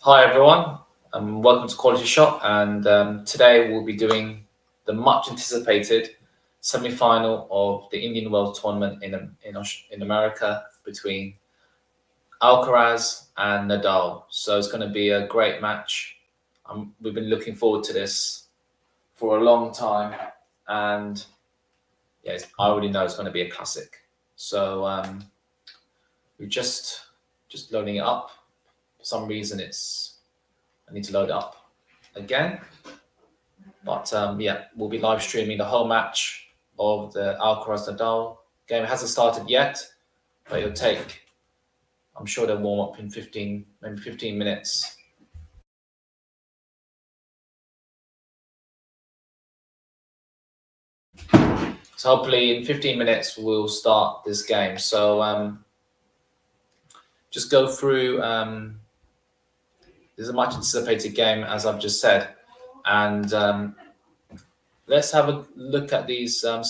Hi everyone, welcome to QualityShot, and today we'll be doing the much anticipated semi-final of the Indian Wells tournament in America between Alcaraz and Nadal. So it's going to be a great match. We've been looking forward to this for a long time, and yeah, I already know it's going to be a classic. So we're just loading it up. For some reason, I need to load it up again. But yeah, we'll be live streaming the whole match of the Alcaraz Nadal game. It hasn't started yet, but it'll take, I'm sure they'll warm up in 15 minutes. So hopefully in 15 minutes we'll start this game. So just go through, this is a much anticipated game, as I've just said. And let's have a look at these. So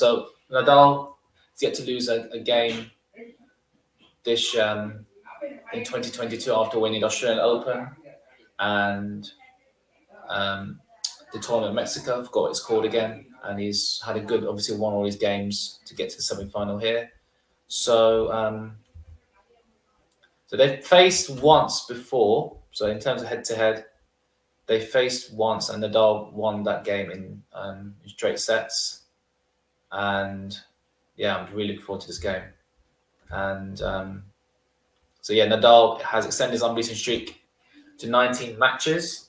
Nadal is yet to lose a game this in 2022 after winning the Australian Open and the tournament in Mexico. I forgot what it's called again. And he's had a good, obviously won all his games to get to the semi-final here. So so they've faced once before. So in terms of head-to-head, they faced once, and Nadal won that game in straight sets. And yeah, I'm really looking forward to this game. And so yeah, Nadal has extended his unbeaten streak to 19 matches,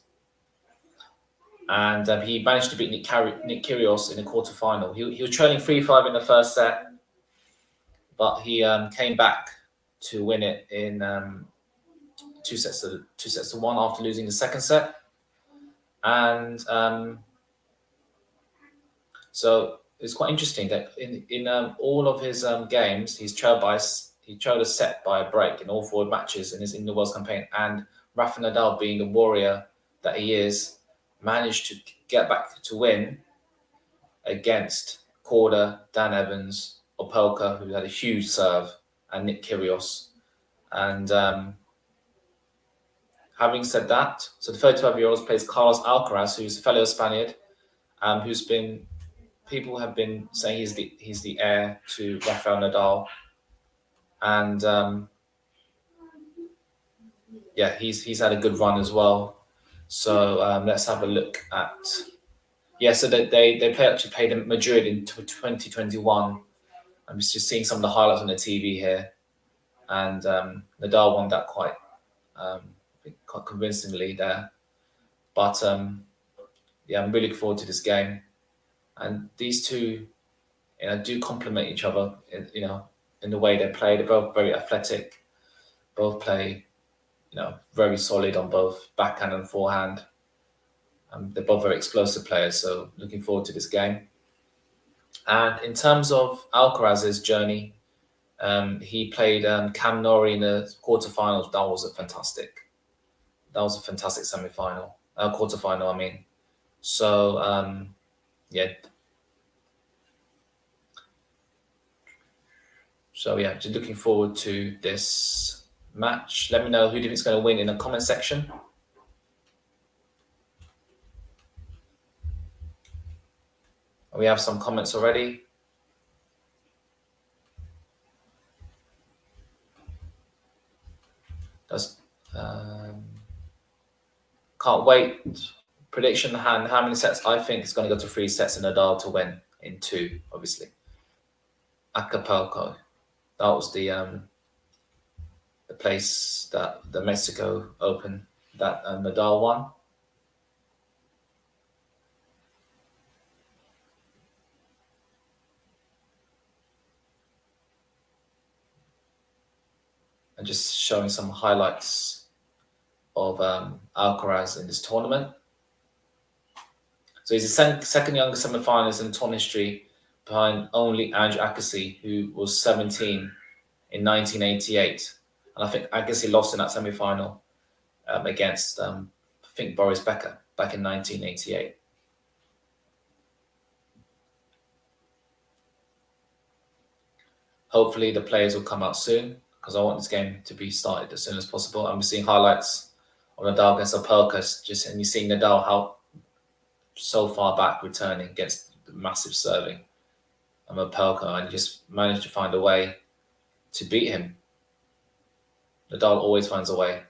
and he managed to beat Nick Kyrgios in the quarterfinal. He was trailing 3-5 in the first set, but he came back to win it in two sets to one after losing the second set. And so it's quite interesting that in all of his games, he's trailed a set by a break in all four matches in the World campaign. And Rafael Nadal, being the warrior that he is, managed to get back to win against Korda, Dan Evans, Opelka, who had a huge serve, and Nick Kyrgios. And having said that, so the 35-year-old plays Carlos Alcaraz, who's a fellow Spaniard, people have been saying he's the heir to Rafael Nadal. And yeah, he's had a good run as well. So let's have a look at. Yeah, so they actually played in Madrid in 2021. I'm just seeing some of the highlights on the TV here, and Nadal won that quite convincingly there. But yeah, I'm really looking forward to this game, and these two, do complement each other. In the way they play. They're both very athletic. Both play, very solid on both backhand and forehand. They're both very explosive players, so looking forward to this game. And in terms of Alcaraz's journey, he played Cam Norrie in the quarterfinals. That was a fantastic semi-final, quarterfinal, I mean. So, yeah. So, yeah, just looking forward to this match. Let me know who do you think is going to win in the comment section. We have some comments already. Can't wait. Prediction hand. How many sets? I think it's going to go to 3 sets and Nadal to win in 2, obviously. Acapulco. That was the place that the Mexico Open that Nadal won. And just showing some highlights of Alcaraz in this tournament. So he's the second youngest semi-finalist in tournament history, behind only Andrew Agassi, who was 17 in 1988. And I think Agassi lost in that semi-final against, I think, Boris Becker back in 1988. Hopefully the players will come out soon, because I want this game to be started as soon as possible. I'm seeing highlights or Nadal against Opelka, and you see Nadal how so far back returning against the massive serving of Opelka, and he just managed to find a way to beat him. Nadal always finds a way.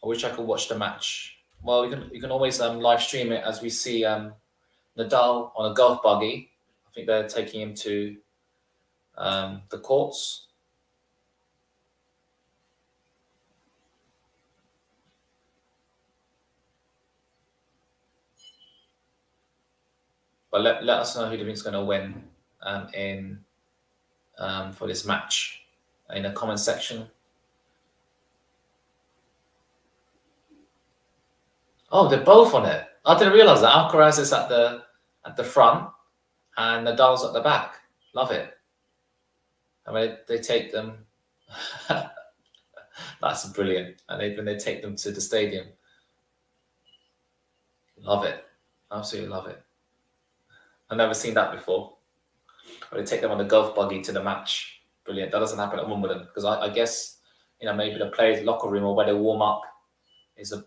I wish I could watch the match. Well, you can always live stream it, as we see Nadal on a golf buggy. I think they're taking him to the courts. But let us know who do you think is going to win in for this match in the comment section. Oh, they're both on it. I didn't realize that. Alcaraz is at the front and Nadal's at the back. Love it. I mean, they take them. That's brilliant. And when they take them to the stadium. Love it. Absolutely love it. I've never seen that before. Or they take them on the golf buggy to the match. Brilliant. That doesn't happen at Wimbledon, because I guess, maybe the players' locker room or where they warm up is a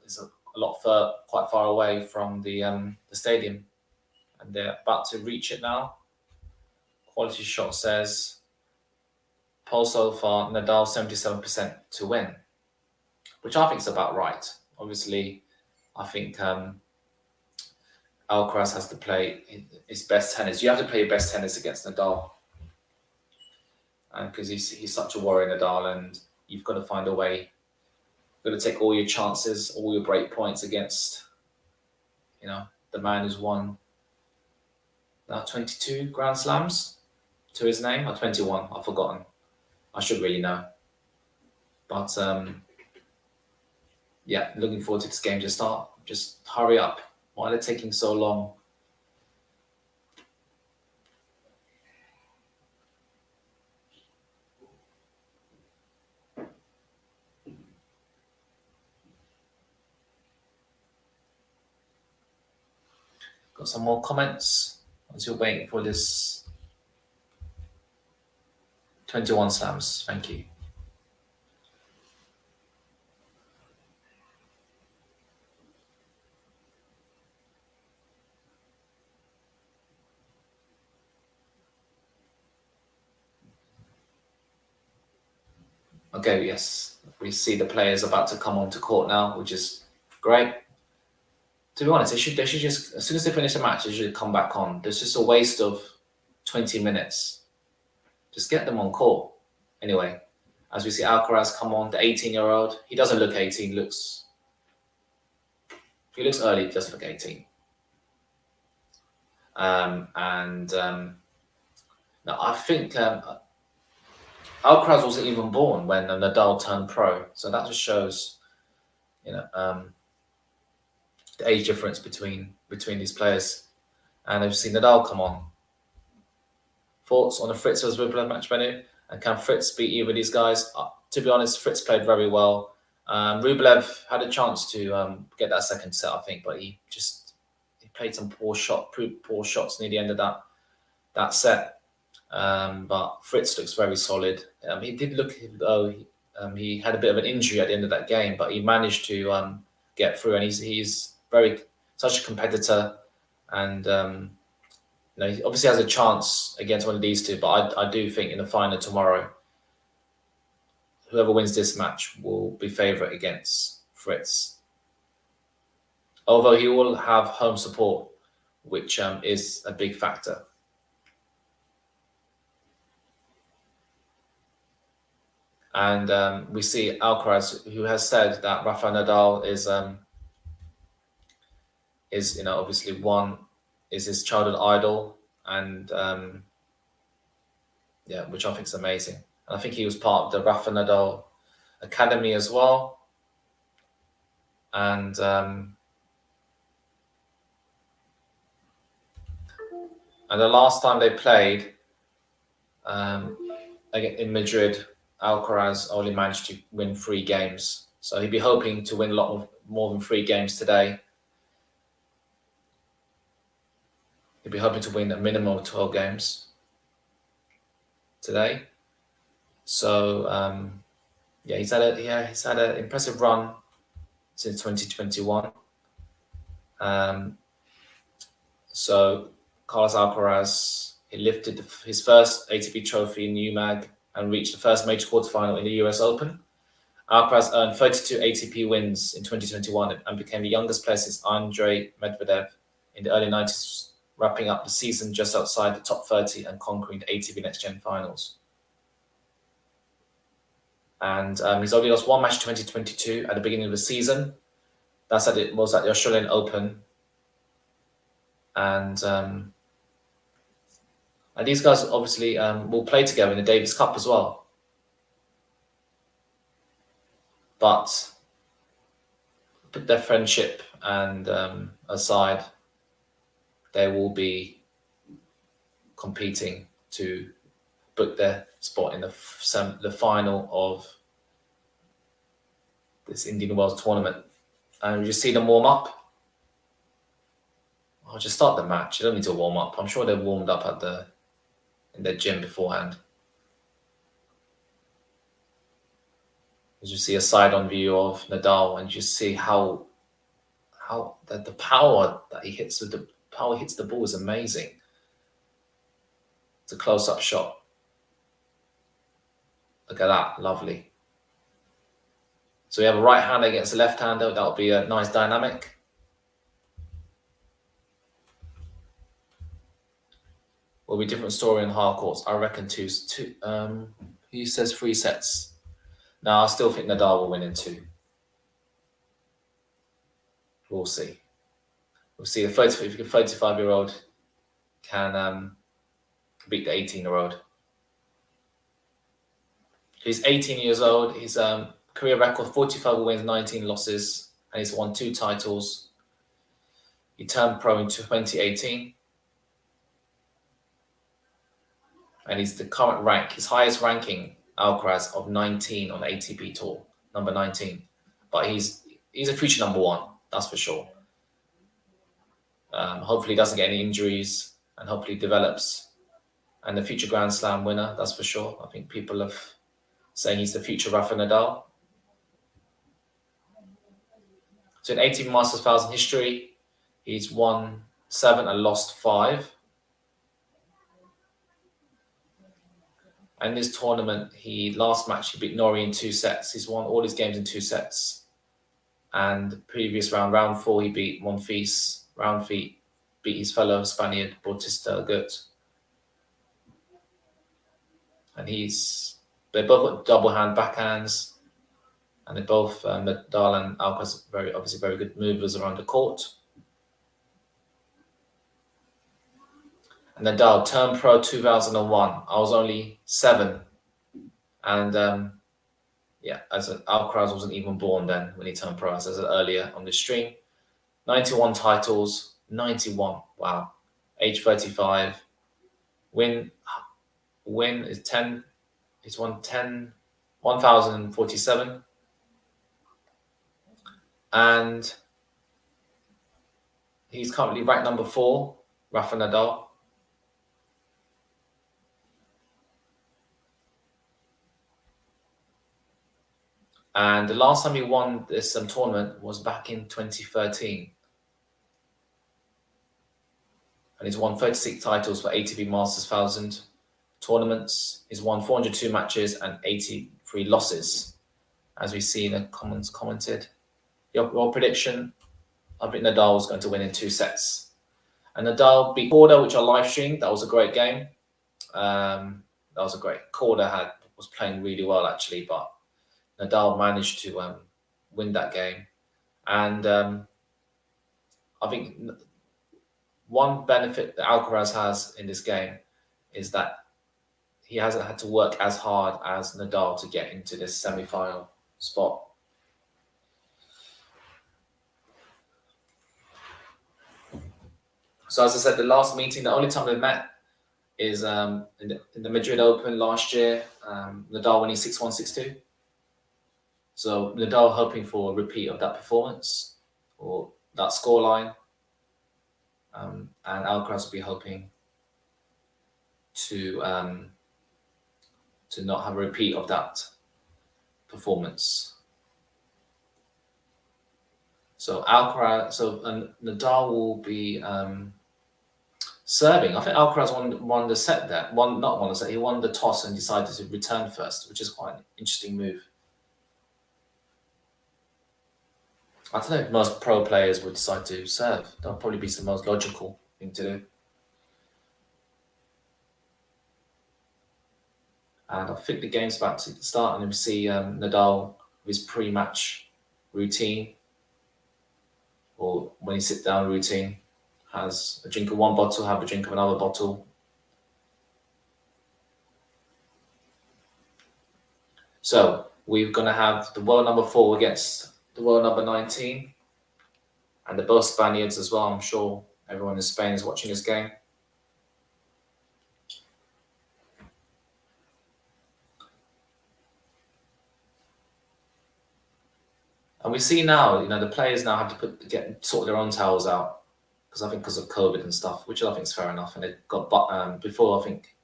lot quite far away from the stadium, and they're about to reach it now. QualityShot says poll so far Nadal 77% to win, which I think is about right. Obviously, I think Alcaraz has to play his best tennis. You have to play your best tennis against Nadal, and because he's such a warrior, Nadal, and you've got to find a way. You've got to take all your chances, all your break points against, the man who's won now 22 Grand Slams to his name, or 21. I've forgotten. I should really know. But yeah, looking forward to this game to start. Just hurry up. Why are they taking so long? Got some more comments as you're waiting for this 21 slams. Thank you. Okay, yes. We see the players about to come onto court now, which is great. To be honest, they should just, as soon as they finish the match, they should come back on. There's just a waste of 20 minutes. Just get them on court. Anyway, as we see Alcaraz come on, the 18-year-old. He doesn't look 18. He looks early. He doesn't look 18. No, I think Alcaraz wasn't even born when Nadal turned pro. So that just shows, the age difference between these players. And I've seen Nadal come on. Thoughts on the Fritz versus Rublev match, Benny? And can Fritz beat either of these guys? To be honest, Fritz played very well. Rublev had a chance to get that second set, I think, but he played some poor shots near the end of that set. But Fritz looks very solid. He did look, though, he had a bit of an injury at the end of that game, but he managed to get through, and he's such a competitor, and he obviously has a chance against one of these two. But I do think in the final tomorrow, whoever wins this match will be favourite against Fritz. Although he will have home support, which is a big factor. And we see Alcaraz, who has said that Rafael Nadal is obviously is his childhood idol, and which I think is amazing. And I think he was part of the Rafa Nadal Academy as well. And the last time they played in Madrid, Alcaraz only managed to win 3 games. So he'd be hoping to win a lot more than 3 games today. He'll be hoping to win a minimum of 12 games today. So yeah, he's had an impressive run since 2021. So Carlos Alcaraz, he lifted his first ATP trophy in UMAG and reached the first major quarterfinal in the US Open. Alcaraz earned 32 ATP wins in 2021 and became the youngest player since Andrei Medvedev in the early 90s, wrapping up the season just outside the top 30 and conquering the ATP Next Gen finals. And he's only lost one match in 2022 at the beginning of the season. It was at the Australian Open. And these guys obviously will play together in the Davis Cup as well. But put their friendship and aside, they will be competing to book their spot in the final of this Indian Wells tournament. And you just see them warm up. I'll just start the match. You don't need to warm up. I'm sure they're warmed up in their gym beforehand. As you see a side-on view of Nadal, and you see how the power that he hits with the ball is amazing. It's a close-up shot. Look at that, lovely. So we have a right-hander against a left-hander. That'll be a nice dynamic. Will be a different story in hard courts. I reckon two. He says 3 sets. No, I still think Nadal will win in 2. We'll see. We'll see if the 35-year-old can beat the 18-year-old. He's 18 years old. His career record: 45 wins, 19 losses, and he's won 2 titles. He turned pro in 2018. And he's the current rank, his highest ranking, Alcaraz, of 19 on the ATP Tour, number 19. But he's a future number 1, that's for sure. Hopefully he doesn't get any injuries and hopefully develops. And the future Grand Slam winner, that's for sure. I think people are saying he's the future Rafael Nadal. So in ATP Masters 1000 history, he's won 7 and lost 5. And in this tournament, last match he beat Norrie in 2 sets. He's won all his games in 2 sets. And previous round 4, he beat Monfils. Round 3, beat his fellow Spaniard Bautista Agut. And they both got double hand backhands, and they both Nadal and Alcaraz obviously very good movers around the court. And Nadal turned pro 2001. I was only 7, and Alcaraz wasn't even born then when he turned pro, as I said earlier on the stream. 91 titles, 91. Wow, age 35. Win is 10. He's won 1,047, and he's currently ranked number 4, Rafa Nadal. And the last time he won this tournament was back in 2013. And he's won 36 titles for ATP Masters 1000 tournaments. He's won 402 matches and 83 losses, as we see in the comments commented. Your prediction, I think Nadal was going to win in 2 sets. And Nadal beat Korda, which I live streamed. That was a great game. Korda was playing really well, actually, but Nadal managed to win that game. And I think one benefit that Alcaraz has in this game is that he hasn't had to work as hard as Nadal to get into this semi-final spot. So as I said, the last meeting, the only time they met is in the Madrid Open last year, Nadal winning 6-1, 6-2. So Nadal hoping for a repeat of that performance or that scoreline. and Alcaraz will be hoping to not have a repeat of that performance. So Nadal will be serving. I think Alcaraz won the set there. Not won the set. He won the toss and decided to return first, which is quite an interesting move. I don't know if most pro players would decide to serve. That'll probably be the most logical thing to do. And I think the game's about to start, and we see Nadal with his pre-match routine, or when he sits down routine, has a drink of one bottle, have a drink of another bottle. So we're going to have the world number 4 against the world number 19, and they're both Spaniards as well. I'm sure everyone in Spain is watching this game. And we see now, the players now have to sort their own towels out, because I think because of COVID and stuff, which I think is fair enough. And they got before, I think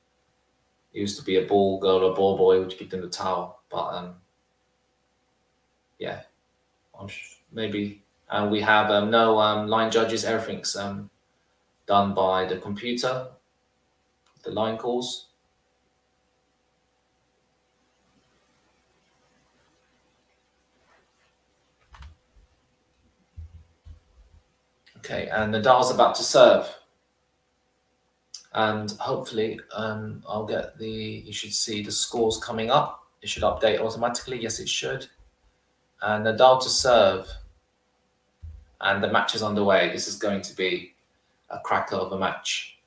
it used to be a ball girl or a ball boy would give them the towel, but yeah, maybe. And we have no line judges. Everything's done by the computer, the line calls. Okay, and Nadal's about to serve. And hopefully you should see the scores coming up. It should update automatically. Yes, it should. And Nadal to serve. And the match is underway. This is going to be a cracker of a match.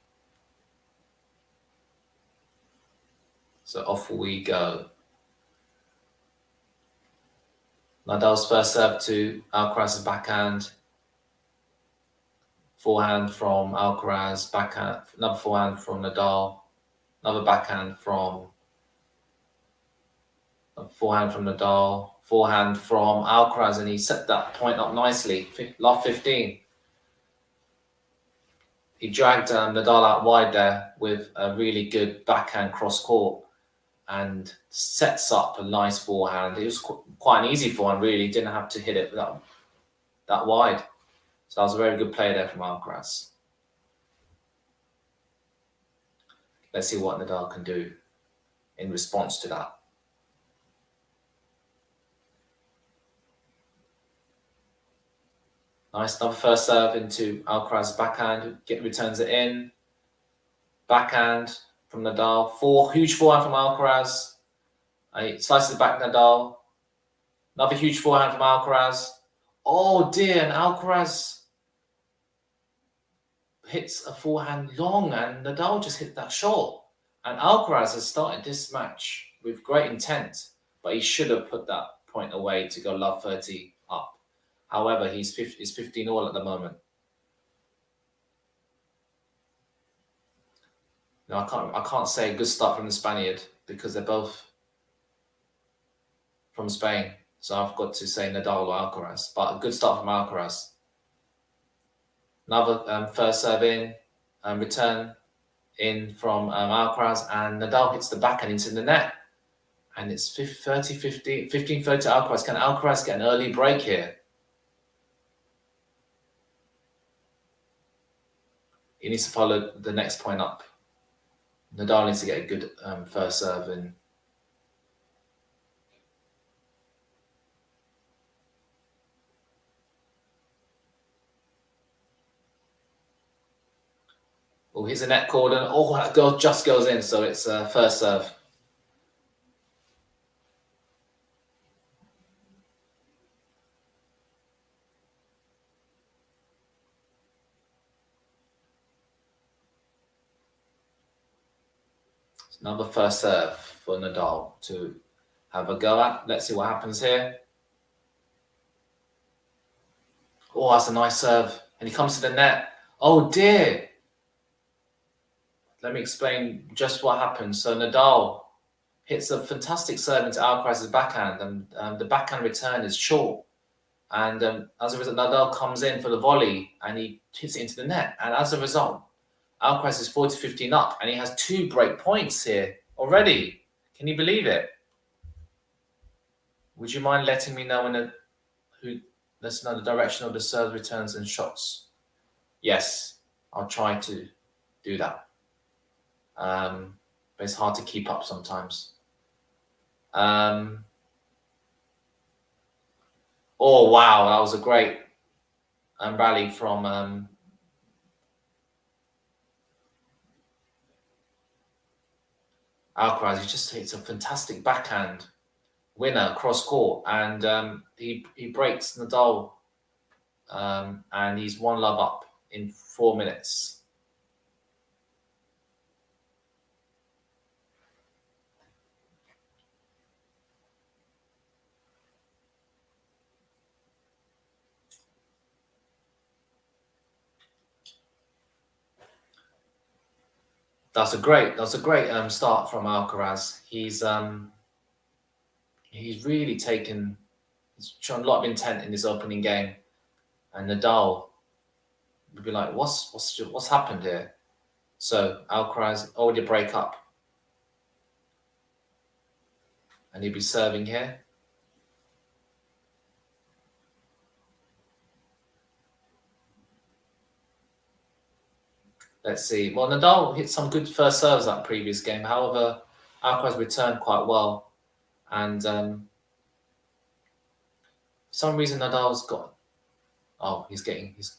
So off we go. Nadal's first serve to Alcaraz's backhand. Forehand from Alcaraz, backhand, another forehand from Nadal, another backhand from Nadal, forehand from Alcaraz, and he set that point up nicely. Love 15. He dragged Nadal out wide there with a really good backhand cross court and sets up a nice forehand. It was quite an easy forehand, really. Didn't have to hit it that wide. So that was a very good play there from Alcaraz. Let's see what Nadal can do in response to that. Nice, another first serve into Alcaraz's backhand. Returns it in. Backhand from Nadal. Huge forehand from Alcaraz. He slices it back Nadal. Another huge forehand from Alcaraz. Oh dear, and Alcaraz hits a forehand long, and Nadal just hit that short. And Alcaraz has started this match with great intent, but he should have put that point away to go love 30 up. However, he's 15 all at the moment. No, I can't say good start from the Spaniard because they're both from Spain. So I've got to say Nadal or Alcaraz, but a good start from Alcaraz. Another first serve in, return in from Alcaraz, and Nadal hits the backhand into the net. And it's 15-30 to Alcaraz. Can Alcaraz get an early break here? He needs to follow the next point up. Nadal needs to get a good first serve in. Oh, here's a net cord, and that just goes in, so it's first serve. It's another first serve for Nadal to have a go at. Let's see what happens here. Oh, that's a nice serve. And he comes to the net. Oh, dear. Let me explain just what happened. So Nadal hits a fantastic serve into Alcaraz's backhand, and the backhand return is short. And as a result, Nadal comes in for the volley and he hits it into the net. And as a result, Alcaraz is 40-15 up, and he has 2 break points here already. Can you believe it? Would you mind letting me know let's know the direction of the serve returns and shots? Yes, I'll try to do that. But it's hard to keep up sometimes. Oh wow, that was a great rally from Alcaraz. He just hits a fantastic backhand winner cross court, and he breaks Nadal, and he's 1-love up in 4 minutes. That's a great start from Alcaraz. He's really he's shown a lot of intent in his opening game, and Nadal would be like, what's happened here? So Alcaraz already break up, and he'll be serving here. Let's see. Well, Nadal hit some good first serves that previous game. However, Alcaraz returned quite well, and for some reason Nadal's got. Oh, he's getting his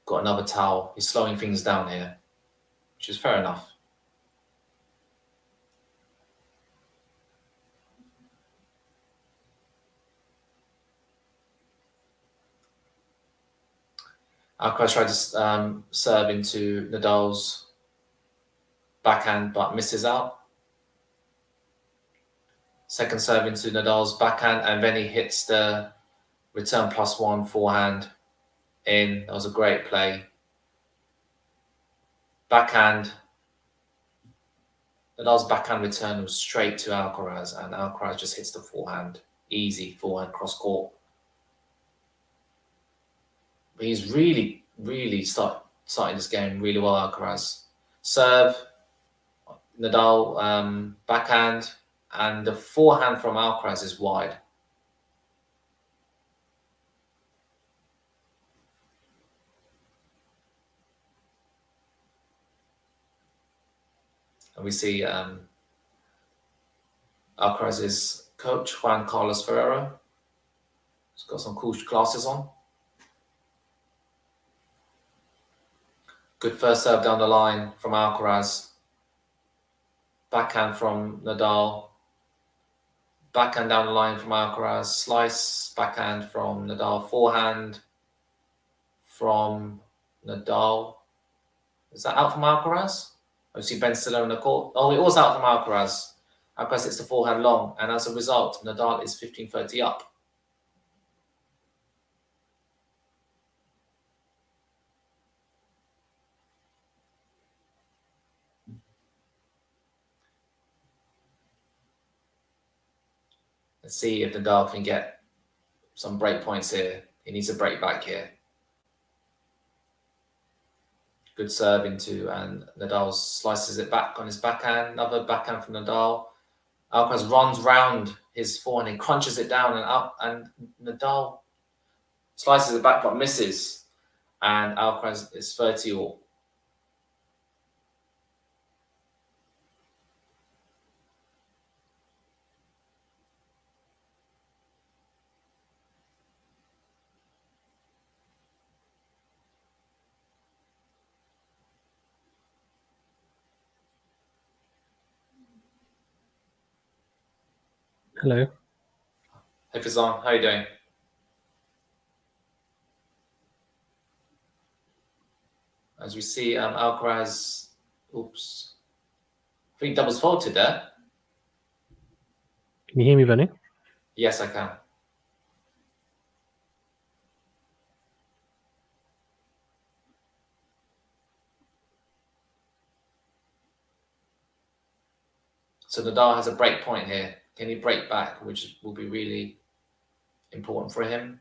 got another towel. He's slowing things down here, which is fair enough. Alcaraz tried to serve into Nadal's backhand, but misses out. Second serve into Nadal's backhand, and then he hits the return +1 forehand in. That was a great play. Backhand. Nadal's backhand return was straight to Alcaraz, and Alcaraz just hits the forehand. Easy forehand cross court. But he's really starting this game really well, Alcaraz. Serve, Nadal backhand, and the forehand from Alcaraz is wide. And we see Alcaraz's coach, Juan Carlos Ferrero. He's got some cool glasses on. Good first serve down the line from Alcaraz. Backhand from Nadal. Backhand down the line from Alcaraz. Slice, backhand from Nadal. Forehand from Nadal. Is that out from Alcaraz? I see Ben Stiller in the court. Oh, it was out from Alcaraz. Alcaraz hits the forehand long, and as a result, Nadal is 15-30 up. Let's see if Nadal can get some break points here. He needs a break back here. Good serve into, and Nadal slices it back on his backhand. Another backhand from Nadal. Alcaraz runs round his forehand and crunches it down and up, and Nadal slices it back but misses. And Alcaraz is 30 all. Hello. Hey Fazan, how are you doing? As we see, Alcaraz, oops. I think doubles faulted there. Can you hear me, Benny? Yes, I can. So Nadal has a break point here. Can he break back, which will be really important for him.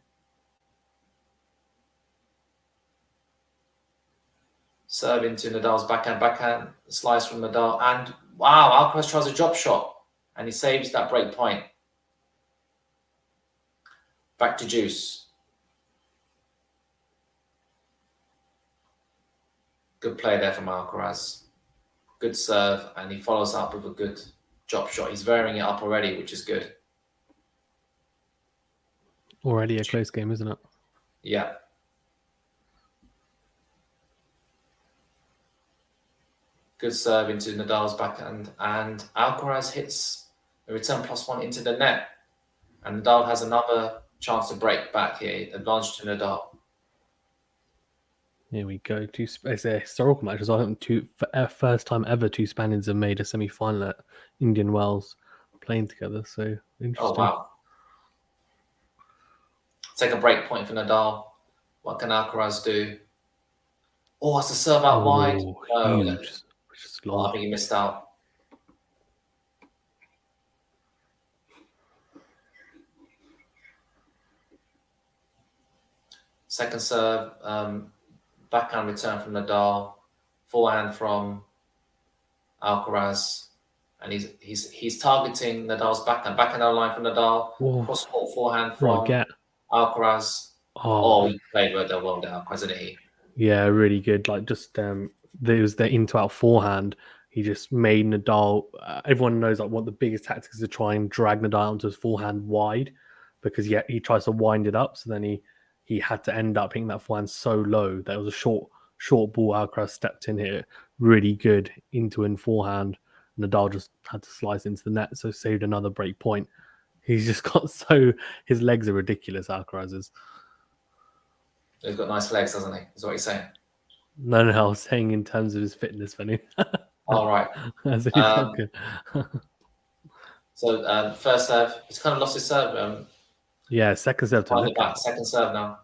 Serve into Nadal's backhand, slice from Nadal, and wow, Alcaraz tries a drop shot, and he saves that break point. Back to juice. Good play there from Alcaraz. Good serve, and he follows up with a good drop shot. He's varying it up already, which is good. Already a close game, isn't it? Yeah. Good serve into Nadal's backhand, and Alcaraz hits the return +1 into the net. And Nadal has another chance to break back here. Advantage to Nadal. Here we go. It's a historical match as well. I think first time ever two Spaniards have made a semi-final at Indian Wells playing together. So interesting. Oh, wow. Take a break point for Nadal. What can Alcaraz do? Oh, it's a serve out wide. Oh, huge. I think he missed out. Second serve, backhand return from Nadal, forehand from Alcaraz, and he's targeting Nadal's backhand down the line from Nadal. Cross court forehand from Alcaraz. He played well down, hasn't he? Yeah, really good. Like just there was the into out forehand. He just made Nadal. Everyone knows like what the biggest tactic is to try and drag Nadal onto his forehand wide, because he tries to wind it up. So then he had to end up hitting that forehand so low that it was a short ball. Alcaraz stepped in here, really good into and forehand. Nadal just had to slice into the net, so saved another break point. He's just got his legs are ridiculous. Alcaraz's. He's got nice legs, doesn't he? Is what he's saying. No, I was saying in terms of his fitness, Benny. All right. So first serve, he's kind of lost his serve. Yeah, second serve to look at. Second serve now.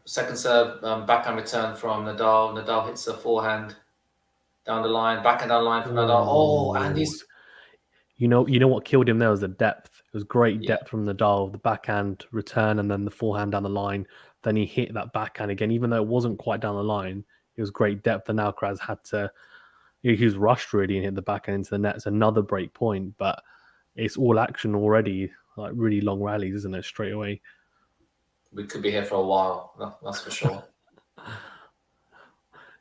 Second serve, backhand return from Nadal. Nadal hits a forehand down the line, backhand down the line from Nadal. Oh, and he's... You know what killed him there was the depth. It was great depth from Nadal, the backhand return and then the forehand down the line. Then he hit that backhand again, even though it wasn't quite down the line. It was great depth, and Alcaraz had to... He was rushed really and hit the backhand into the net. It's another break point, but it's all action already, like really long rallies, isn't it, straight away? We could be here for a while, that's for sure.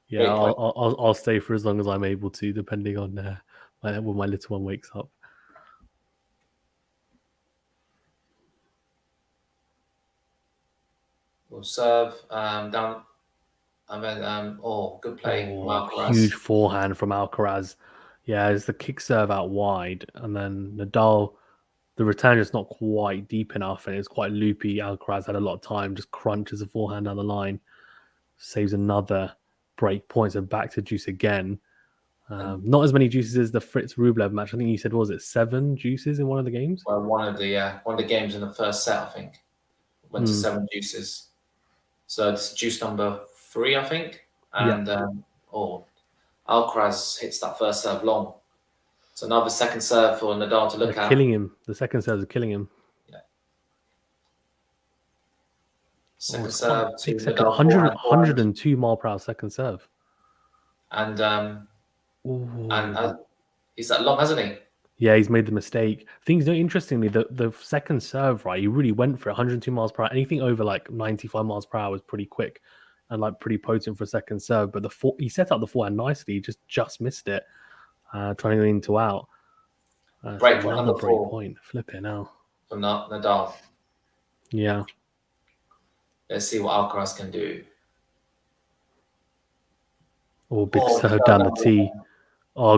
Yeah, I'll stay for as long as I'm able to, depending on when my little one wakes up. We'll serve down, and then good play from Alcaraz. Huge forehand from Alcaraz. Yeah, it's the kick serve out wide, and then Nadal, the return is not quite deep enough, and it's quite loopy. Alcaraz had a lot of time, just crunches the forehand down the line, saves another break point, and back to juice again. Not as many juices as the Fritz Rublev match. I think you said, was it 7 juices in one of the games? Well, one of the games in the first set, I think, went to 7 juices. So it's juice number 3, I think. And Alcaraz hits that first serve long. So another second serve for Nadal to look at. Killing him. The second serve is killing him. Yeah. Second serve to Nadal. 102 mile per hour second serve. And he's that long, hasn't he? Yeah, he's made the mistake. Things interestingly, the second serve, right, he really went for 102 miles per hour. Anything over like 95 miles per hour was pretty quick and like pretty potent for a second serve. But he set up the forehand nicely. He just missed it, trying to go into out. Break point number 4. Point. Flipping out. From Nadal. Yeah. Let's see what Alcaraz can do. Big serve down the tee.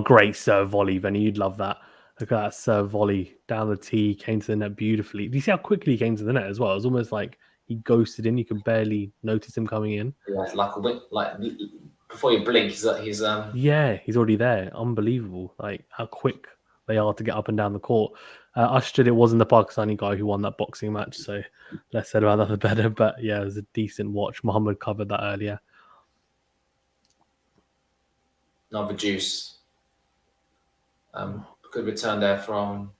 Great serve volley, Benny. You'd love that. Look at that serve volley down the tee, came to the net beautifully. Do you see how quickly he came to the net as well? It was almost like he ghosted in. You could barely notice him coming in. Yeah, like before you blink, he's Yeah, he's already there. Unbelievable. Like how quick they are to get up and down the court. It wasn't the Pakistani guy who won that boxing match, so less said about that the better. But yeah, it was a decent watch. Mohammed covered that earlier. Another juice. Good return there from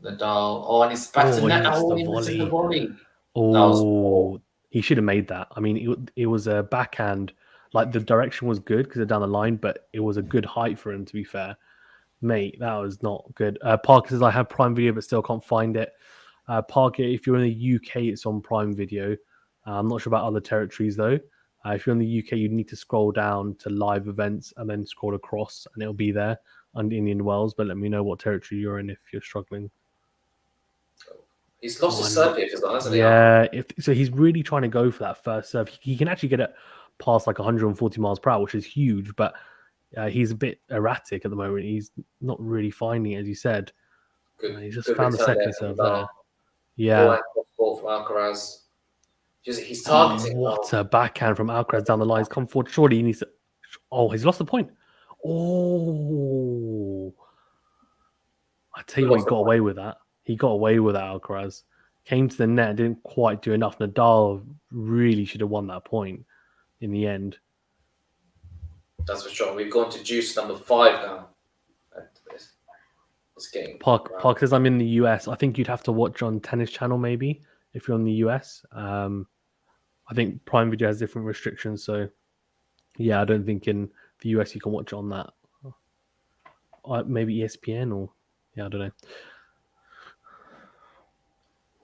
Nadal. Oh, and he's back to Oh, he net. missed Oh, the he misses the volley. volley. That was Oh, he should have made that. I mean, it was a backhand. Like the direction was good because they're down the line, but it was a good height for him. To be fair, mate, that was not good. Parker says I have Prime Video, but still can't find it. Parker, if you're in the UK, it's on Prime Video. I'm not sure about other territories though. If you're in the UK, you need to scroll down to live events and then scroll across, and it'll be there under Indian Wells. But let me know what territory you're in if you're struggling. He's lost his One. serve here, hasn't he? Yeah, so he's really trying to go for that first serve. He can actually get it past like 140 miles per hour, which is huge, but he's a bit erratic at the moment. He's not really finding it, as you said. Good, He's just good found the return second there serve from Nadal. there. Yeah. Forehand ball from Alcaraz. He's targeting. What a backhand from Alcaraz down the line. He's come forward. Surely he needs to. Oh, he's lost the point. Oh. I tell you what, he got away with that. He got away with that, Alcaraz. Came to the net, didn't quite do enough. Nadal really should have won that point in the end. That's for sure. We've gone to juice number 5 now. It's getting Park says I'm in the US. I think you'd have to watch on Tennis Channel maybe if you're in the US. I think Prime Video has different restrictions, so yeah, I don't think in the US you can watch it on that. Maybe ESPN or yeah, I don't know.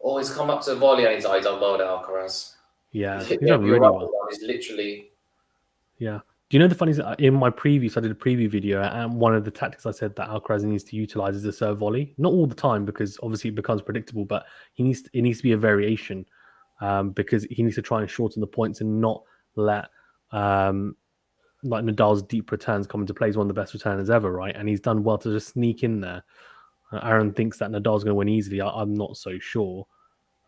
Oh, he's come up to volley and he's unloaded Alcaraz. Yeah, he's done really well. He's literally. Yeah. Do you know the funny thing? In my preview, so I did a preview video, and one of the tactics I said that Alcaraz needs to utilize is the serve volley. Not all the time, because obviously it becomes predictable, but it needs to be a variation because he needs to try and shorten the points and not let like Nadal's deep returns come into play. He's one of the best returners ever, right? And he's done well to just sneak in there. Aaron thinks that Nadal's going to win easily. I'm not so sure.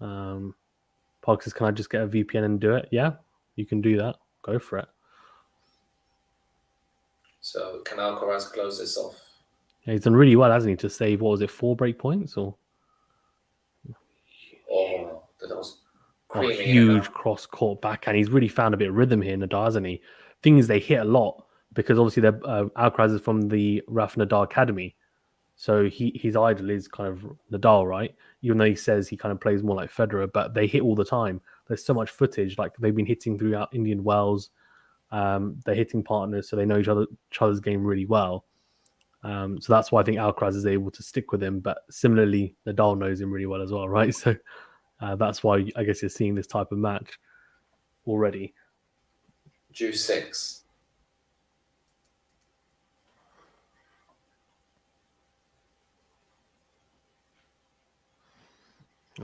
Park says, can I just get a VPN and do it? Yeah, you can do that. Go for it. So can Alcaraz close this off? Yeah, he's done really well, hasn't he? To save, what was it, 4 break points? Or That was huge cross court backhand. He's really found a bit of rhythm here, Nadal, hasn't he? Thing is, they hit a lot because obviously Alcaraz is from the Rafa Nadal Academy. So his idol is kind of Nadal, right? Even though he says he kind of plays more like Federer, but they hit all the time. There's so much footage. Like they've been hitting throughout Indian Wells. They're hitting partners, so they know each other's game really well. So that's why I think Alcaraz is able to stick with him. But similarly, Nadal knows him really well as well, right? So that's why I guess you're seeing this type of match already. Juice 6.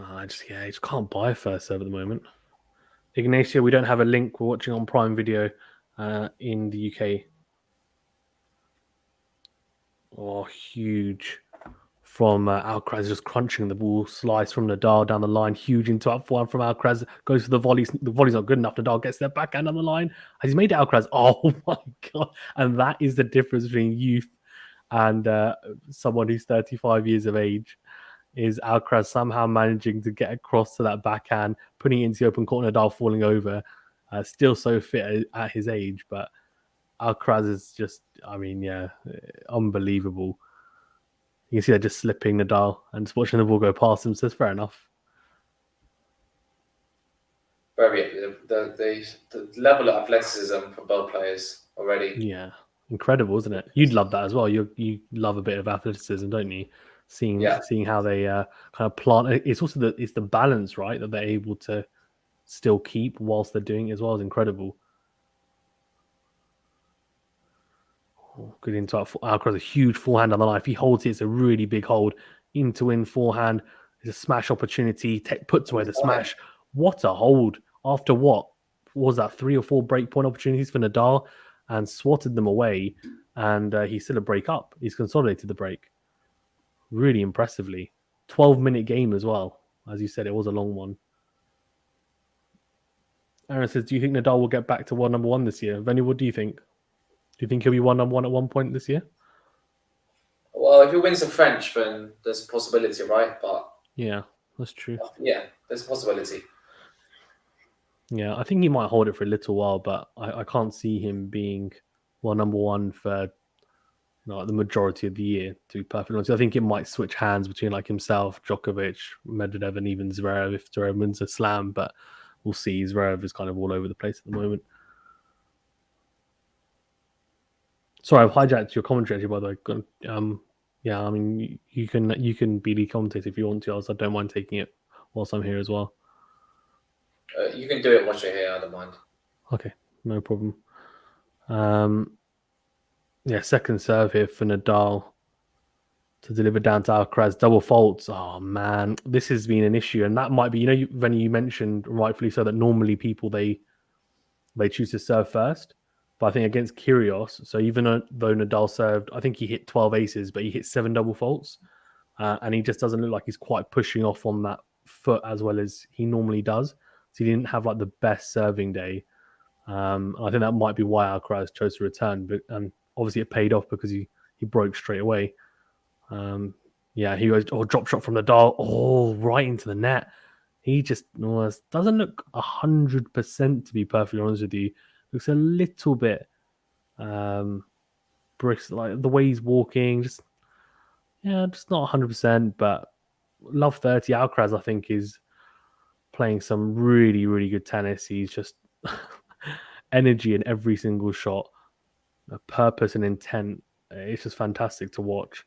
I just can't buy a first serve at the moment. Ignacio, we don't have a link. We're watching on Prime Video in the UK. Oh, huge from Alcaraz, just crunching the ball. Slice from Nadal down the line. Huge into up forehand from Alcaraz. Goes for the volley. The volley's not good enough. Nadal gets their backhand on the line. Has he made it, Alcaraz? Oh my God. And that is the difference between youth and someone who's 35 years of age. Is Alcaraz somehow managing to get across to that backhand, putting it into the open court, Nadal falling over. Still so fit at his age, but Alcaraz is just, unbelievable. You can see they're just slipping Nadal and just watching the ball go past him, so it's fair enough. The level of athleticism for both players already. Yeah, incredible, isn't it? You'd love that as well. You love a bit of athleticism, don't you? Seeing how they kind of plant. It's also the balance, right, that they're able to still keep whilst they're doing it as well is incredible. Good into Alcaraz, a huge forehand on the line. If he holds it, it's a really big hold. In forehand. It's a smash opportunity. Puts away the smash. What a hold. After what was that, 3 or 4 break point opportunities for Nadal and swatted them away. And he's still a break up. He's consolidated the break. Really impressively. 12-minute game as well. As you said, it was a long one. Aaron says, do you think Nadal will get back to world number 1 this year? Venny, what do you think? Do you think he'll be world number 1 at one point this year? Well, if he wins the French, then there's a possibility, right? But yeah, that's true. Yeah, there's a possibility. Yeah, I think he might hold it for a little while, but I can't see him being world number 1 for like the majority of the year, to be perfectly honest. I think it might switch hands between like himself, Djokovic, Medvedev, and even Zverev if Zverev wins a slam, but we'll see. Zverev is kind of all over the place at the moment. Sorry, I've hijacked your commentary actually, by the way. Yeah, I mean you can be the commentator if you want to, else I don't mind taking it whilst I'm here as well. You can do it once you're here, I don't mind. Okay, no problem. Yeah, second serve here for Nadal to deliver down to Alcaraz. Double faults. Oh man, this has been an issue, and that might be, when you mentioned rightfully so that normally people they choose to serve first, but I think against Kyrgios, so even though Nadal served, I think he hit 12 aces, but he hit 7 double faults, and he just doesn't look like he's quite pushing off on that foot as well as he normally does. So he didn't have like the best serving day. I think that might be why Alcaraz chose to return, but obviously it paid off because he broke straight away. Yeah, he goes, drop shot from Nadal, right into the net. He just doesn't look 100%, to be perfectly honest with you. Looks a little bit brisk, like the way he's walking, just not 100%. But love 30. Alcaraz, I think, is playing some really, really good tennis. He's just energy in every single shot, a purpose and intent. It's just fantastic to watch.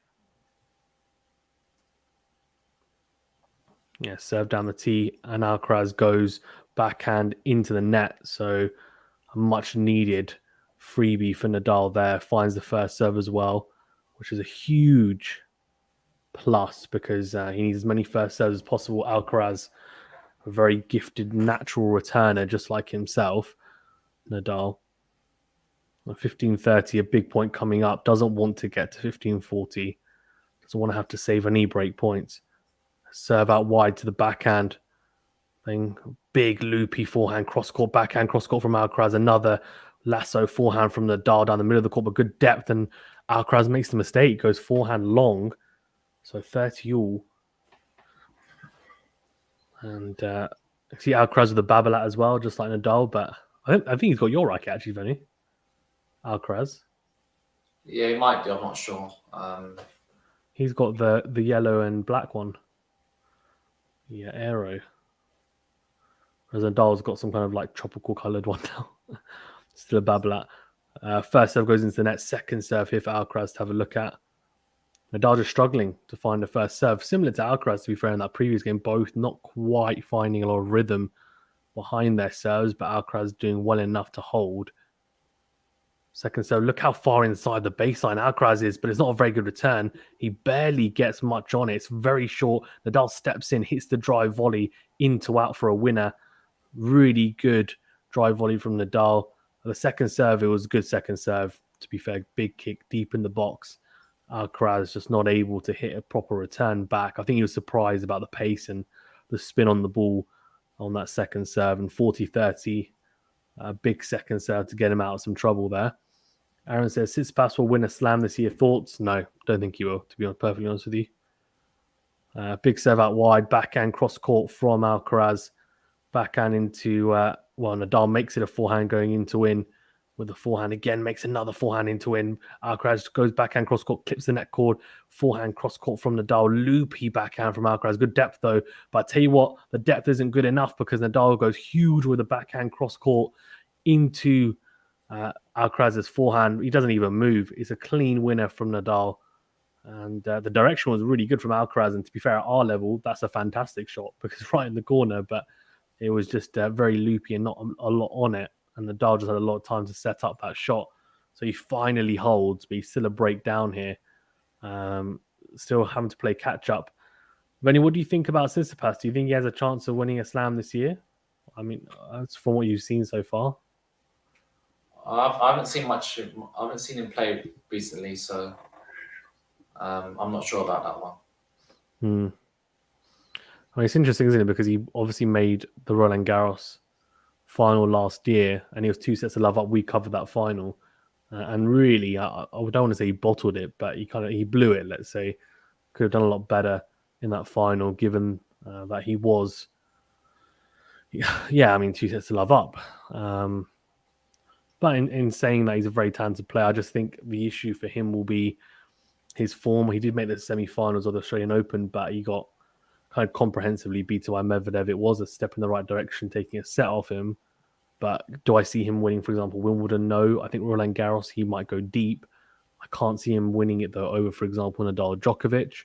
Yeah, serve down the tee, and Alcaraz goes backhand into the net. So a much needed freebie for Nadal there. Finds the first serve as well, which is a huge plus because he needs as many first serves as possible. Alcaraz, a very gifted natural returner, just like himself. Nadal, 15:30, a big point coming up. Doesn't want to get to 15:40. Doesn't want to have to save any break points. Serve out wide to the backhand. Thing. Big loopy forehand, cross-court, backhand, cross-court from Alcaraz. Another lasso forehand from Nadal down the middle of the court, but good depth. And Alcaraz makes the mistake, goes forehand long. So 30 all. And see Alcaraz with the Babolat as well, just like Nadal. But I think he's got your racket actually, Vinny. Alcaraz. Yeah, he might do. I'm not sure. He's got the yellow and black one. Yeah, Aero. Whereas Nadal's got some kind of like tropical coloured one now. Still a Babolat. First serve goes into the net. Second serve here for Alcaraz to have a look at. Nadal just struggling to find the first serve. Similar to Alcaraz, to be fair, in that previous game. Both not quite finding a lot of rhythm behind their serves, but Alcaraz doing well enough to hold. Second serve, look how far inside the baseline Alcaraz is, but it's not a very good return. He barely gets much on it. It's very short. Nadal steps in, hits the drive volley into out for a winner. Really good drive volley from Nadal. The second serve, it was a good second serve. To be fair, big kick deep in the box. Alcaraz just not able to hit a proper return back. I think he was surprised about the pace and the spin on the ball on that second serve. And 40-30, a big second serve to get him out of some trouble there. Aaron says, Tsitsipas will win a slam this year. Thoughts? No, don't think he will, to be perfectly honest with you. Big serve out wide, backhand cross court from Alcaraz. Backhand into, Nadal makes it a forehand going into in with the forehand again, makes another forehand into in. Alcaraz goes backhand cross court, clips the net cord, forehand cross court from Nadal, loopy backhand from Alcaraz. Good depth though, but I tell you what, the depth isn't good enough because Nadal goes huge with a backhand cross court into Alcaraz's forehand. He doesn't even move. It's a clean winner from Nadal. And the direction was really good from Alcaraz. And to be fair, at our level, that's a fantastic shot because it's right in the corner, but it was just very loopy and not a lot on it. And Nadal just had a lot of time to set up that shot. So he finally holds, but he's still a breakdown here. Still having to play catch up. Benny, what do you think about Tsitsipas? Do you think he has a chance of winning a slam this year? I mean, that's from what you've seen so far. I haven't seen much. I haven't seen him play recently, so I'm not sure about that one. I mean, it's interesting, isn't it? Because he obviously made the Roland Garros final last year, and he was 2 sets of love up. We covered that final, and really, I don't want to say he bottled it, but he blew it. Let's say could have done a lot better in that final, given that he was, 2 sets of love up. But in saying that he's a very talented player, I just think the issue for him will be his form. He did make the semi-finals of the Australian Open, but he got kind of comprehensively beaten by Medvedev. It was a step in the right direction, taking a set off him. But do I see him winning, for example, Wimbledon? No. I think Roland Garros, he might go deep. I can't see him winning it, though, over, for example, Nadal Djokovic.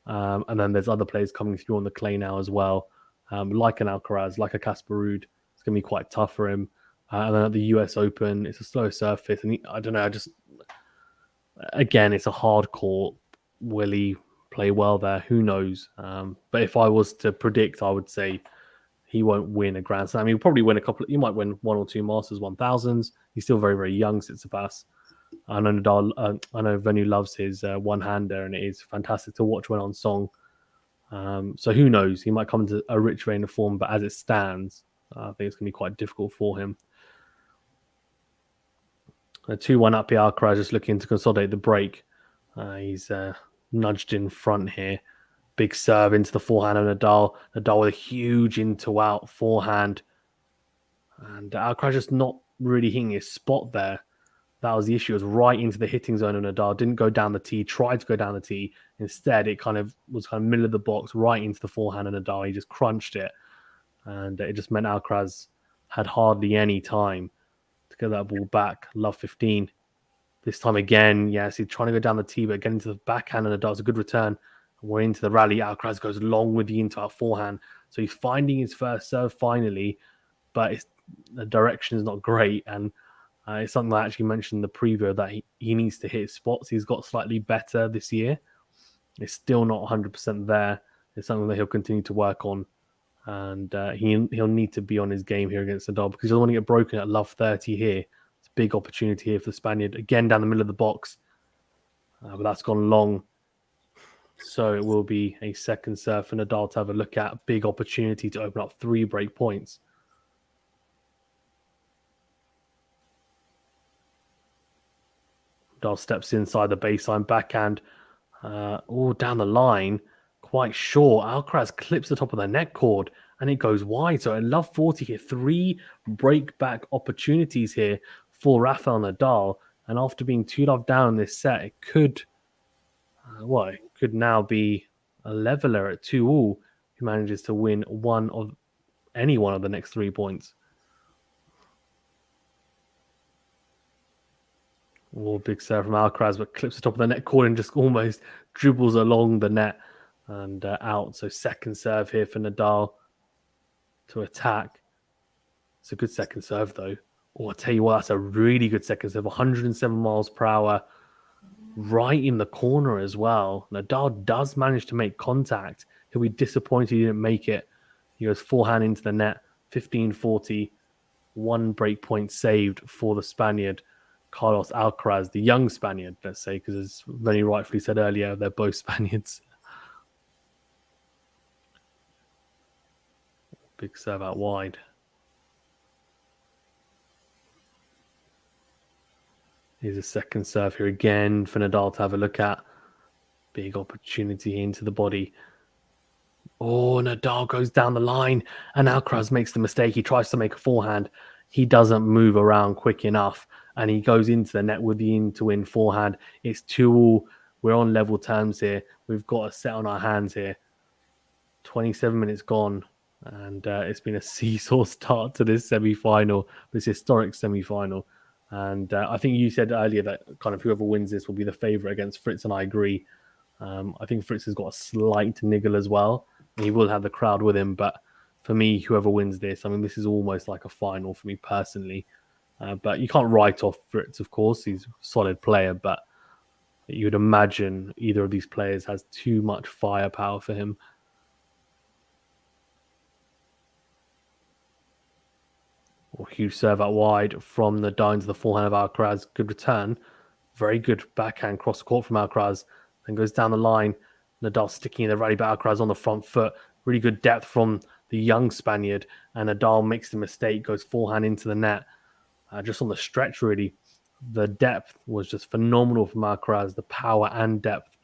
And then there's other players coming through on the clay now as well, like an Alcaraz, like a Casper Ruud. It's going to be quite tough for him. And then at the US Open, it's a slow surface. And I don't know, again, it's a hard court. Will he play well there? Who knows? But if I was to predict, I would say he won't win a Grand Slam. He'll probably win he might win 1 or 2 Masters 1000s. He's still very, very young, Tsitsipas. I know Nadal, I know Venu loves his one-hander, and it is fantastic to watch when on song. So who knows? He might come into a rich vein of form, but as it stands, I think it's going to be quite difficult for him. A 2-1 up here. Alcaraz just looking to consolidate the break. He's nudged in front here. Big serve into the forehand of Nadal. Nadal with a huge into-out forehand. And Alcaraz just not really hitting his spot there. That was the issue. It was right into the hitting zone of Nadal. Didn't go down the tee. Tried to go down the tee. Instead, it was middle of the box, right into the forehand of Nadal. He just crunched it. And it just meant Alcaraz had hardly any time to get that ball back. Love 15. This time again, yes, he's trying to go down the tee, but getting to the backhand of Nadal. It's a good return. We're into the rally. Alcaraz goes long with the into-out forehand. So he's finding his first serve finally, but the direction is not great. And it's something I actually mentioned in the preview that he needs to hit his spots. He's got slightly better this year. It's still not 100% there. It's something that he'll continue to work on. And he'll need to be on his game here against Nadal because he doesn't want to get broken at love 30 here. It's a big opportunity here for the Spaniard. Again, down the middle of the box. But that's gone long. So it will be a second serve for Nadal to have a look at. Big opportunity to open up 3 break points. Nadal steps inside the baseline backhand. Down the line. Quite short. Alcaraz clips the top of the net cord and it goes wide. So I love 40 here. 3 break back opportunities here for Rafael Nadal. And after being 2-love down in this set, it could now be a leveler at 2-all who manages to win any one of the next 3 points. Big serve from Alcaraz, but clips the top of the net cord and just almost dribbles along the net and out. So second serve here for Nadal to attack. It's a good second serve, though. I tell you what, that's a really good second serve. 107 miles per hour. Right in the corner as well. Nadal does manage to make contact. He'll be disappointed he didn't make it. He goes forehand into the net. 15-40. 1 break point saved for the Spaniard, Carlos Alcaraz, the young Spaniard, let's say, because as very rightfully said earlier, they're both Spaniards. Big serve out wide. Here's a second serve here again for Nadal to have a look at. Big opportunity into the body. Nadal goes down the line and Alcaraz makes the mistake. He tries to make a forehand. He doesn't move around quick enough and he goes into the net with the in-to-win forehand. It's 2-all. We're on level terms here. We've got a set on our hands here. 27 minutes gone and it's been a seesaw start to this semi-final, this historic semi-final. And I think you said earlier that kind of whoever wins this will be the favourite against Fritz, and I agree. I think Fritz has got a slight niggle as well. He will have the crowd with him, but for me, whoever wins this, I mean, this is almost like a final for me personally. But you can't write off Fritz, of course. He's a solid player, but you would imagine either of these players has too much firepower for him. Huge serve out wide from the down to the forehand of Alcaraz. Good return. Very good backhand cross the court from Alcaraz. Then goes down the line. Nadal sticking in the rally, but Alcaraz on the front foot. Really good depth from the young Spaniard. And Nadal makes the mistake, goes forehand into the net. Just on the stretch, really. The depth was just phenomenal from Alcaraz. The power and depth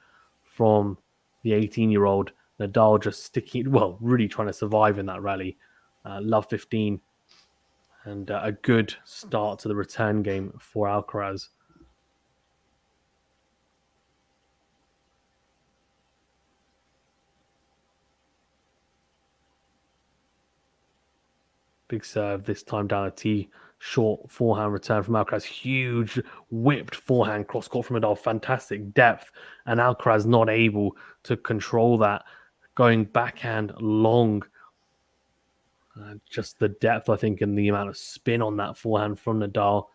from the 18-year-old. Nadal just really trying to survive in that rally. Love 15. and a good start to the return game for Alcaraz. Big serve this time down a tee. Short forehand return from Alcaraz. Huge whipped forehand cross court from Nadal. Fantastic depth. And Alcaraz not able to control that. Going backhand long. Just the depth, I think, and the amount of spin on that forehand from Nadal.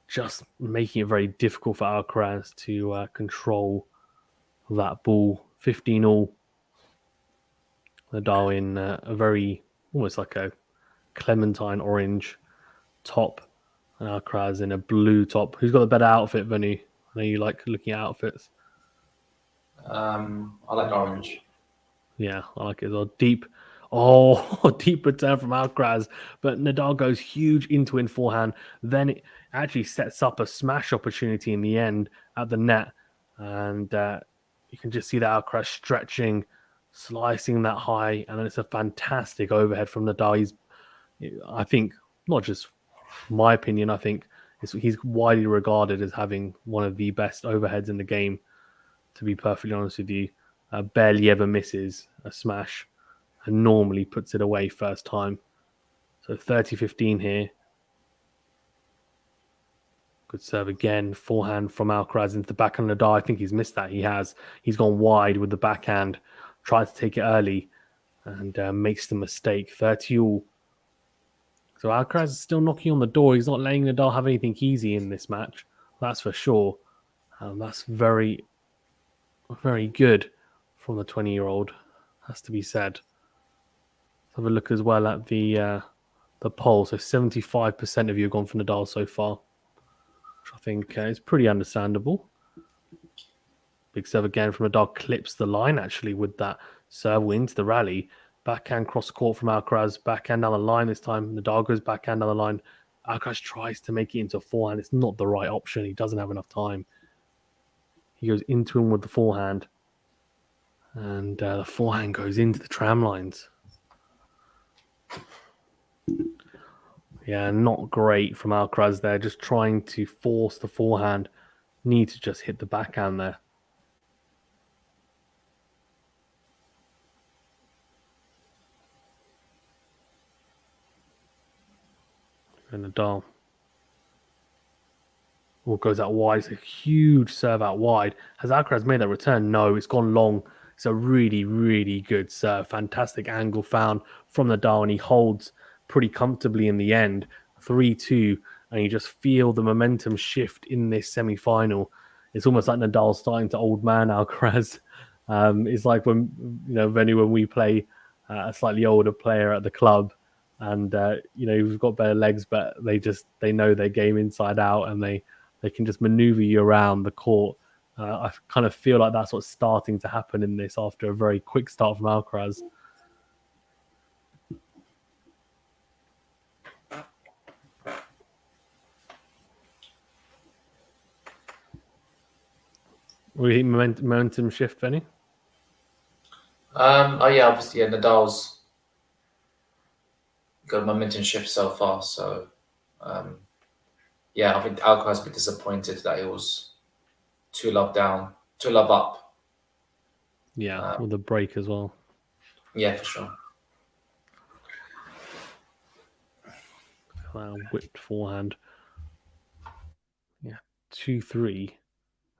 Just making it very difficult for Alcaraz to control that ball. 15 all. Nadal in a very, almost like a clementine orange top, and Alcaraz in a blue top. Who's got the better outfit, Vinny? I know you like looking at outfits. I like orange. Yeah, I like it as well. Deep return from Alcaraz, but Nadal goes huge into in forehand. Then it actually sets up a smash opportunity in the end at the net, and you can just see that Alcaraz stretching, slicing that high, and then it's a fantastic overhead from Nadal. I think, not just my opinion, I think he's widely regarded as having one of the best overheads in the game, to be perfectly honest with you. Barely ever misses a smash and normally puts it away first time. So 30-15 here. Good serve again. Forehand from Alcaraz into the backhand of Nadal. I think he's missed that. He has. He's gone wide with the backhand, tried to take it early, and makes the mistake. 30 all. So Alcaraz is still knocking on the door. He's not letting Nadal have anything easy in this match. That's for sure. That's very, very good from the 20-year-old. Has to be said. Let's have a look as well at the poll. So 75% of you have gone for Nadal so far, which I think is pretty understandable. Big serve again from Nadal. Clips the line actually with that serve. Wins the rally. Backhand cross court from Alcaraz. Backhand down the line this time. Nadal goes backhand down the line. Alcaraz tries to make it into a forehand. It's not the right option. He doesn't have enough time. He goes into him with the forehand. And the forehand goes into the tram lines. Yeah, not great from Alcaraz there. Just trying to force the forehand. Need to just hit the backhand there. And Nadal. Goes out wide. It's a huge serve out wide. Has Alcaraz made that return? No, it's gone long. It's a really, really good serve. Fantastic angle found from Nadal, and he holds pretty comfortably in the end. 3-2, and you just feel the momentum shift in this semi-final. It's almost like Nadal starting to old man Alcaraz. It's like when when we play a slightly older player at the club, and we've got better legs, but they know their game inside out, and they can just maneuver you around the court. I kind of feel like that's what's starting to happen in this after a very quick start from Alcaraz. Will he momentum shift, Benny? Obviously, Nadal's got momentum shift so far. So, I think Alcaraz a bit disappointed that it was 2-love down, 2-love up. Yeah, with the break as well. Yeah, for sure. Whipped forehand. Yeah, 2-3.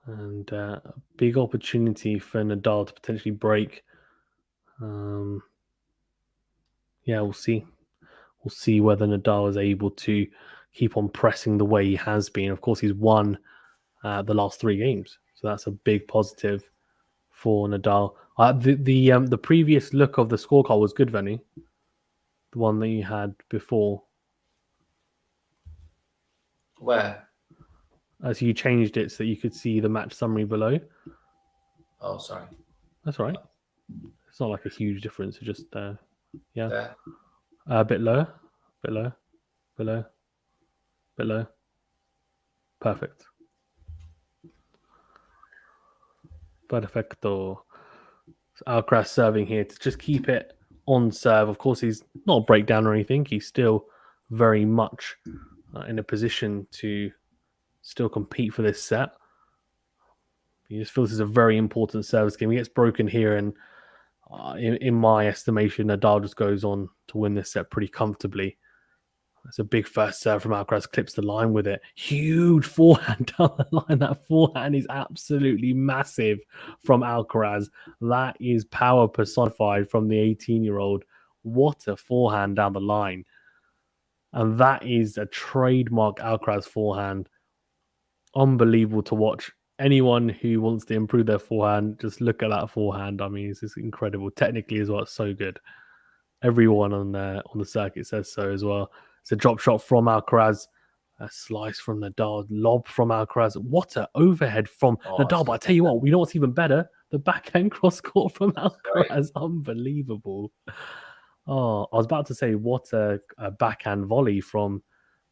And a big opportunity for Nadal to potentially break. We'll see. We'll see whether Nadal is able to keep on pressing the way he has been. Of course, he's won the last 3 games, so that's a big positive for Nadal. The previous look of the scorecard was good, Venny. The one that you had before. Where? As you changed it so you could see the match summary below. Oh, sorry. That's right. It's not like a huge difference. It's just, yeah. There. A bit lower. Bit lower. Bit lower. Bit lower. Perfect. Perfecto. So Alcaraz serving here to just keep it on serve. Of course, he's not a breakdown or anything. He's still very much in a position to still compete for this set. He just feels this is a very important service game. He gets broken here, and in my estimation, Nadal just goes on to win this set pretty comfortably. It's a big first serve from Alcaraz, clips the line with it. Huge forehand down the line. That forehand is absolutely massive from Alcaraz. That is power personified from the 18-year-old. What a forehand down the line. And that is a trademark Alcaraz forehand. Unbelievable to watch. Anyone who wants to improve their forehand, just look at that forehand. I mean, it's just incredible. Technically as well, it's so good. Everyone on the circuit says so as well. It's a drop shot from Alcaraz, a slice from Nadal, lob from Alcaraz. What an overhead from Nadal! But I tell you what, we know what's even better: the backhand cross court from Alcaraz. Unbelievable. Oh, I was about to say what a backhand volley from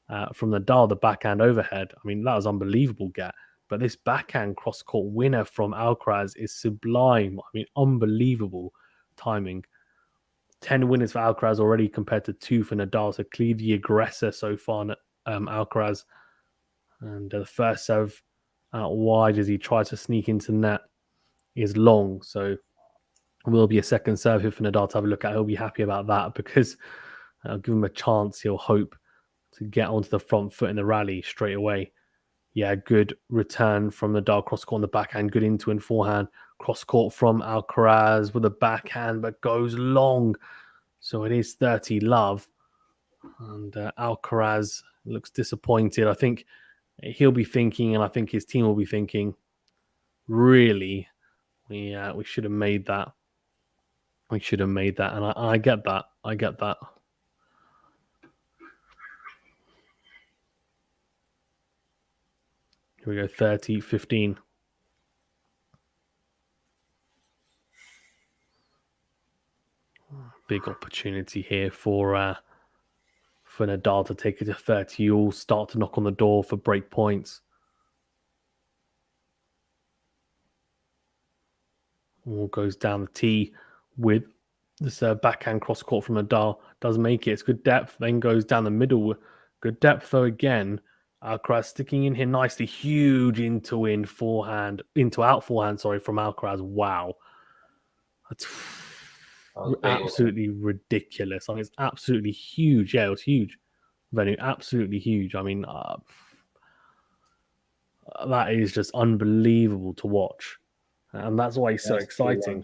Nadal, the backhand overhead. I mean, that was unbelievable, get. But this backhand cross court winner from Alcaraz is sublime. I mean, unbelievable timing. 10 winners for Alcaraz already compared to 2 for Nadal. So clearly the aggressor so far, Alcaraz. And the first serve out wide as he tries to sneak into net is long. So will be a second serve here for Nadal to have a look at. He'll be happy about that because I'll give him a chance. He'll hope to get onto the front foot in the rally straight away. Yeah, good return from Nadal. Cross court on the backhand. Good into and forehand. Cross court from Alcaraz with a backhand, but goes long. So it is 30 love. And Alcaraz looks disappointed. I think he'll be thinking, and I think his team will be thinking, really, we should have made that. We should have made that. And I get that. I get that. Here we go, 30-15. Big opportunity here for Nadal to take it to 30. You all start to knock on the door for break points. All goes down the tee with this backhand cross court from Nadal. Does make it. It's good depth. Then goes down the middle. Good depth though again. Alcaraz sticking in here nicely. Huge into out forehand, sorry, from Alcaraz. Wow. That's absolutely ridiculous. I mean, it's absolutely huge. Yeah, it was huge. Venue, absolutely huge. I mean, that is just unbelievable to watch. And that's why it's so exciting.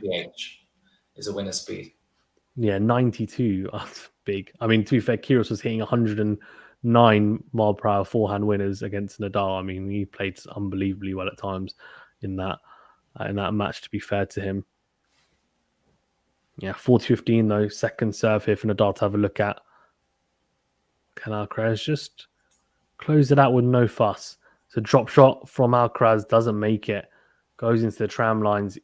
Is a winner speed. Yeah, 92. That's big. I mean, to be fair, Kyrgios was hitting 109 mile per hour forehand winners against Nadal. I mean, he played unbelievably well at times in that match, to be fair to him. Yeah, 40-15 though. Second serve here for Nadal to have a look at. Can Alcaraz just close it out with no fuss? It's a drop shot from Alcaraz, doesn't make it. Goes into the tram lines.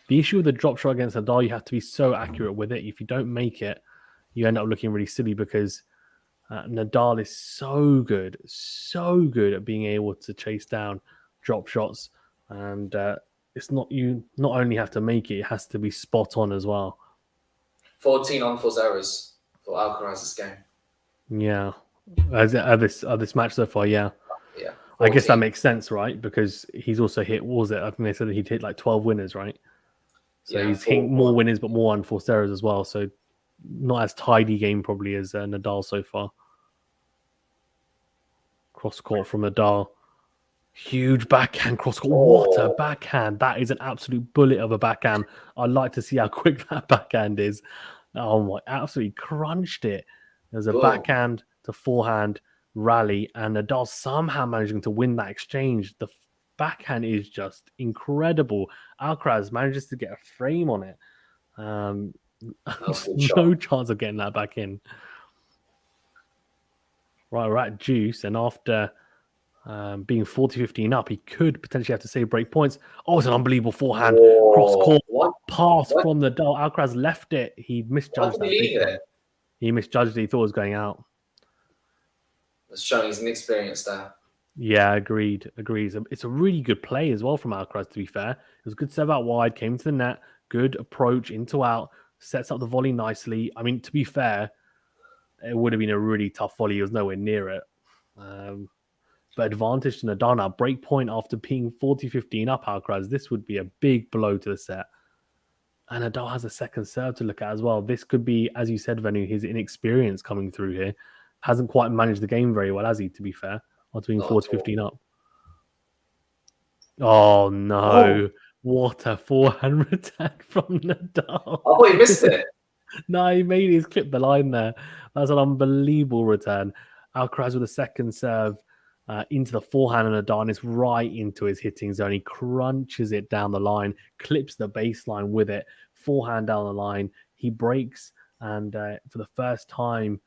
The issue with the drop shot against Nadal, you have to be so accurate with it. If you don't make it, you end up looking really silly because Nadal is so good at being able to chase down drop shots. And it's not, you not only have to make it, it has to be spot on as well. 14 on-force errors for Alcaraz's game. Yeah. This match so far, yeah. Yeah. 14. I guess that makes sense, right? Because he's also hit, what was it? I think they said that he'd hit like 12 winners, right? So yeah, he's hitting more winners, but more unforced errors as well. So not as tidy game probably as Nadal so far. Cross court from Nadal. Huge backhand cross court. What a backhand. That is an absolute bullet of a backhand. I'd like to see how quick that backhand is. Oh my, absolutely crunched it. There's a backhand to forehand rally, and Nadal somehow managing to win that exchange. The backhand is just incredible. Alcaraz manages to get a frame on it. No chance of getting that back in. Right, we're at juice, and after being 40-15 up, he could potentially have to save break points. Oh, it's an unbelievable forehand cross court pass from Nadal. Alcaraz left it. He misjudged that. He misjudged it. He thought it was going out. That's showing his inexperience there. Yeah, agreed. It's a really good play as well from Alcaraz, to be fair. It was a good serve out wide, came to the net, good approach into out, sets up the volley nicely. I mean, to be fair, it would have been a really tough volley. He was nowhere near it. But advantage to Nadal now. Break point after being 40-15 up, Alcaraz. This would be a big blow to the set. And Nadal has a second serve to look at as well. This could be, as you said, Venu, his inexperience coming through here. Hasn't quite managed the game very well, has he, to be fair? After being 40-15 up. Oh, no. Oh. What a forehand return from Nadal. I thought he missed it. No, he made his clip the line there. That's an unbelievable return. Alcaraz with a second serve into the forehand, and Nadal is right into his hitting zone. He crunches it down the line, clips the baseline with it, forehand down the line. He breaks, and for the first time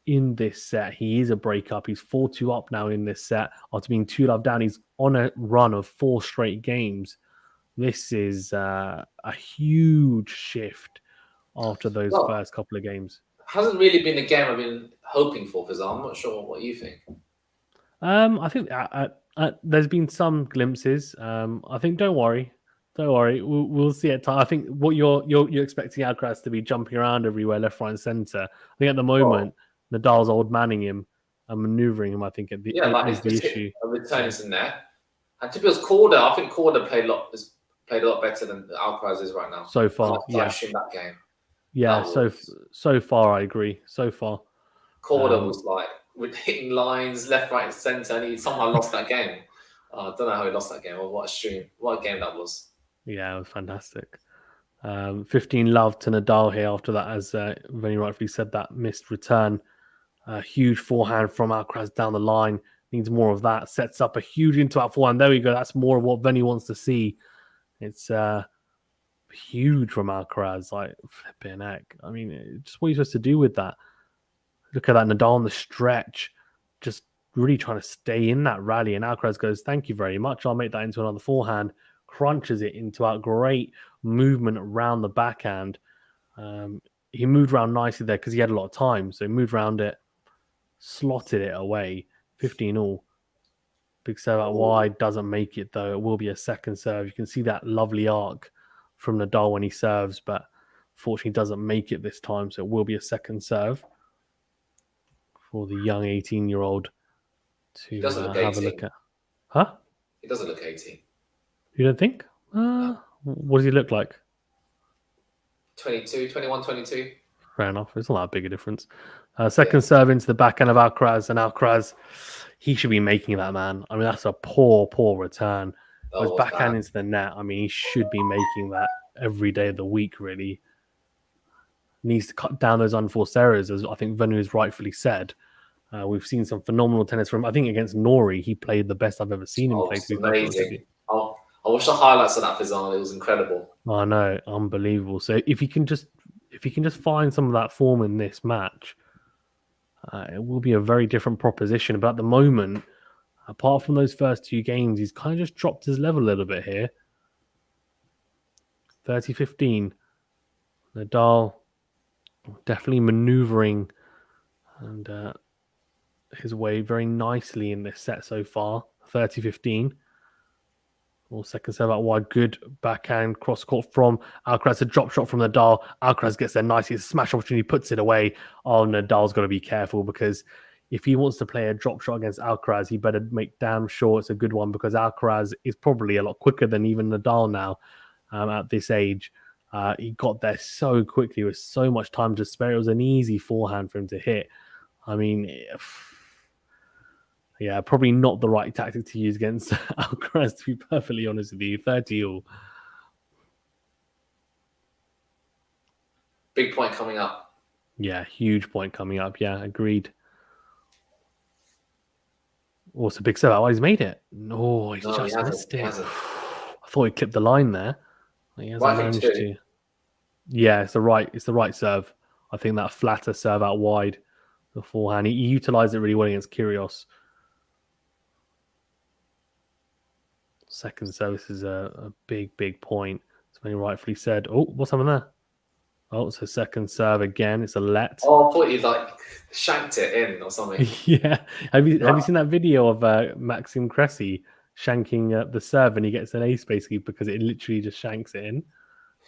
in this set, he is a breakup. He's 4-2 up now in this set after being 2-love down. He's on a run of 4 straight games. This is a huge shift after those first couple of games. Hasn't really been the game I've been hoping for, because I'm not sure what you think. I think there's been some glimpses. I think don't worry, we'll see it. I think what you're expecting Alcaraz to be jumping around everywhere, left, right, and center. I think at the moment Nadal's old manning him and maneuvering him. I think is the issue. Returns in there, and to be honest, Korda, I think Korda played a lot better than Alcaraz is right now so far. That game. Yeah, so far I agree. So far, Korda was like with hitting lines left, right, and centre, and he somehow lost that game. I don't know how he lost that game or what a game that was. Yeah, it was fantastic. 15-love to Nadal here after that, as Vinny rightfully said, that missed return. Huge forehand from Alcaraz down the line. Needs more of that. Sets up a huge into-out forehand. There we go. That's more of what Vinny wants to see. It's huge from Alcaraz. Like, flipping heck. I mean, just what are you supposed to do with that? Look at that Nadal on the stretch, just really trying to stay in that rally. And Alcaraz goes, thank you very much. I'll make that into another forehand. Crunches it into a great movement around the backhand. He moved around nicely there because he had a lot of time. So he moved around it, slotted it away. 15-all. Big serve out wide. Doesn't make it, though. It will be a second serve. You can see that lovely arc from Nadal when he serves, but fortunately doesn't make it this time. So it will be a second serve for the young 18-year-old to have a look at. Huh? He doesn't look 18. You don't think? No. What does he look like? 21, 22. Fair enough. It's not that big a difference. Second serve into the backhand of Alcaraz, and Alcaraz, he should be making that, man. I mean, that's a poor return. His backhand into the net, I mean, he should be making that every day of the week, really. Needs to cut down those unforced errors, as I think Venu has rightfully said. We've seen some phenomenal tennis from him. I think against Nori, he played the best I've ever seen him play. Amazing. I watched the highlights of that Fizan. It was incredible. I know, unbelievable. So if he can just find some of that form in this match, it will be a very different proposition. But at the moment, apart from those first 2 games, he's kind of just dropped his level a little bit here. 30-15. Nadal definitely maneuvering and his way very nicely in this set so far. 30-15. Or second serve out wide. Good backhand cross court from Alcaraz. A drop shot from Nadal. Alcaraz gets there nicely. It's a smash opportunity, puts it away. Oh, Nadal's got to be careful, because if he wants to play a drop shot against Alcaraz, he better make damn sure it's a good one, because Alcaraz is probably a lot quicker than even Nadal now at this age. He got there so quickly with so much time to spare. It was an easy forehand for him to hit. I mean, yeah, probably not the right tactic to use against Alcaraz, to be perfectly honest with you. 30-all. Big point coming up. Yeah, huge point coming up. Yeah, agreed. Also, big serve. Oh, he's made it. No, he's just missed it. I thought he clipped the line there. He hasn't managed to. Yeah, it's the right serve. I think that flatter serve out wide, the forehand. He utilised it really well against Kyrgios. Second service is a big point. As many rightfully said. Oh, what's happened there? Oh, it's a second serve again. It's a let. Oh, I thought he shanked it in or something. Yeah. Have you seen that video of Maxime Cressy shanking the serve, and he gets an ace basically because it literally just shanks it in?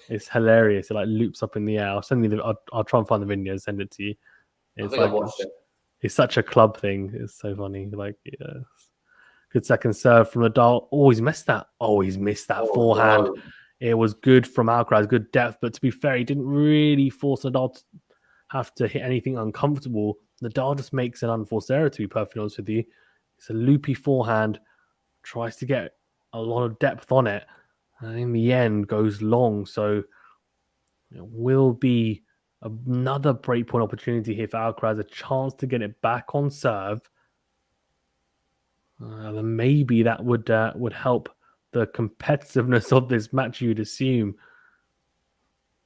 It's hilarious. It loops up in the air. I'll try and find the video and send it to you. I It's think I like watched it. it's such a club thing. It's so funny. Like, yeah. Good second serve from Nadal. Oh, he's missed that. Oh, he's missed that Oh forehand. no! It was good from Alcaraz, good depth. But to be fair, he didn't really force Nadal to have to hit anything uncomfortable. Nadal just makes an unforced error, to be perfectly honest with you. It's a loopy forehand, tries to get a lot of depth on it, and in the end goes long. So it will be another breakpoint opportunity here for Alcaraz, a chance to get it back on serve. Then maybe that would help the competitiveness of this match, you'd assume.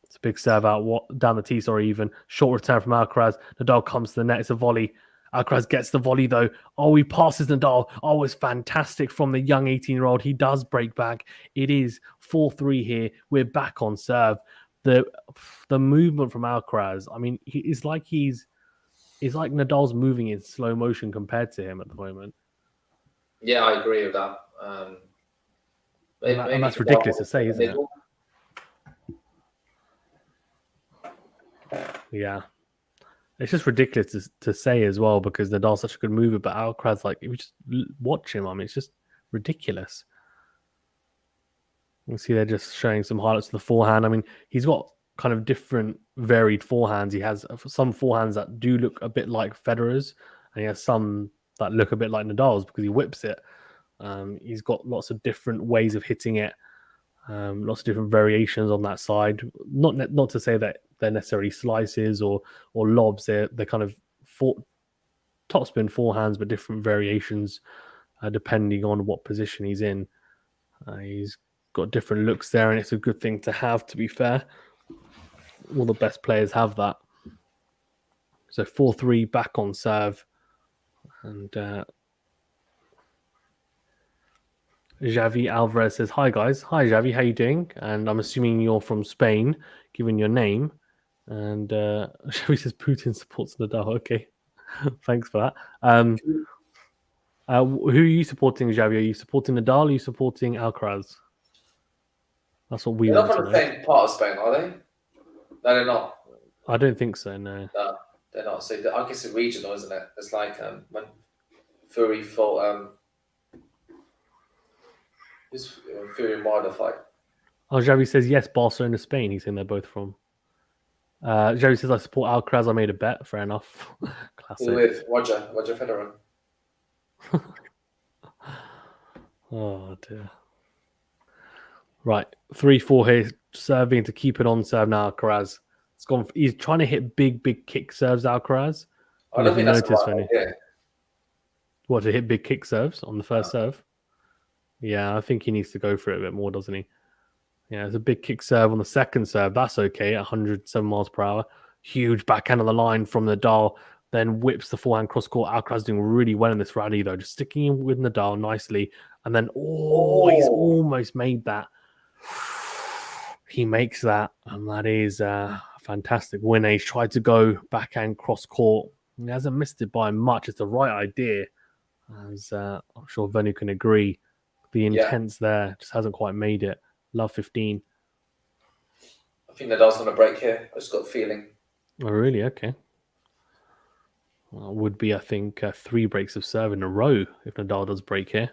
It's a big serve out down the tee, sorry, even. Short return from Alcaraz. Nadal comes to the net. It's a volley. Alcaraz gets the volley, though. Oh, he passes Nadal. Oh, it's fantastic from the young 18-year-old. He does break back. It is 4-3 here. We're back on serve. The movement from Alcaraz, I mean, it's like Nadal's moving in slow motion compared to him at the moment. Yeah, I agree with that. And that's ridiculous to say, isn't it? Yeah. It's just ridiculous to say as well, because Nadal's such a good mover, but Alcaraz, like, if you just watch him, I mean, it's just ridiculous. You can see they're just showing some highlights of the forehand. I mean, he's got kind of different varied forehands. He has some forehands that do look a bit like Federer's, and he has some that look a bit like Nadal's because he whips it. He's got lots of different ways of hitting it, lots of different variations on that side. Not to say that they're necessarily slices or lobs. They're kind of topspin forehands, but different variations depending on what position he's in. He's got different looks there, and it's a good thing to have, to be fair. All the best players have that. So 4-3 back on serve. And Xavi Alvarez says, "Hi guys." Hi Xavi, how you doing? And I'm assuming you're from Spain, given your name. And Xavi says Putin supports Nadal. Okay, thanks for that. Who are you supporting, Xavi? Are you supporting Nadal? Or are you supporting Alcaraz? That's what we They're want not to from know. the same part of Spain, are they? No, they're not. I don't think so. No. No, they're not. So I guess it's regional, isn't it? It's like when Fury fought Fury and Wilder fight. Oh, Xavi says yes. Barcelona, Spain. He's saying they're both from. Xavi says I support Alcaraz. I made a bet. Fair enough. Classic. Who with Roger Federer. Oh dear. Right, 3-4 here, serving to keep it on serve now. Alcaraz. It's gone. He's trying to hit big kick serves. Alcaraz. I don't think that's right. Yeah. What, to hit big kick serves on the first serve? Yeah, I think he needs to go for it a bit more, doesn't he? Yeah, it's a big kick serve on the second serve. That's okay at 107 miles per hour. Huge backhand on the line from Nadal. Then whips the forehand cross court. Alcaraz doing really well in this rally, though. Just sticking in with Nadal nicely. And then, he's almost made that. He makes that. And that is a fantastic win. He's tried to go backhand cross court. He hasn't missed it by much. It's the right idea. As I'm sure Venu can agree. The intents there just hasn't quite made it. Love 15. I think Nadal's going to break here. I just got a feeling. Oh, really? Okay. Well, would be, I think, 3 breaks of serve in a row if Nadal does break here.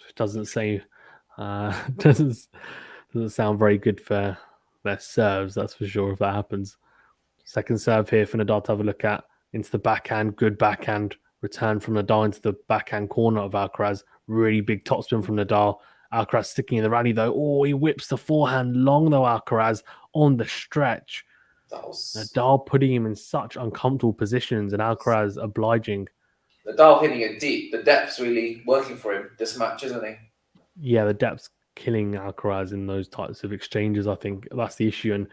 Which doesn't say, doesn't sound very good for their serves, that's for sure, if that happens. Second serve here for Nadal to have a look at. Into the backhand, good backhand return from Nadal into the backhand corner of Alcaraz. Really big topspin from Nadal. Alcaraz sticking in the rally, though. Oh, he whips the forehand long, though, Alcaraz, on the stretch. Nadal putting him in such uncomfortable positions and Alcaraz obliging. Nadal hitting it deep. The depth's really working for him this match, isn't he? Yeah, the depth's killing Alcaraz in those types of exchanges. I think that's the issue. And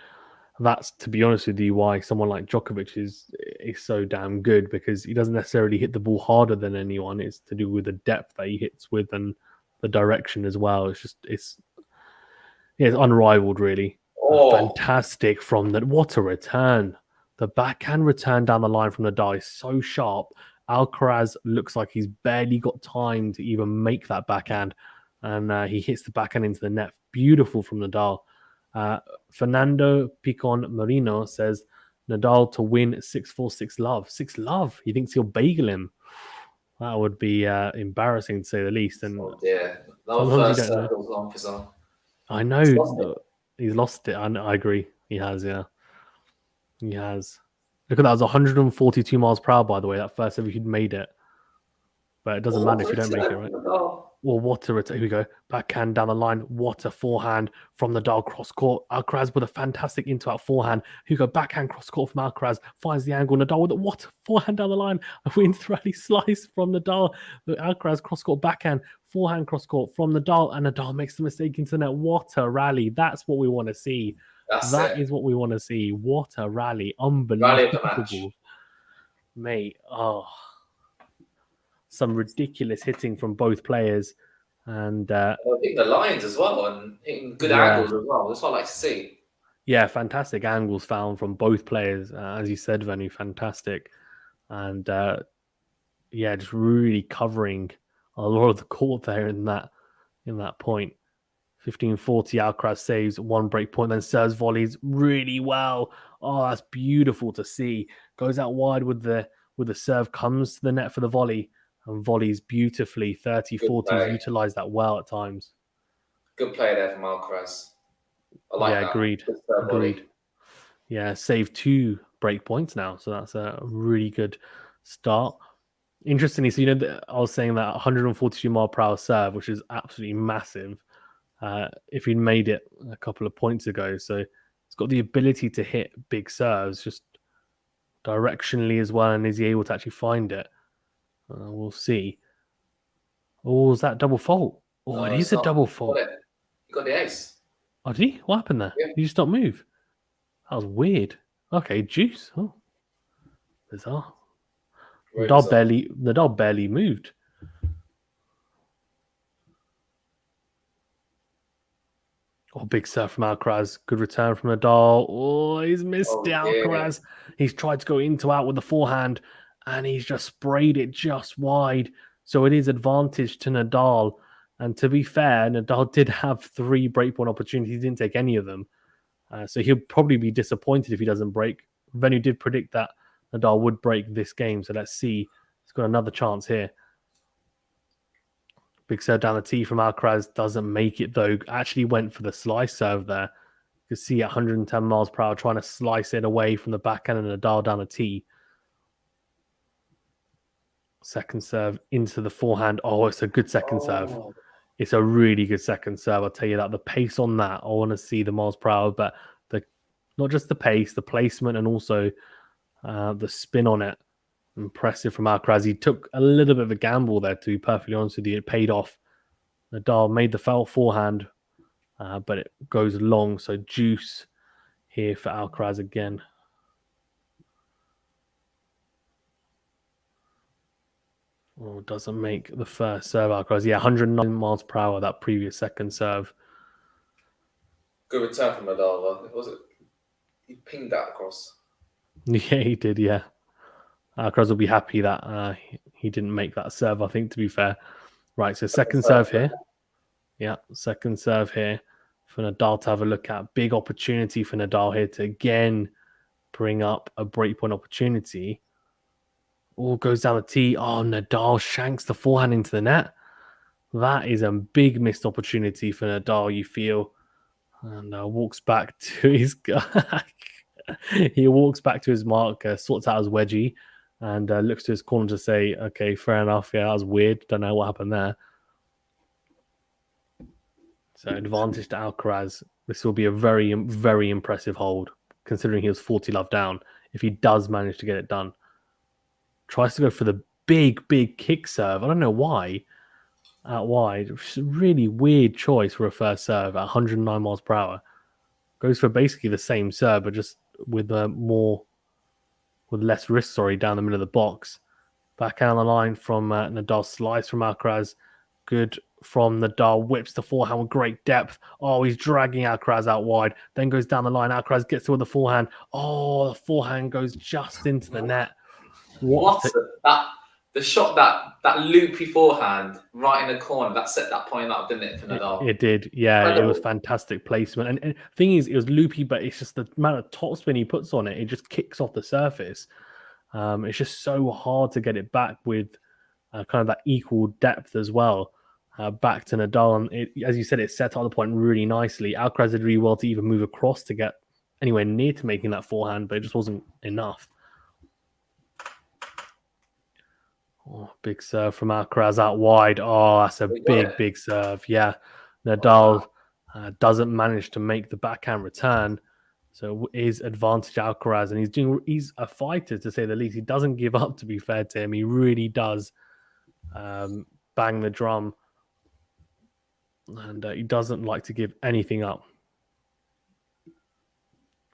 that's, to be honest with you, why someone like Djokovic is so damn good, because he doesn't necessarily hit the ball harder than anyone. It's to do with the depth that he hits with and the direction as well. It's unrivaled, really. Fantastic from that. What a return. The backhand return down the line from Nadal is so sharp. Alcaraz looks like he's barely got time to even make that backhand. And he hits the backhand into the net. Beautiful from Nadal. Fernando Picon Marino says, Nadal to win 6-4, 6-love. 6-love. He thinks he'll bagel him. That would be embarrassing to say the least. And Oh dear. Another sometimes you first don't know. serve was on for some. I He's lost know it. he's lost it. I agree. He has, yeah. He has. Look at that. It was 142 miles per hour, by the way. That first serve, he'd made it. But it doesn't matter if you don't make it, right? Well, what a return. Here we go. Backhand down the line. What a forehand from Nadal cross court. Alcaraz with a fantastic into out forehand. Hugo backhand cross court from Alcaraz. Finds the angle. Nadal with a what a forehand down the line. A wins rally slice from Nadal. Alcaraz cross court backhand. Forehand cross court from Nadal. And Nadal makes the mistake into the net. What a rally. That's what we want to see. That is what we want to see. What a rally. Rally of the match. Unbelievable. Mate, oh. Some ridiculous hitting from both players. And hitting the lines as well and hitting good angles as well. That's what I like to see. Yeah, fantastic angles found from both players. As you said, Venu, fantastic. And yeah, just really covering a lot of the court there in that point. 15-40, Alcaraz saves one break point, then serves volleys really well. Oh, that's beautiful to see. Goes out wide with the serve, comes to the net for the volley, and volleys beautifully. 30-40s, utilize that well at times. Good play there from Alcaraz. I like that. Agreed. Yeah, saved 2 break points now, so that's a really good start. Interestingly, so I was saying that 142 mile per hour serve, which is absolutely massive. If he'd made it a couple of points ago, so it's got the ability to hit big serves, just directionally as well, and is he able to actually find it? We'll see. Oh, is that double fault? Oh, no, it is a double fault. He got the ace. Oh, did he? What happened there? Yeah. Did he just not move? That was weird. Okay, juice. Oh, bizarre. Nadal barely moved. Oh, big serve from Alcaraz. Good return from Nadal. Oh, he's missed it, Alcaraz. He's tried to go into out with the forehand, and he's just sprayed it just wide. So it is advantage to Nadal. And to be fair, Nadal did have 3 breakpoint opportunities. He didn't take any of them. So he'll probably be disappointed if he doesn't break. Venu did predict that Nadal would break this game. So let's see. He's got another chance here. Big serve down the tee from Alcaraz. Doesn't make it, though. Actually went for the slice serve there. You can see at 110 miles per hour trying to slice it away from the backhand and Nadal down the tee. Second serve into the forehand. Oh, it's a good second serve. It's a really good second serve. I'll tell you that. The pace on that, I want to see the miles per hour, but not just the pace, the placement, and also the spin on it. Impressive from Alcaraz. He took a little bit of a gamble there, to be perfectly honest with you. It paid off. Nadal made the foul forehand, but it goes long. So juice here for Alcaraz again. Oh, doesn't make the first serve, Alcaraz. Yeah, 109 miles per hour, that previous second serve. Good return from Nadal, was it? He pinged that across. Yeah, he did, yeah. Alcaraz will be happy that he didn't make that serve, I think, to be fair. Right, so second serve here. Yeah, second serve here for Nadal to have a look at. Big opportunity for Nadal here to again bring up a breakpoint opportunity. All goes down the tee. Oh, Nadal shanks the forehand into the net. That is a big missed opportunity for Nadal, you feel. And walks back to his... he walks back to his mark, sorts out his wedgie, and looks to his corner to say, okay, fair enough. Yeah, that was weird. Don't know what happened there. So advantage to Alcaraz. This will be a very, very impressive hold, considering he was 40 love down, if he does manage to get it done. Tries to go for the big, big kick serve. I don't know why. Out wide. It's a really weird choice for a first serve at 109 miles per hour. Goes for basically the same serve, but just with less risk, down the middle of the box. Back down the line from Nadal. Slice from Alcaraz. Good from Nadal. Whips the forehand with great depth. Oh, he's dragging Alcaraz out wide. Then goes down the line. Alcaraz gets to with the forehand. Oh, the forehand goes just into the net. The shot that loopy forehand right in the corner that set that point up, didn't it, for Nadal? It did, yeah. It was Incredible. fantastic placement, and thing is, it was loopy, but it's just the amount of topspin he puts on it. It just kicks off the surface. It's just so hard to get it back with kind of that equal depth as well. Back to Nadal, and as you said, it set up the point really nicely. Alcaraz did really well to even move across to get anywhere near to making that forehand, but it just wasn't enough. Oh, big serve from Alcaraz out wide. Oh, that's a big serve. Yeah, Nadal doesn't manage to make the backhand return, so is advantage Alcaraz, and he's a fighter to say the least. He doesn't give up. To be fair to him, he really does bang the drum, and he doesn't like to give anything up.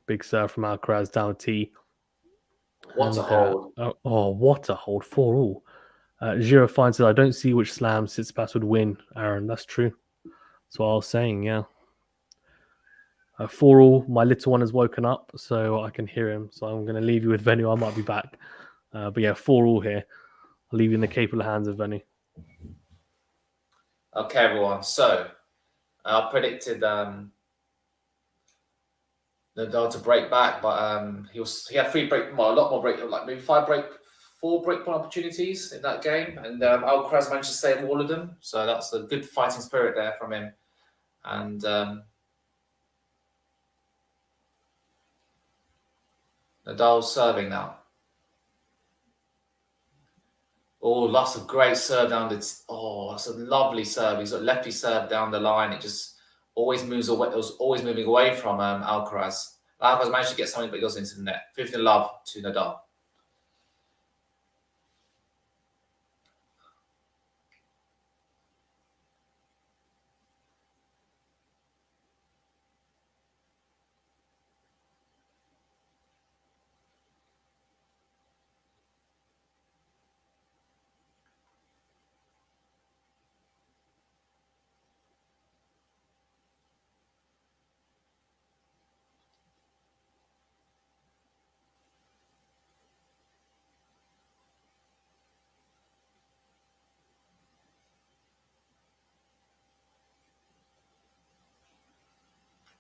Big serve from Alcaraz down T. What a hold! What a hold! 4-all. Giro finds that I don't see which slam Tsitsipas would win, Aaron. That's true. That's what I was saying, yeah. 4-all, my little one has woken up, so I can hear him. So I'm going to leave you with Venu. I might be back. But yeah, 4-all here. I'll leave you in the capable hands of Venu. Okay, everyone. So I predicted Nadal to break back, but he had a lot more like maybe four breakpoint opportunities in that game, and Alcaraz managed to save all of them. So that's a good fighting spirit there from him. And Nadal's serving now. Oh, that's a great serve down the. Oh, that's a lovely serve. He's got lefty serve down the line. It just always moves away. It was always moving away from Alcaraz. Alcaraz managed to get something, but it goes into the net. 15 love to Nadal.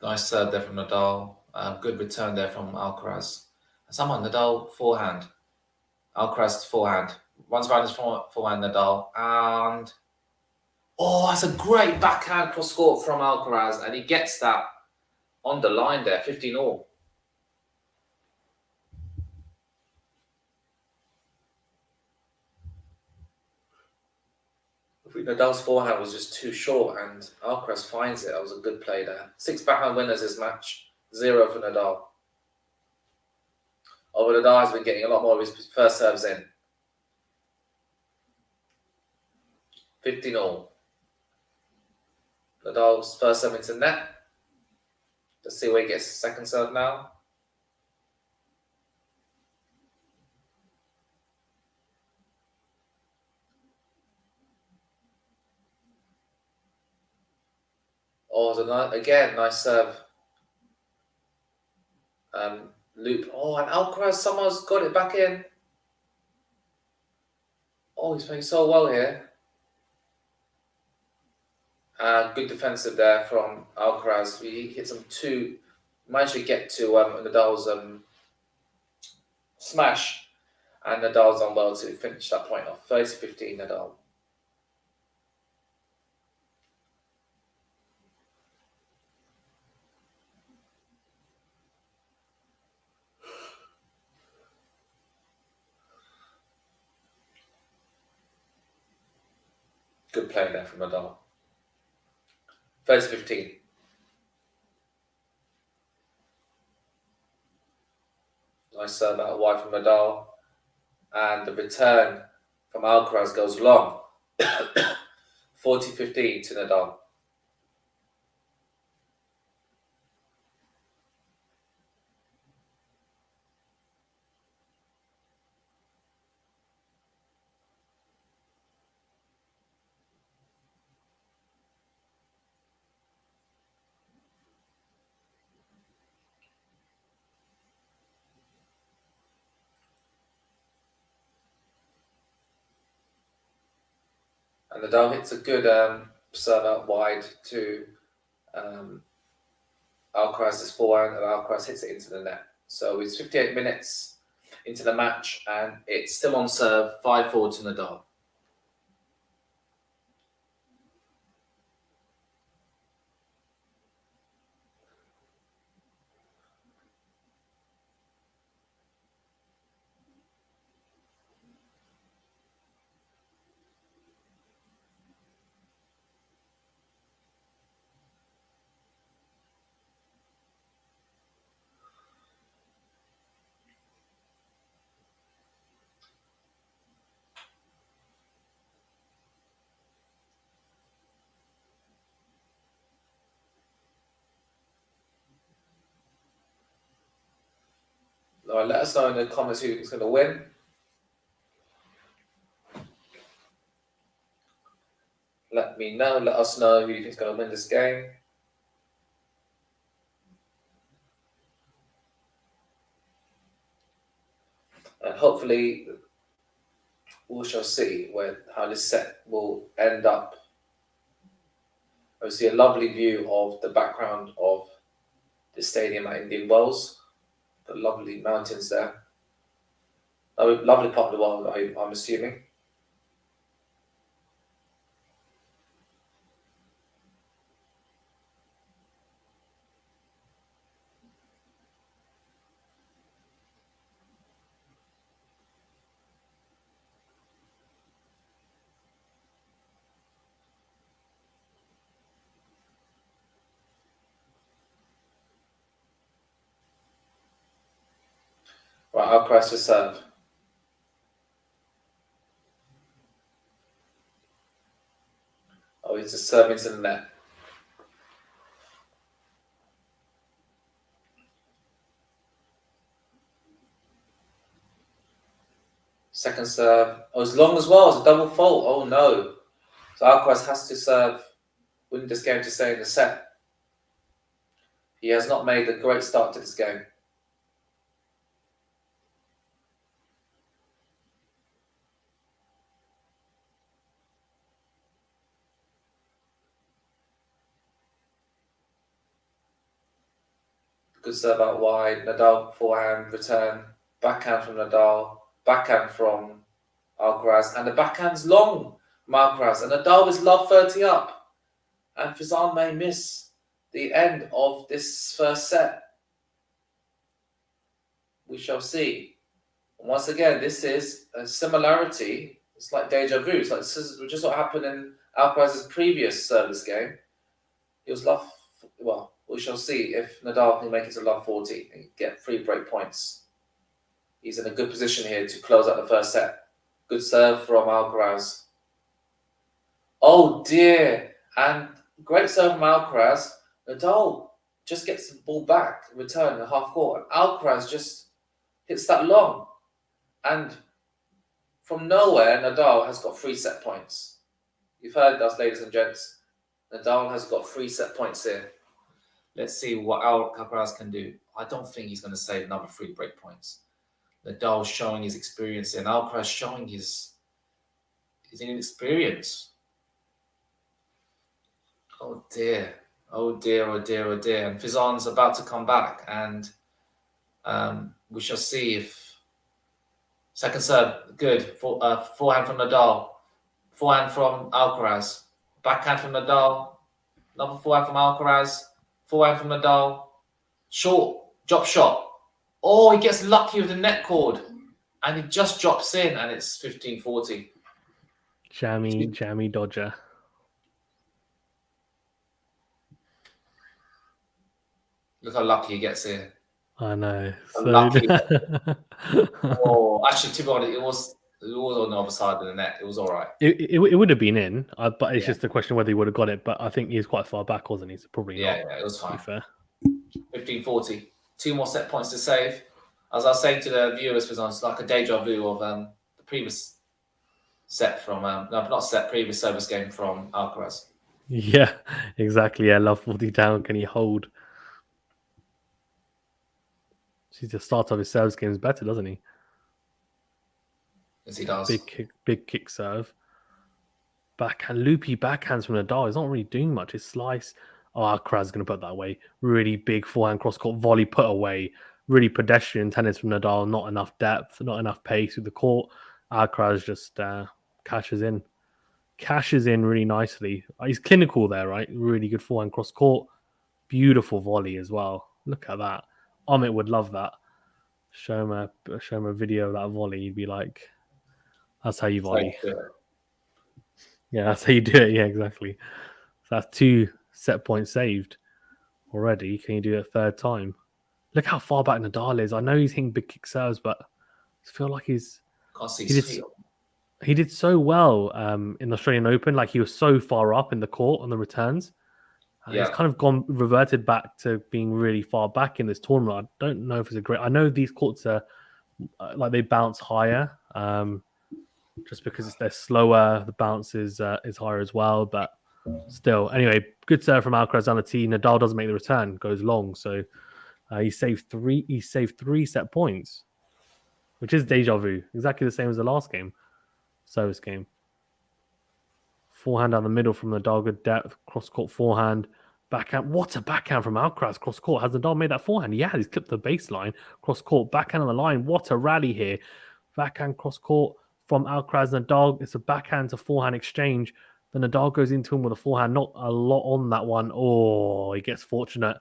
Nice serve there from Nadal. Good return there from Alcaraz. Someone Nadal forehand. Alcaraz forehand. Runs around his forehand, Nadal. And that's a great backhand cross court from Alcaraz. And he gets that on the line there, 15-all. I think Nadal's forehand was just too short, and Alcaraz finds it. That was a good play there. 6 backhand winners this match, 0 for Nadal. Although Nadal has been getting a lot more of his first serves in. 15-all. Nadal's first serve into net. Let's see where he gets his second serve now. Again, nice serve. Loop. And Alcaraz somehow got it back in. He's playing so well here. Good defensive there from Alcaraz. He hits him two. Managed to get to Nadal's smash. And Nadal's on well to finish that point off. 30-15 Nadal. Good play there from Nadal. 30-15. Nice serve out wide from Nadal. And the return from Alcaraz goes long. 40-15 to Nadal. And Nadal hits a good serve out wide to Alcaraz's forehand, and Alcaraz hits it into the net. So it's 58 minutes into the match, and it's still on serve, 5-4 to Nadal. All right, let us know in the comments who is going to win. Let me know. Let us know who you think is going to win this game. And hopefully, we shall see how this set will end up. I see a lovely view of the background of the stadium at Indian Wells. The lovely mountains there. A lovely part of the world, I'm assuming. Right, Alcaraz to serve. Oh, he's just serving to the net. Second serve. Oh, it's long as well. It's a double fault. Oh, no. So Alcaraz has to serve, win this game to stay in the set. He has not made a great start to this game. Good serve out wide. Nadal forehand, return. Backhand from Nadal. Backhand from Alcaraz. And the backhand's long from Alcaraz. And Nadal is love 30 up. And Fizan may miss the end of this first set. We shall see. And once again, this is a similarity. It's like deja vu. It's like this is just what happened in Alcaraz's previous service game. He was love. Well, we shall see if Nadal can make it to love 40 and get 3 break points. He's in a good position here to close out the first set. Good serve from Alcaraz. Oh dear! And great serve from Alcaraz. Nadal just gets the ball back, return in half court. And Alcaraz just hits that long. And from nowhere, Nadal has got 3 set points. You've heard us, ladies and gents. Nadal has got 3 set points here. Let's see what Alcaraz can do. I don't think he's going to save another 3 break points. Nadal showing his experience and Alcaraz showing his inexperience. Oh dear. Oh dear, oh dear, oh dear. And Fizan's about to come back, and we shall see if second serve, good. Forehand from Nadal. Forehand from Alcaraz. Backhand from Nadal. Another forehand from Alcaraz. Forehand from Nadal. Short, drop shot. Oh, he gets lucky with the net cord. And he just drops in, and it's 15-40. Jammy Dodger. Look how lucky he gets here. I know. So Lucky. Oh, actually, to be honest, it was on the other side of the net. It was all right. It would have been in, but it's just a question whether he would have got it. But I think he's quite far back, wasn't he? So probably not. Yeah, it was fine. To be fair. 15-40. 2 more set points to save. As I was saying to the viewers, it's like a deja vu of the previous set from previous service game from Alcaraz. Yeah, exactly. Yeah, love 40 down. Can he hold? See, the start of his service game is better, doesn't he? Yes, he does. Big kick serve. backhand, loopy backhands from Nadal. He's not really doing much. His slice. Oh, Alcaraz is going to put that away. Really big forehand cross court volley put away. Really pedestrian tennis from Nadal. Not enough depth, not enough pace with the court. Alcaraz just cashes in. Cashes in really nicely. He's clinical there, right? Really good forehand cross court. Beautiful volley as well. Look at that. Amit would love that. Show him a video of that volley. He'd be like, that's how you volley. Yeah, that's how you do it. Yeah, exactly. So that's 2 set points saved already. Can you do it a third time? Look how far back Nadal is. I know he's hitting big kick serves, but I feel like Can't see his feet. he did so well in the Australian Open. Like he was so far up in the court on the returns. He's kind of reverted back to being really far back in this tournament. I don't know if it's a great. I know these courts are like they bounce higher, just because they're slower. The bounce is higher as well, but still. Anyway, good serve from Alcaraz on the tee. Nadal doesn't make the return, goes long, so he saved 3. He saved 3 set points, which is deja vu, exactly the same as the last game, service game. Forehand down the middle from Nadal, good depth, cross court forehand, backhand. What a backhand from Alcaraz, cross court. Has Nadal made that forehand? Yeah, he's clipped the baseline, cross court, backhand on the line. What a rally here. Backhand, cross court from Alcaraz. Nadal, it's a backhand to forehand exchange. Then Nadal goes into him with a forehand, not a lot on that one. Oh, he gets fortunate.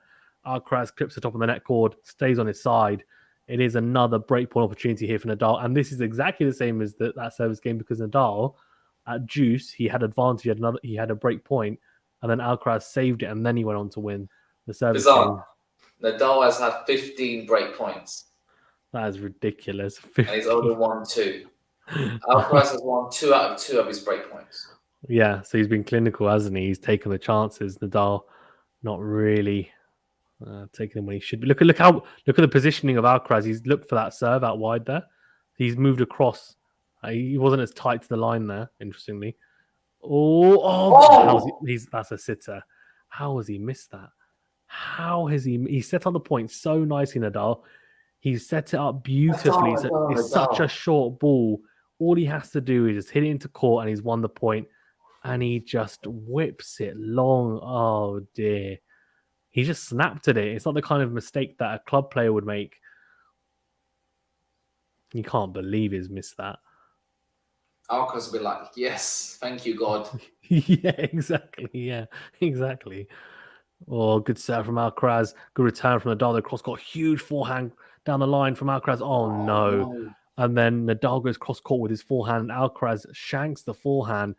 Alcaraz clips the top of the net cord, stays on his side. It is another breakpoint opportunity here for Nadal. And this is exactly the same as that service game because Nadal, at Juice, he had advantage. He had a break point, and then Alcaraz saved it, and then he went on to win the service game. Nadal has had 15 break points. That is ridiculous. 15. And he's only won 2. Alcaraz has won 2 out of 2 of his break points. Yeah, so he's been clinical, hasn't he? He's taken the chances. Nadal, not really taking them when he should be. Look at the positioning of Alcaraz. He's looked for that serve out wide there. He's moved across. He wasn't as tight to the line there, interestingly. That's a sitter. How has he missed that? How has he set up the point so nicely, Nadal? He's set it up beautifully. It's such a short ball. All he has to do is just hit it into court and he's won the point. And he just whips it long. Oh, dear. He just snapped at it. It's not the kind of mistake that a club player would make. You can't believe he's missed that. Alcaraz will be like, yes, thank you, God. Yeah, exactly. Yeah, exactly. Oh, good serve from Alcaraz. Good return from Nadal. The cross got huge forehand down the line from Alcaraz. Oh, no. And then Nadal goes cross court with his forehand. Alcaraz shanks the forehand.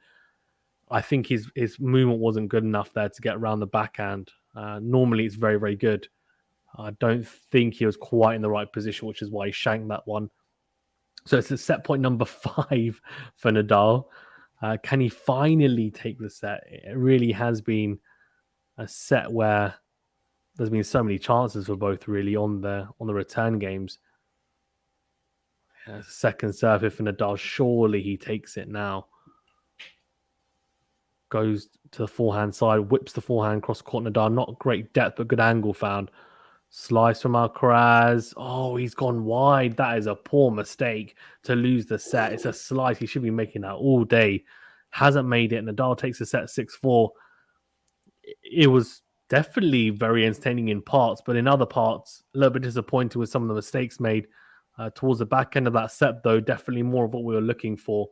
I think his movement wasn't good enough there to get around the backhand. Normally, it's very, very good. I don't think he was quite in the right position, which is why he shanked that one. So it's a set point number 5 for Nadal. Can he finally take the set? It really has been a set where there's been so many chances for both really on the return games. Second serve for Nadal. Surely he takes it now. Goes to the forehand side, whips the forehand cross court. Nadal, not great depth, but good angle found. Slice from Alcaraz. Oh, he's gone wide. That is a poor mistake to lose the set. It's a slice. He should be making that all day. Hasn't made it. Nadal takes the set 6-4. It was definitely very entertaining in parts, but in other parts, a little bit disappointed with some of the mistakes made towards the back end of that set, though. Definitely more of what we were looking for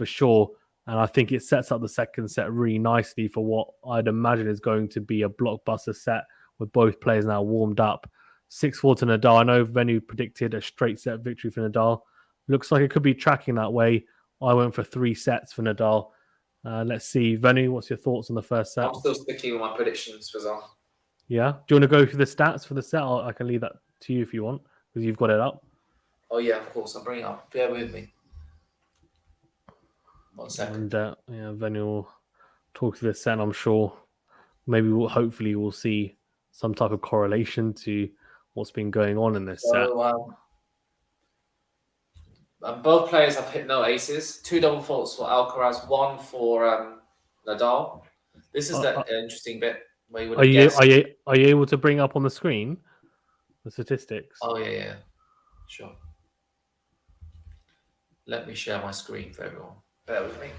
sure. And I think it sets up the second set really nicely for what I'd imagine is going to be a blockbuster set with both players now warmed up. 6-4 to Nadal. I know Venu predicted a straight set victory for Nadal. Looks like it could be tracking that way. I went for 3 sets for Nadal. Let's see. Venu, what's your thoughts on the first set? I'm still sticking with my predictions, Rizal. Yeah? Do you want to go through the stats for the set? I can leave that to you if you want, because you've got it up. Oh, yeah, of course. I'll bring it up. Bear with me. 1 second. And Venu will talk to this set, I'm sure. Maybe hopefully we'll see some type of correlation to what's been going on in this set. Both players have hit no aces. 2 double faults for Alcaraz, 1 for Nadal. This is the interesting bit where you would guess. Are you able to bring up on the screen the statistics? Oh yeah, sure. Let me share my screen for everyone. Bear with me.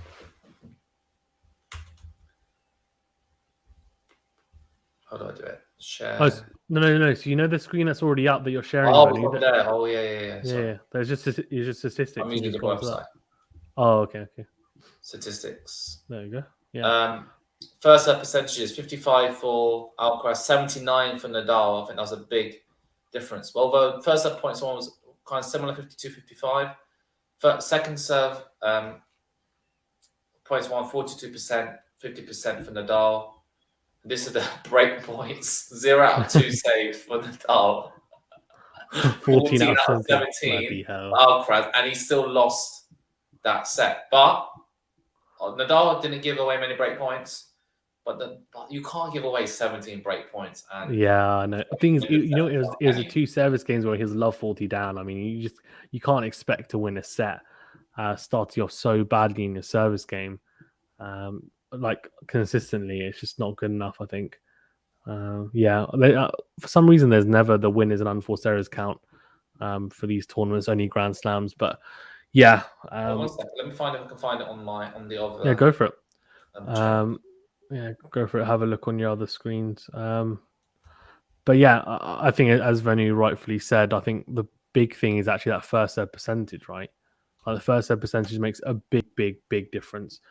How do I do it? Share. Oh, no. So you know the screen that's already up that you're sharing, Oh, Benny? from there. Oh, yeah. Sorry. Yeah. There's just it's just statistics. I'm You using just the go onto that. website. Oh, okay. Statistics. There you go. Yeah. First serve percentages: 55 for Alcaraz, 79 for Nadal. I think that was a big difference. Well, the first serve points one was kind of similar, 52, 55. Second serve points one, 42%, 50% for Nadal. This is the break points: 0 out of 2 saves for Nadal, 14 out of 17. 17. Bloody hell. Alcaraz, and he still lost that set. But Nadal didn't give away many break points, but you can't give away 17 break points. And Yeah, I know. The thing is, it was the two service games where he was love 40 down. I mean, you can't expect to win a set starting off so badly in your service game. Like consistently, it's just not good enough, I think. For some reason, there's never the win is an unforced errors count for these tournaments, only Grand Slams. But yeah, one second, let me find if I can find it on the other. Yeah, go for it. Channel. Yeah, go for it. Have a look on your other screens. But yeah, I think as Venu rightfully said, I think the big thing is actually that first serve percentage, right? Like the first serve percentage makes a big difference.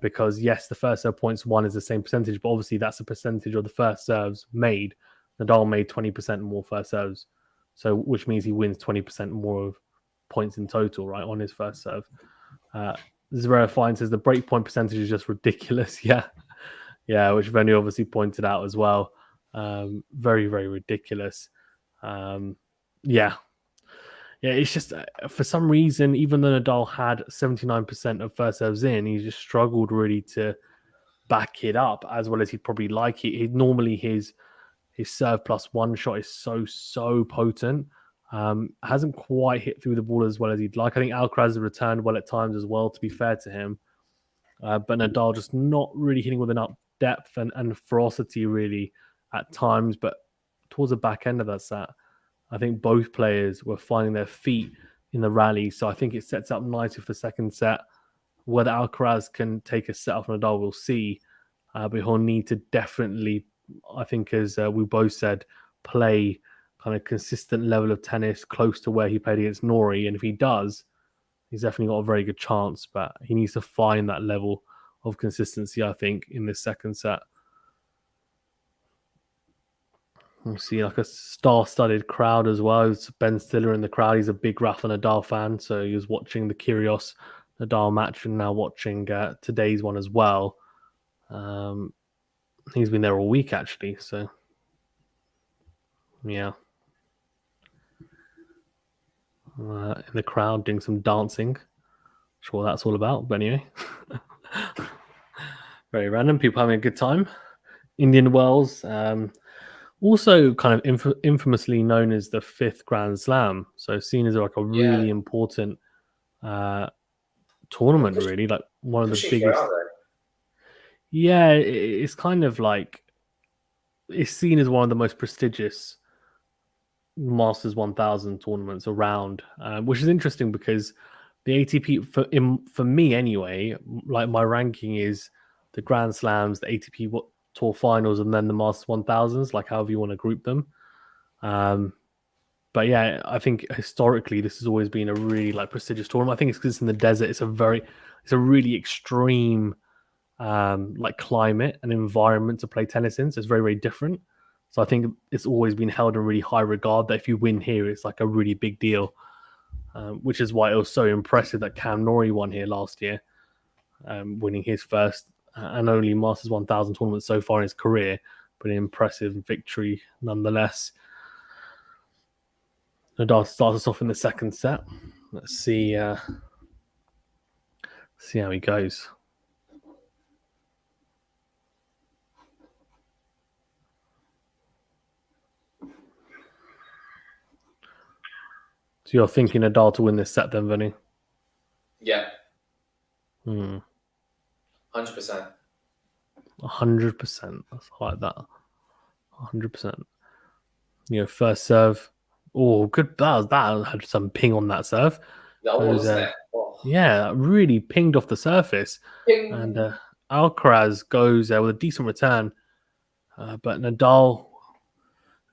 Because yes, the first serve points one is the same percentage, but obviously that's a percentage of the first serves made. Nadal made 20% more first serves, so which means he wins 20% more of points in total, right, on his first serve. Zverev Fine says the breakpoint percentage is just ridiculous. Yeah, which Venu obviously pointed out as well. Very ridiculous. It's just for some reason, even though Nadal had 79% of first serves in, he just struggled really to back it up as well as he'd probably like it. Normally his serve plus one shot is so potent. Hasn't quite hit through the ball as well as he'd like. I think Alcaraz has returned well at times as well, to be fair to him. But Nadal just not really hitting with enough depth and ferocity really at times. But towards the back end of that set, I think both players were finding their feet in the rally. So I think it sets up nicely for the second set. Whether Alcaraz can take a set off Nadal, we'll see. But he'll need to definitely, I think, as we both said, play kind of consistent level of tennis close to where he played against Norrie. And if he does, he's definitely got a very good chance. But he needs to find that level of consistency, I think, in this second set. You see like a star-studded crowd as well. It's Ben Stiller in the crowd. He's a big Rafa Nadal fan, so he was watching the Kyrgios Nadal match and now watching today's one as well. He's been there all week actually, so yeah. In the crowd doing some dancing. Sure, that's all about. But anyway, very random. People having a good time. Indian Wells. Also kind of infamously known as the fifth Grand Slam. So seen as like a really important tournament, really. Like one of the biggest. Yeah, it's kind of like it's seen as one of the most prestigious Masters 1000 tournaments around, which is interesting because the ATP, for me anyway, like my ranking is the Grand Slams, the ATP Tour Finals, and then the Masters 1000s, like however you want to group them. But yeah, I think historically this has always been a really like prestigious tournament. I think it's because it's in the desert. It's a really extreme like climate and environment to play tennis in. So it's very different. So I think it's always been held in really high regard that if you win here, it's like a really big deal. Which is why it was so impressive that Cam Norrie won here last year, winning his first and only Masters 1000 tournament so far in his career, but an impressive victory nonetheless. Nadal starts us off in the second set. Let's see how he goes. So you're thinking Nadal to win this set then, Vinny? Yeah. 100%. 100%. That's like that. 100%. First serve. Oh, good. That had some ping on that serve. That was it. Oh. Yeah, really pinged off the surface. Ping. And Alcaraz goes with a decent return. But Nadal,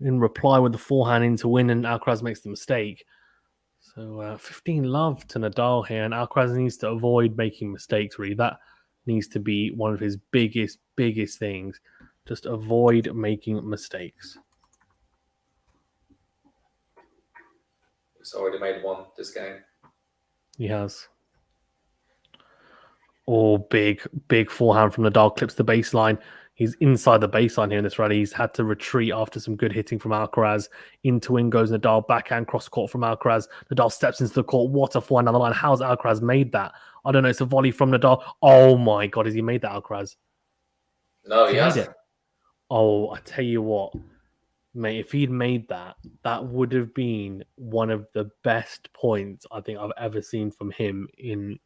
in reply with the forehand in to win, and Alcaraz makes the mistake. So 15 love to Nadal here, and Alcaraz needs to avoid making mistakes, really. That needs to be one of his biggest things. Just avoid making mistakes. He's already made one this game. He has. Oh, big forehand from Nadal, clips the baseline. He's inside the baseline here in this rally. He's had to retreat after some good hitting from Alcaraz. Into win goes Nadal, backhand cross court from Alcaraz. Nadal steps into the court. What a forehand on the line. How's Alcaraz made that? I don't know. It's a volley from Nadal. Oh my God, has he made that, Alcaraz? No, Has he hasn't. Oh, I tell you what, mate, if he'd made that, that would have been one of the best points I think I've ever seen from him in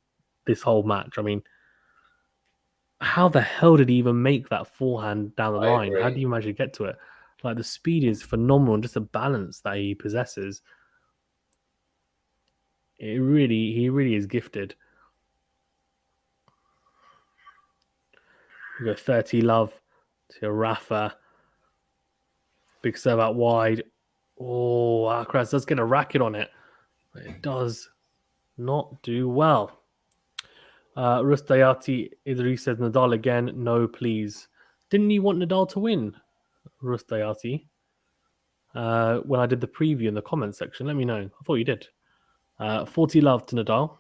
this whole match. I mean, how the hell did he even make that forehand down the I line? How agree. do you manage to get to it? Like, the speed is phenomenal, and just the balance that he possesses. He really is gifted. We go 30 love to Rafa. Big serve out wide. Oh, Alcaraz does get a racket on it, but it does not do well. Rustayati Idris says Nadal again. No, please. Didn't you want Nadal to win, Rustayati? When I did the preview in the comments section, let me know. I thought you did. 40 love to Nadal.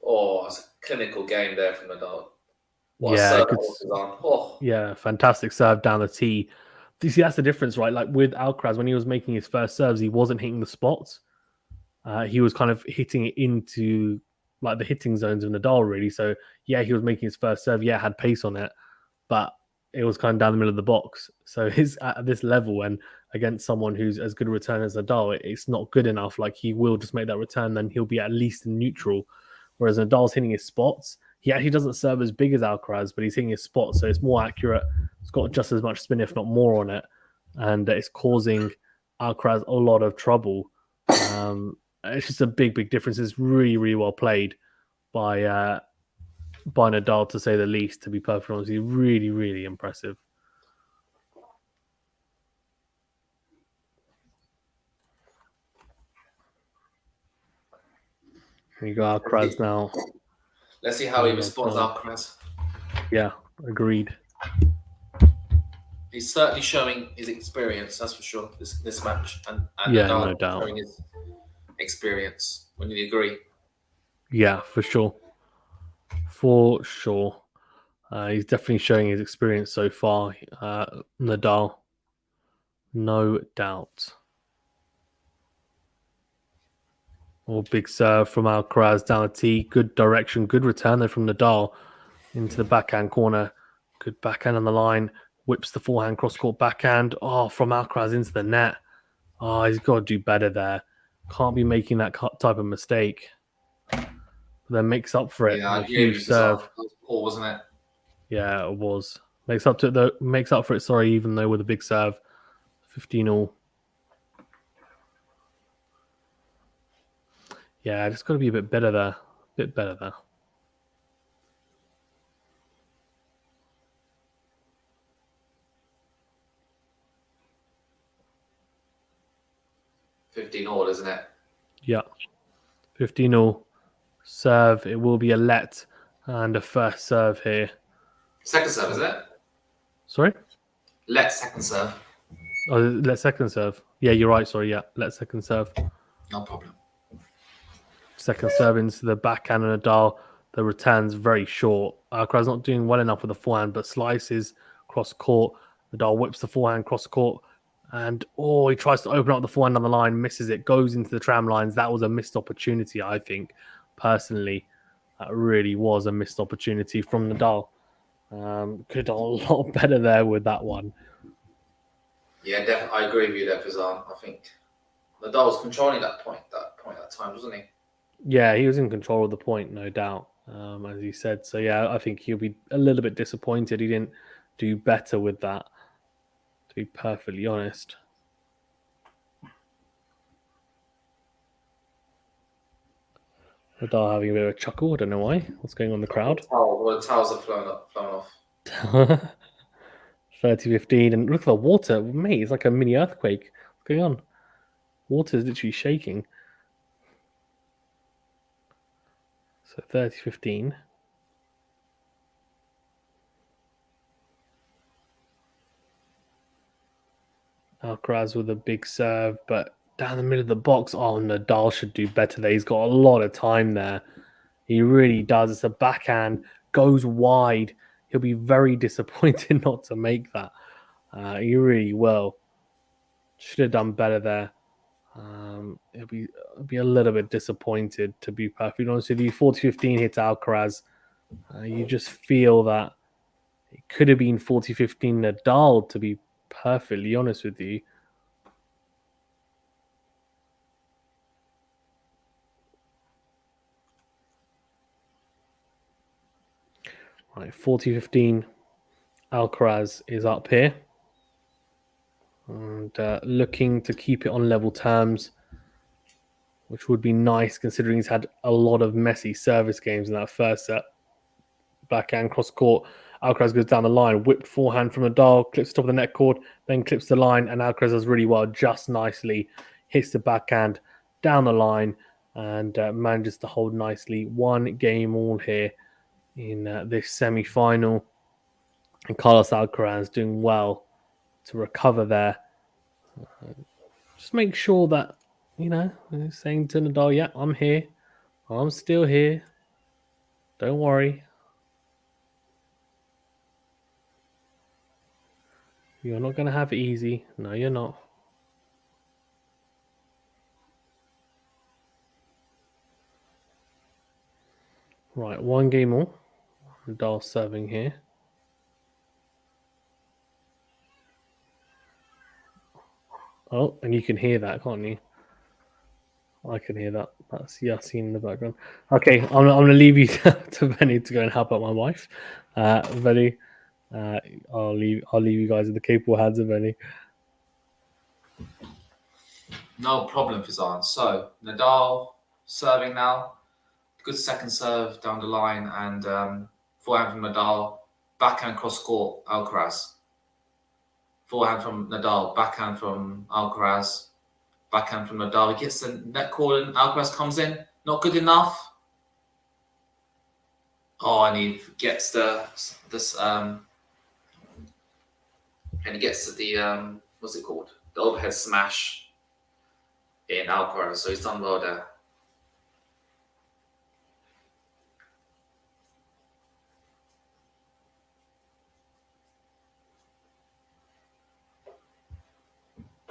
Oh, it's a clinical game there from Nadal. What a Yeah, serve good. was on. Oh, Yeah, fantastic serve down the tee. You see, that's the difference, right? Like with Alcaraz, when he was making his first serves, he wasn't hitting the spots. He was kind of hitting it into like the hitting zones of Nadal, really. So yeah, he was making his first serve. Yeah, had pace on it, but it was kind of down the middle of the box. So his at this level and against someone who's as good a return as Nadal, it's not good enough. Like, he will just make that return, then he'll be at least in neutral. Whereas Nadal's hitting his spots. He actually doesn't serve as big as Alcaraz, but he's hitting his spots, so it's more accurate. It's got just as much spin, if not more, on it, and it's causing Alcaraz a lot of trouble. It's just a big difference. It's really well played by Nadal, to say the least. To be perfectly honest, he's really impressive. We got Alcaraz now. Let's see how he responds, Alcaraz. Yeah, agreed. He's certainly showing his experience, that's for sure, this match. And yeah, Nadal no doubt. showing his experience. Wouldn't you agree? Yeah, for sure. For sure. He's definitely showing his experience so far. Nadal. No doubt. Oh, big serve from Alcaraz down the tee. Good direction. Good return there from Nadal into the backhand corner. Good backhand on the line. Whips the forehand cross-court backhand. Oh, from Alcaraz into the net. Oh, he's got to do better there. Can't be making that type of mistake. But then makes up for it. Yeah, A huge serve. That was poor, wasn't it? Yeah, it was. Makes up for it, sorry, even though with a big serve. 15-all. Yeah, just got to be a bit better there. Bit better there. $15-all, isn't it? Yeah. 15-all. Serve. It will be a let and a first serve here. Second serve, is it? Sorry? Let second serve. Oh, let second serve. Yeah, you're right. Sorry. Yeah, let second serve. No problem. Second serve into the backhand and Nadal. The return's very short. Alcaraz not doing well enough with the forehand, but slices cross court. Nadal whips the forehand cross court. And he tries to open up the forehand on the line, misses it, goes into the tram lines. That was a missed opportunity, I think, personally. That really was a missed opportunity from Nadal. Could have done a lot better there with that one. Yeah, definitely. I agree with you there, Fazan. I think Nadal was controlling that point at time, wasn't he? Yeah, he was in control of the point, no doubt, as you said. So, yeah, I think he'll be a little bit disappointed. He didn't do better with that, to be perfectly honest. Nadal having a bit of a chuckle. I don't know why. What's going on in the crowd? The towels are flown off. 30-15, and look at the water, mate. It's like a mini earthquake. What's going on? Water is literally shaking. So 30-15. Alcaraz with a big serve, but down the middle of the box, oh, Nadal should do better there. He's got a lot of time there. He really does. It's a backhand, goes wide. He'll be very disappointed not to make that. He really will. Should have done better there. He'll be a little bit disappointed, to be perfectly honest with you. 40-15 hits Alcaraz. You just feel that it could have been 40-15 Nadal, to be perfectly honest with you. Right, 40-15 Alcaraz is up here. And looking to keep it on level terms, which would be nice considering he's had a lot of messy service games in that first set. Backhand cross court. Alcaraz goes down the line, whipped forehand from Nadal, clips the top of the net cord, then clips the line, and Alcaraz does really well, just nicely, hits the backhand down the line, and manages to hold nicely. 1 game all here in this semi-final, and Carlos Alcaraz doing well to recover there. Just make sure that, saying to Nadal, yeah, I'm here, I'm still here, don't worry. You're not going to have it easy. No, you're not. Right, 1 game more. Nadal serving here. Oh, and you can hear that, can't you? I can hear that. That's Yassine in the background. Okay, I'm going to leave you to Benny to go and help out my wife. Benny, I'll leave you guys in the capable hands of Benny. No problem, Fizan. So Nadal serving now. Good second serve down the line, and forehand from Nadal. Backhand cross court, Alcaraz. Forehand from Nadal. Backhand from Alcaraz. Backhand from Nadal. He gets the net cord and Alcaraz comes in. Not good enough. Oh, and he gets and he gets to the what's it called? The overhead smash in Alcaraz. So he's done well there.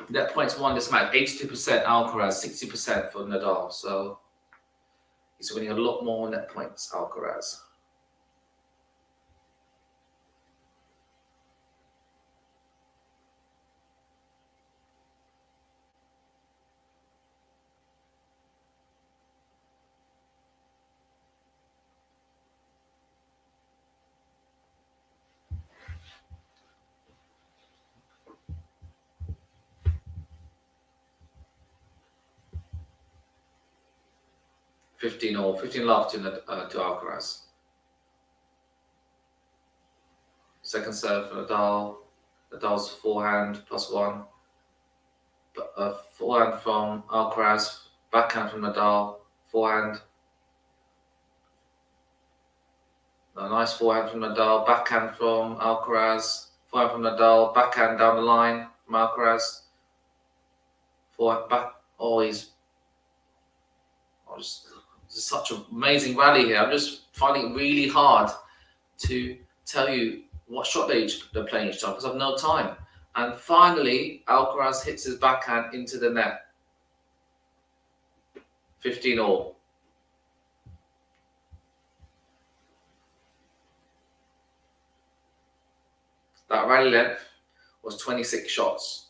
Net points won this match, 82% Alcaraz, 60% for Nadal. So he's winning a lot more net points, Alcaraz. $15 love to Alcaraz. Second serve for Nadal. Nadal's forehand +1. Forehand from Alcaraz. Backhand from Nadal. Forehand. A nice forehand from Nadal. Backhand from Alcaraz. Forehand from Nadal. Backhand down the line from Alcaraz. Forehand back. Oh, he's. This is such an amazing rally here. I'm just finding it really hard to tell you what shot they're playing each time because I've no time. And finally, Alcaraz hits his backhand into the net. 15-all. That rally length was 26 shots.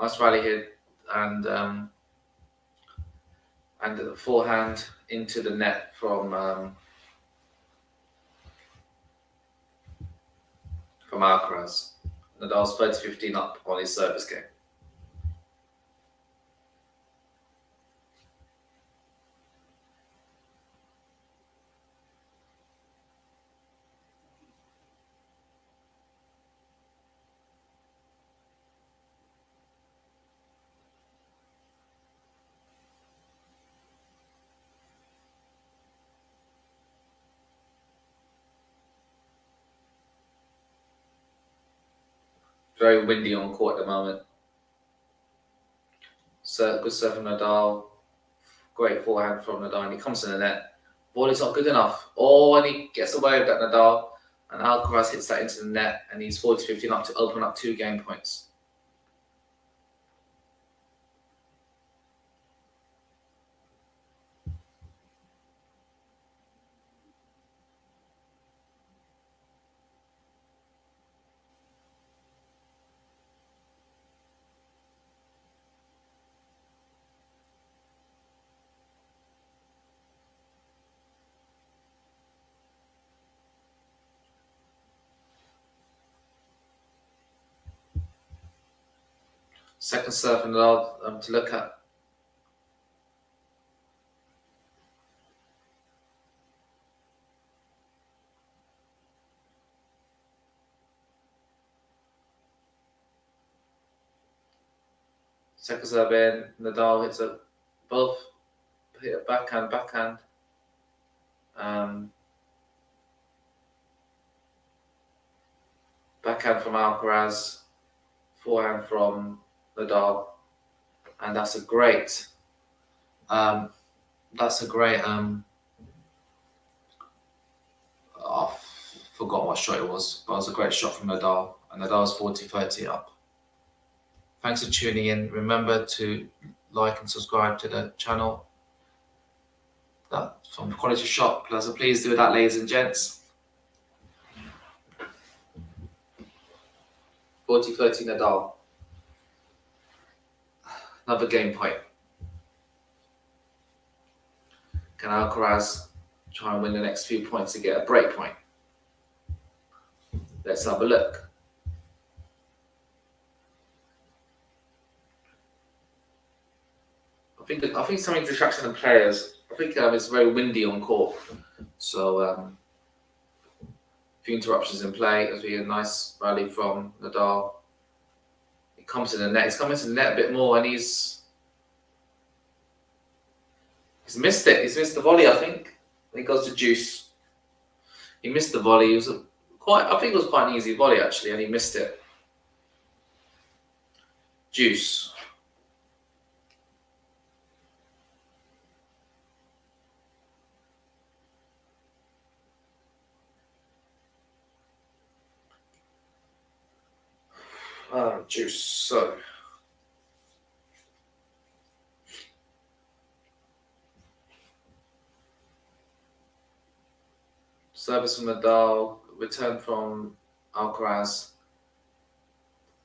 Nice rally here, and the forehand into the net from Alcaraz. Nadal's 30-15 up on his service game. Very windy on court at the moment. Good serve from Nadal. Great forehand from Nadal, and he comes to the net. Volley's not good enough. Oh, and he gets away with that, Nadal. And Alcaraz hits that into the net, and he's 40-15 up to open up 2 game points. Second serve from Nadal to look at. Second serve in, Nadal hits a both hit a backhand. Backhand from Alcaraz, forehand from Nadal, and that's a great. Forgot what shot it was, but it was a great shot from Nadal, and Nadal's 40-30 up. Thanks for tuning in. Remember to like and subscribe to the channel. That's from QualityShot. Please do that, ladies and gents. 40-30 Nadal. Another game point. Can Alcaraz try and win the next few points to get a break point? Let's have a look. I think something distracting the players. I think it's very windy on court, so a few interruptions in play. As we get a nice rally from Nadal. He comes to the net. He's coming to the net a bit more, and he's missed it. He's missed the volley, I think. He goes to deuce. He missed the volley. I think it was quite an easy volley actually, and he missed it. Deuce. Deuce. So. Service from Nadal, return from Alcaraz.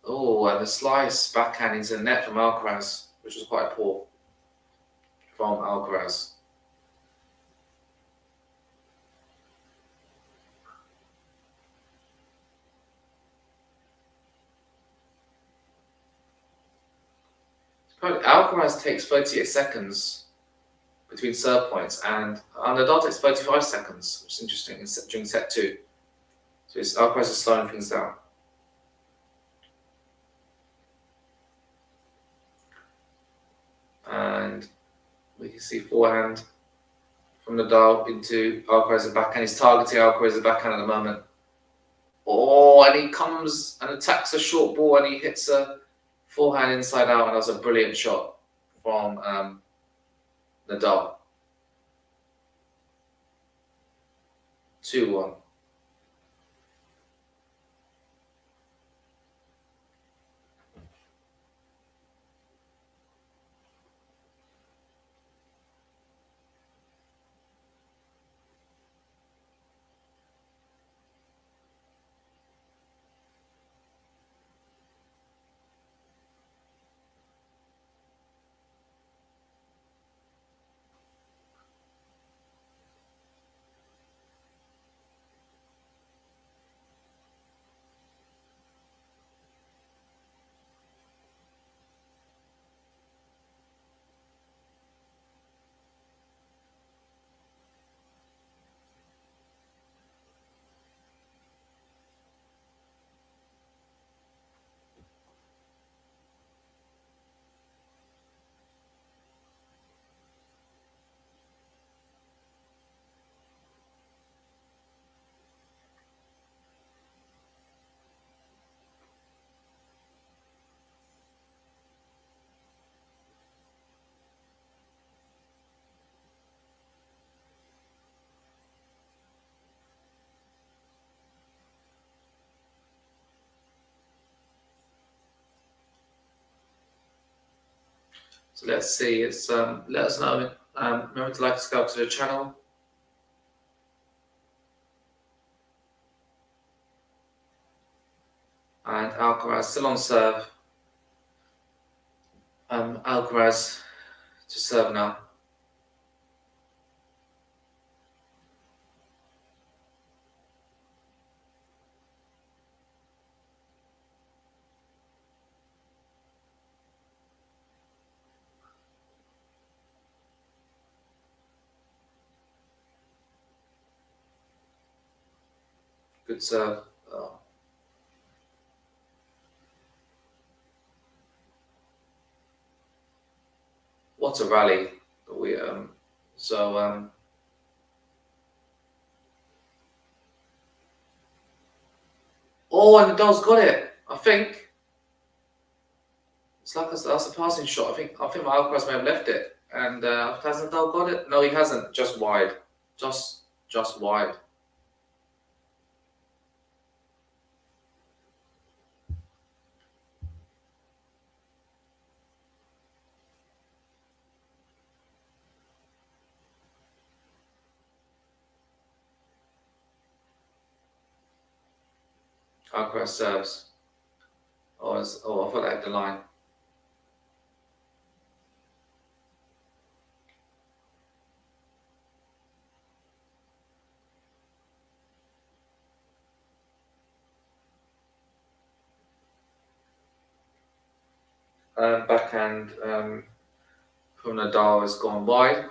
Oh, and a slice backhand into the net from Alcaraz, which was quite poor from Alcaraz. Alcaraz takes 38 seconds between serve points, and Nadal takes 35 seconds, which is interesting during set 2. So Alcaraz is slowing things down. And we can see forehand from Nadal into Alcaraz's backhand. He's targeting Alcaraz's backhand at the moment. Oh, and he comes and attacks a short ball, and he hits a forehand inside out, and that was a brilliant shot from Nadal. 2-1. So let's see. It's let us know. Remember to like, subscribe to the channel. And Alcaraz still on serve. Alcaraz to serve now. Good serve. Oh. What a rally that we oh, and Nadal's got it. I think it's like that's a passing shot. I think Alcaraz may have left it, and has Nadal got it? No, he hasn't. Just wide. Just wide. Alcaraz serves. Oh, I thought I had the line. Backhand from Nadal has gone wide.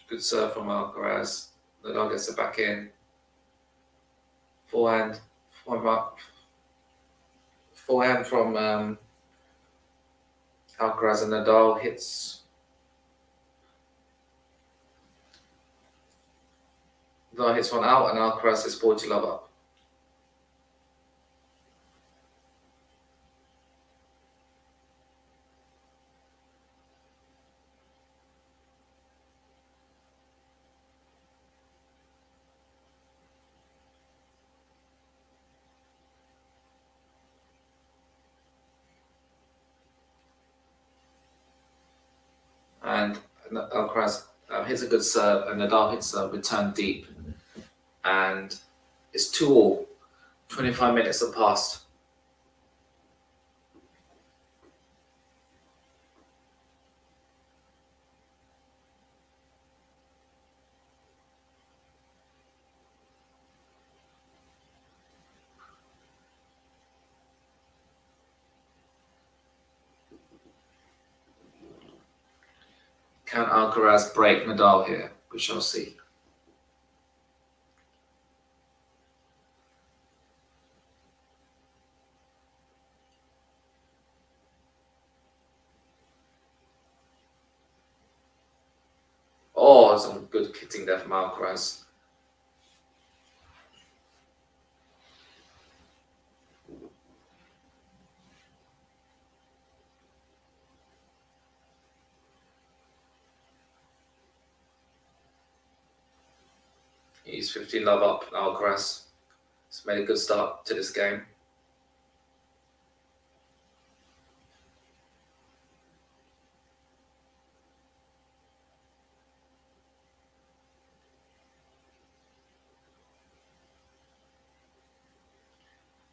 Good serve from Alcaraz. Nadal gets it back in. Forehand from Alcaraz, and Nadal hits one out, and Alcaraz is 40 love up. And Alcaraz hits a good serve, and Nadal hits a return deep, and it's 2-all. 25 minutes have passed. Can Alcaraz break Nadal here? We shall see. Oh, some good hitting there from Alcaraz. He's 15 love up, Alcaraz. He's made a good start to this game.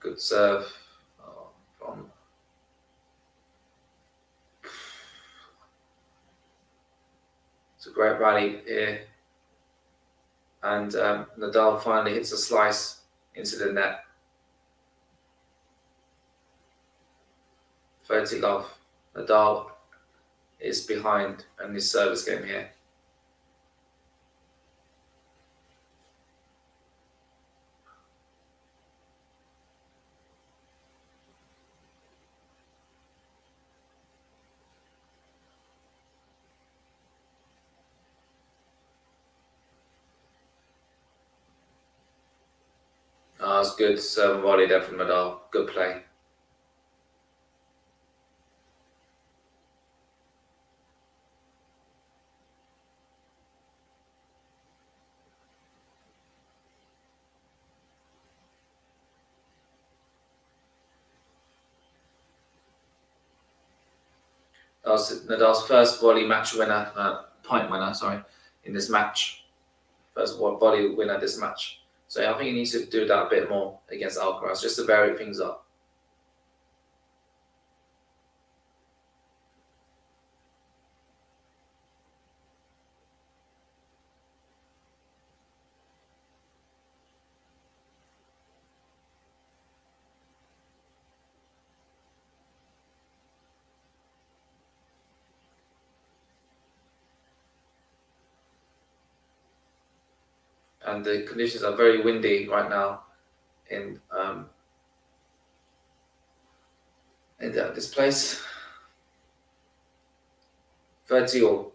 Good serve from it's a great rally here, and Nadal finally hits a slice into the net. 30 love. Nadal is behind in this service game here. Oh, it's good serve volley there from Nadal. Good play. That was Nadal's first volley match winner, point winner, sorry, in this match. First volley winner this match. So I think he needs to do that a bit more against Alcaraz, just to vary things up. And the conditions are very windy right now in this place. 30-all.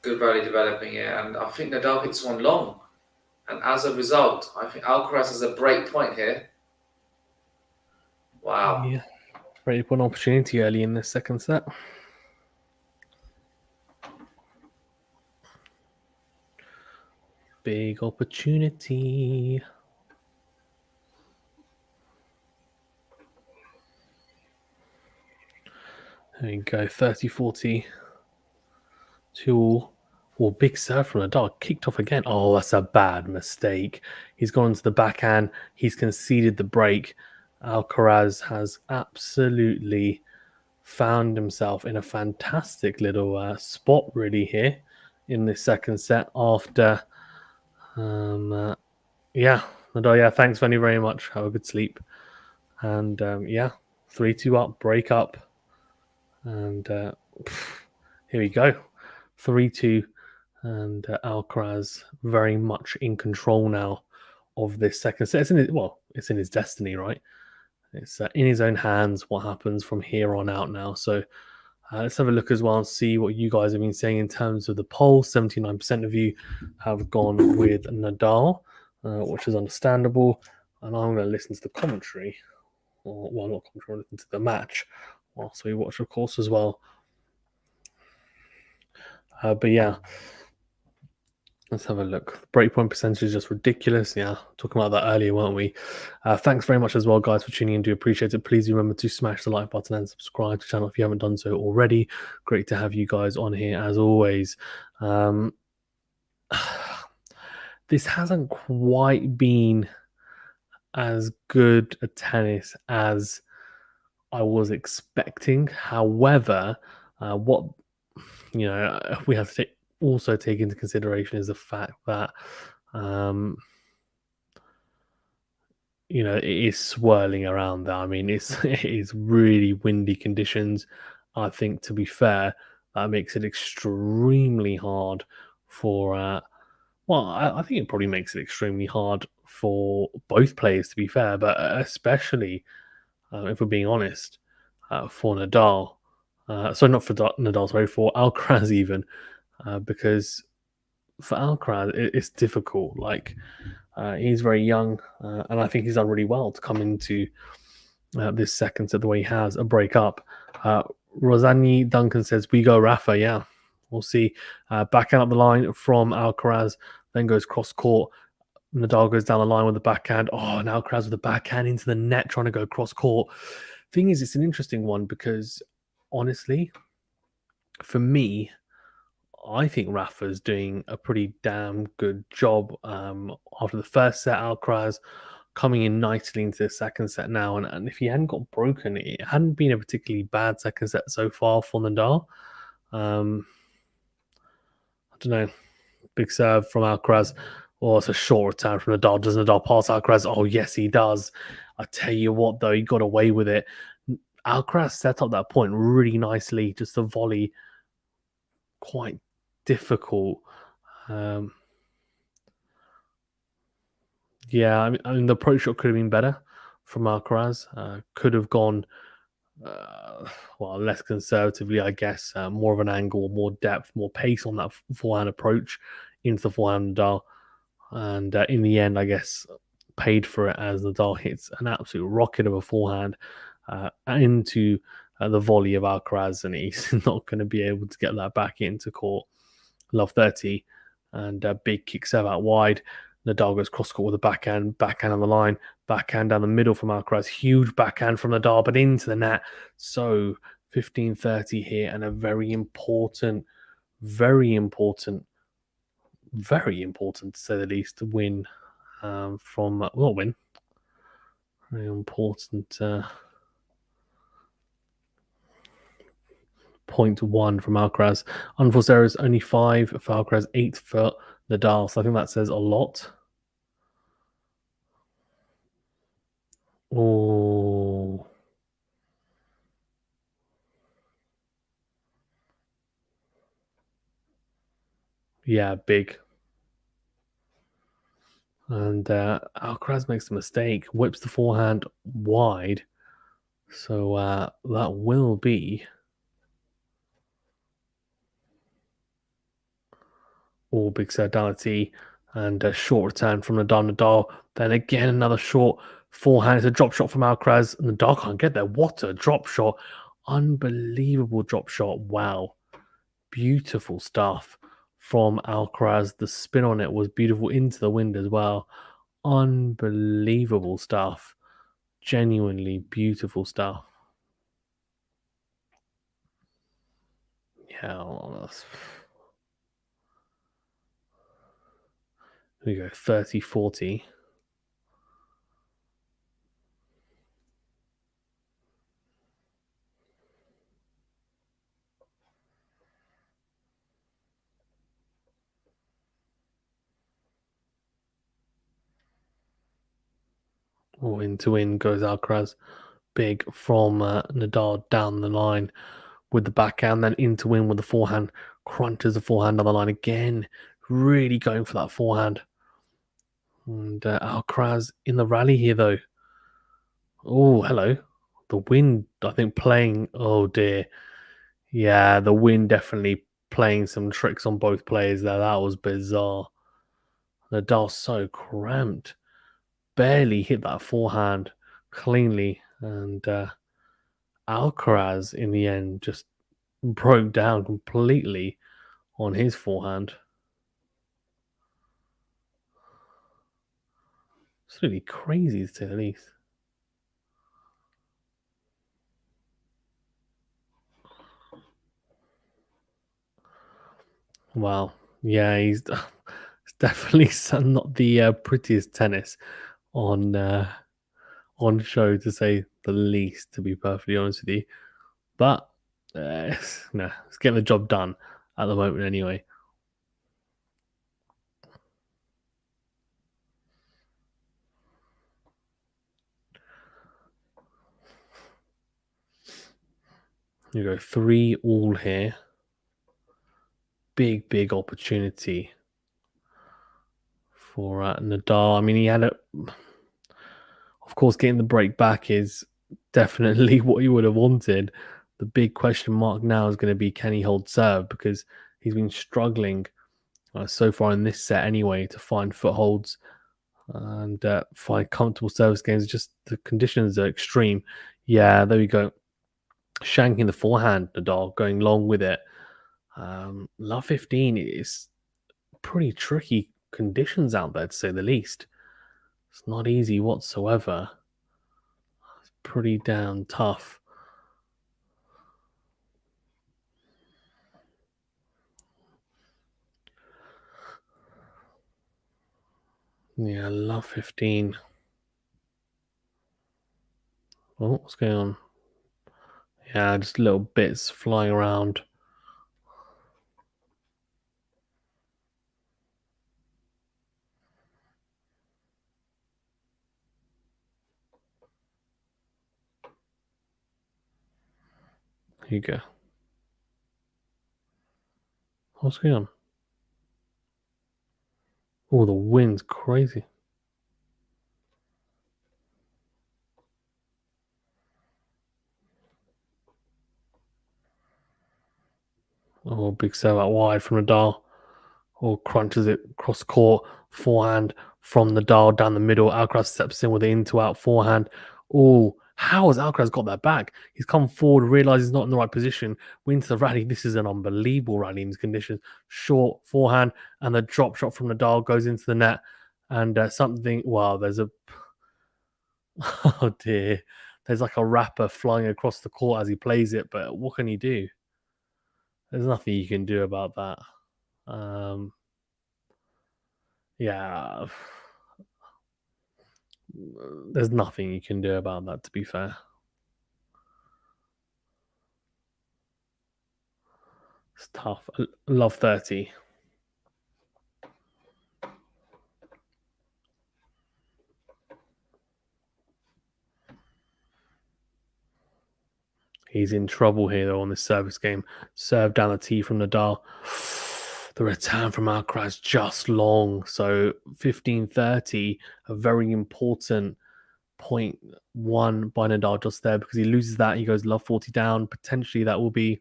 Good rally developing here, and I think Nadal hits one long. And as a result, I think Alcaraz has a break point here. Wow. Yeah, very good opportunity early in the second set. Big opportunity. There you go, 30-40. 2-all. Oh, big serve from Nadal. Kicked off again. Oh, that's a bad mistake. He's gone to the backhand. He's conceded the break. Alcaraz has absolutely found himself in a fantastic little spot really here in this second set after Nadal, yeah, thanks very much. Have a good sleep. And 3-2 up, break up. And here we go. 3-2. And Alcaraz very much in control now of this second set. It's in his destiny, right? It's in his own hands what happens from here on out now. So let's have a look as well and see what you guys have been saying in terms of the poll. 79% of you have gone with Nadal, which is understandable. And I'm going to listen to the commentary, not commentary, listen to the match whilst we watch, of course, as well. But yeah, let's have a look. Breakpoint percentage is just ridiculous. Yeah, talking about that earlier, weren't we? Thanks very much as well, guys, for tuning in. Do appreciate it. Please remember to smash the like button and subscribe to the channel if you haven't done so already. Great to have you guys on here as always. This hasn't quite been as good a tennis as I was expecting. However, what we have to also take into consideration is the fact that it is swirling around there. I mean, it is really windy conditions. I think, to be fair, that makes it extremely hard for I think it probably makes it extremely hard for both players, to be fair, but especially if we're being honest, for Nadal. Sorry, not for Nadal, sorry, for Alcaraz even, because for Alcaraz, it's difficult. Like, he's very young, and I think he's done really well to come into this second set the way he has, a break up. Rosani Duncan says, we go Rafa, yeah. We'll see. Backhand up the line from Alcaraz, then goes cross court. Nadal goes down the line with the backhand. Oh, and Alcaraz with the backhand into the net, trying to go cross court. Thing is, it's an interesting one because, honestly, for me, I think Rafa's doing a pretty damn good job. After the first set, Alcaraz coming in nicely into the second set now. And if he hadn't got broken, it hadn't been a particularly bad second set so far for Nadal. I don't know. Big serve from Alcaraz. Oh, it's a short return from Nadal. Does Nadal pass Alcaraz? Oh, yes, he does. I tell you what, though, he got away with it. Alcaraz set up that point really nicely. Just the volley, quite difficult. Um, yeah, I mean, the approach shot could have been better from Alcaraz. Could have gone well, less conservatively, I guess. More of an angle, more depth, more pace on that forehand approach into the forehand Nadal. And in the end, I guess, paid for it as Nadal hits an absolute rocket of a forehand into the volley of Alcaraz, and he's not going to be able to get that back into court. Love 30, and big kick serve out wide. Nadal goes cross court with a backhand on the line, backhand down the middle from Alcaraz, huge backhand from Nadal, but into the net. So 15-30 here, and a very important to say the least, to win from well, win. Very important. 0.1 from Alcaraz. Unforced errors only 5 for Alcaraz, 8 for Nadal. So I think that says a lot. Oh. Yeah, big. And Alcaraz makes a mistake, whips the forehand wide. So that will be all big sodality, and a short return from Nadal. Then again, another short forehand. It's a drop shot from Alcaraz. Nadal can't get there. What a drop shot. Unbelievable drop shot. Wow. Beautiful stuff from Alcaraz. The spin on it was beautiful into the wind as well. Unbelievable stuff. Genuinely beautiful stuff. Yeah, well, here we go, 30-40. Oh, into in goes Alcaraz. Big from Nadal down the line with the backhand, then into win with the forehand. Crunches the forehand on the line again. Really going for that forehand. And Alcaraz in the rally here, though. Oh, hello. The wind, I think, playing. Oh, dear. Yeah, the wind definitely playing some tricks on both players there. That was bizarre. Nadal so cramped. Barely hit that forehand cleanly. And Alcaraz, in the end, just broke down completely on his forehand. It's really crazy to say the least. Wow. Yeah, he's it's definitely not the prettiest tennis on show, to say the least, to be perfectly honest with you. But no, it's getting the job done at the moment anyway. You go 3-all here. Big opportunity for Nadal. I mean, he had of course, getting the break back is definitely what you would have wanted. The big question mark now is going to be, can he hold serve? Because he's been struggling so far in this set anyway to find footholds and find comfortable service games. Just the conditions are extreme. Yeah, there we go. Shanking the forehand, Nadal, going long with it. Love 15 is pretty tricky conditions out there, to say the least. It's not easy whatsoever. It's pretty damn tough. Yeah, love 15. Oh, what's going on? Yeah, just little bits flying around. Here you go. What's going on? Oh, the wind's crazy. Oh, big serve out wide from Nadal. Oh, crunches it cross court. Forehand from Nadal down the middle. Alcaraz steps in with the into out forehand. Oh, how has Alcaraz got that back? He's come forward, realized he's not in the right position. Wins the rally. This is an unbelievable rally in these conditions. Short forehand and the drop shot from Nadal goes into the net. And something, wow, there's a, oh dear. There's like a wrapper flying across the court as he plays it, but what can you do? There's nothing you can do about that. Yeah, there's nothing you can do about that, to be fair. It's tough. Love 30. He's in trouble here, though, on this service game. Serve down the tee from Nadal. The return from Alcaraz just long. So 15-30, a very important point won by Nadal just there, because he loses that. He goes love 40 down. Potentially that will be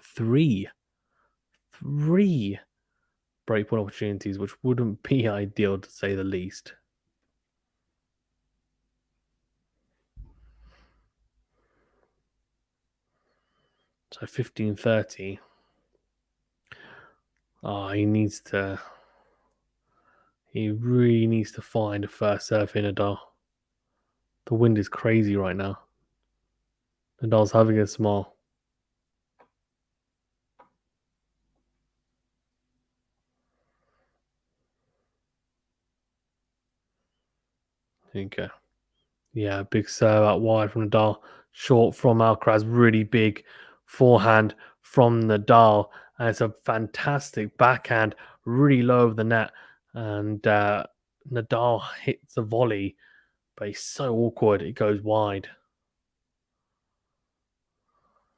three breakpoint opportunities, which wouldn't be ideal, to say the least. So 15-30. Oh, he really needs to find a first serve in Nadal. The wind is crazy right now. Nadal's having a smile. There you go. Yeah, big serve out wide from Nadal. Short from Alcaraz. Really big forehand from Nadal. And it's a fantastic backhand. Really low over the net. And Nadal hits a volley, but he's so awkward. It goes wide.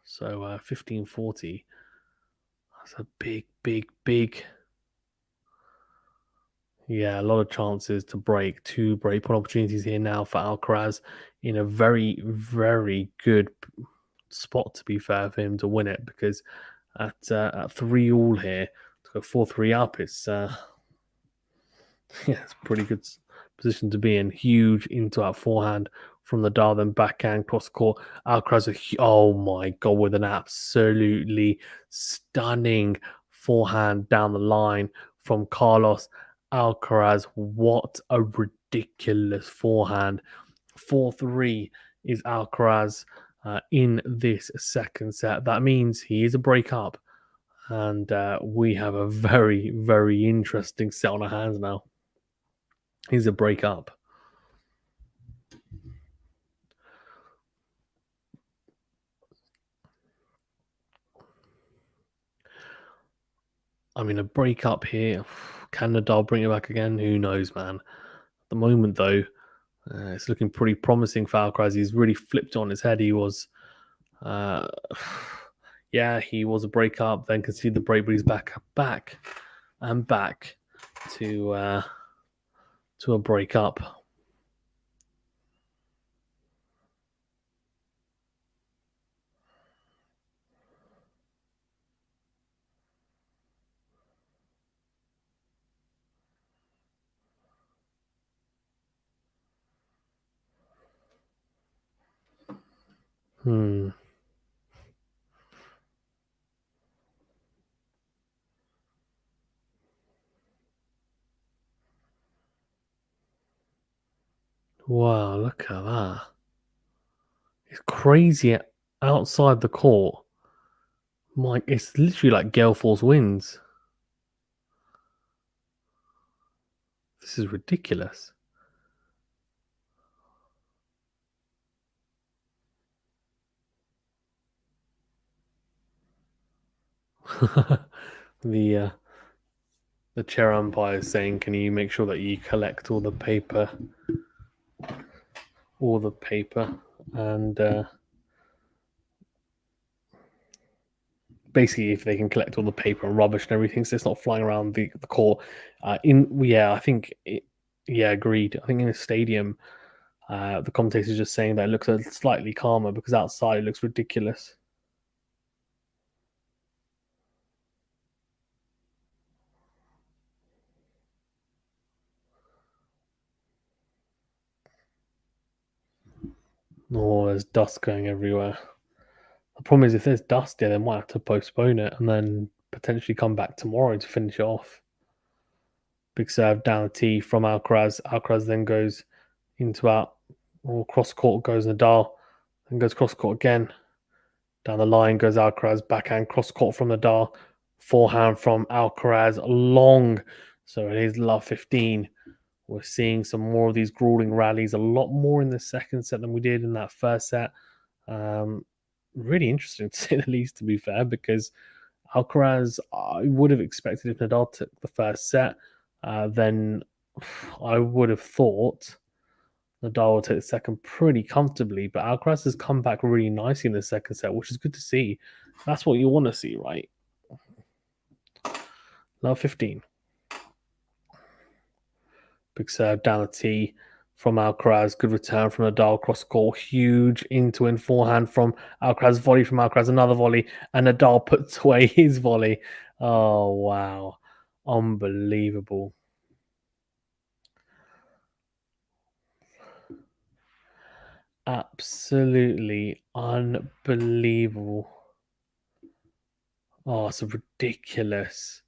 So 15-40. That's a big. Yeah, a lot of chances to break. 2 breakpoint opportunities here now for Alcaraz in a very, very good spot, to be fair, for him to win it, because at 3-all here, to go 4-3 up, it's yeah, it's a pretty good position to be in. Huge into out forehand from the Nadal, then backhand cross court. Alcaraz, oh my god, with an absolutely stunning forehand down the line from Carlos Alcaraz. What a ridiculous forehand. 4-3 is Alcaraz in this second set. That means he is a break up. And we have a very, very interesting set on our hands now. He's a break up. I mean, a break up here. Can Nadal bring it back again? Who knows, man. At the moment, though, it's looking pretty promising for Alcaraz. He's really flipped on his head. He was, yeah, he was a break up, then conceded the break, but he's back to a break up. Wow, look at that. It's crazy outside the court. Mike, it's literally like gale force winds. This is ridiculous. The chair umpire is saying, "Can you make sure that you collect all the paper, and basically if they can collect all the paper and rubbish and everything, so it's not flying around the court. I think agreed. I think in a stadium, the commentator's just saying that it looks slightly calmer because outside it looks ridiculous. Oh, there's dust going everywhere. The problem is if there's dust there, they might have to postpone it and then potentially come back tomorrow to finish it off. Big serve down the tee from Alcaraz. Alcaraz then goes into out, or cross court goes Nadal, and goes cross court again. Down the line goes Alcaraz, backhand cross court from Nadal, forehand from Alcaraz, long. So it is love 15. We're seeing some more of these grueling rallies, a lot more in the second set than we did in that first set. Really interesting to say the least, to be fair, because Alcaraz, I would have expected if Nadal took the first set, then I would have thought Nadal will take the second pretty comfortably, but Alcaraz has come back really nicely in the second set, which is good to see. That's what you want to see, right? Love 15. Big serve down the tee from Alcaraz. Good return from Nadal. Cross court. Huge into and forehand from Alcaraz. Volley from Alcaraz. Another volley. And Nadal puts away his volley. Oh, wow. Unbelievable. Absolutely unbelievable. Oh, it's ridiculous.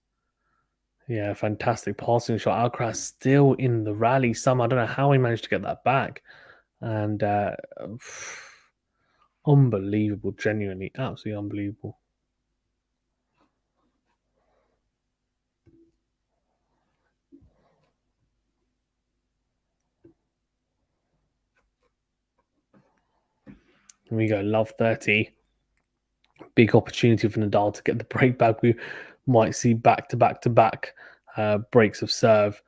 Yeah, fantastic passing shot. Alcaraz still in the rally. I don't know how he managed to get that back. And unbelievable, genuinely, absolutely unbelievable. Here we go, love 30. Big opportunity for Nadal to get the break back. We might see back to back breaks of serve.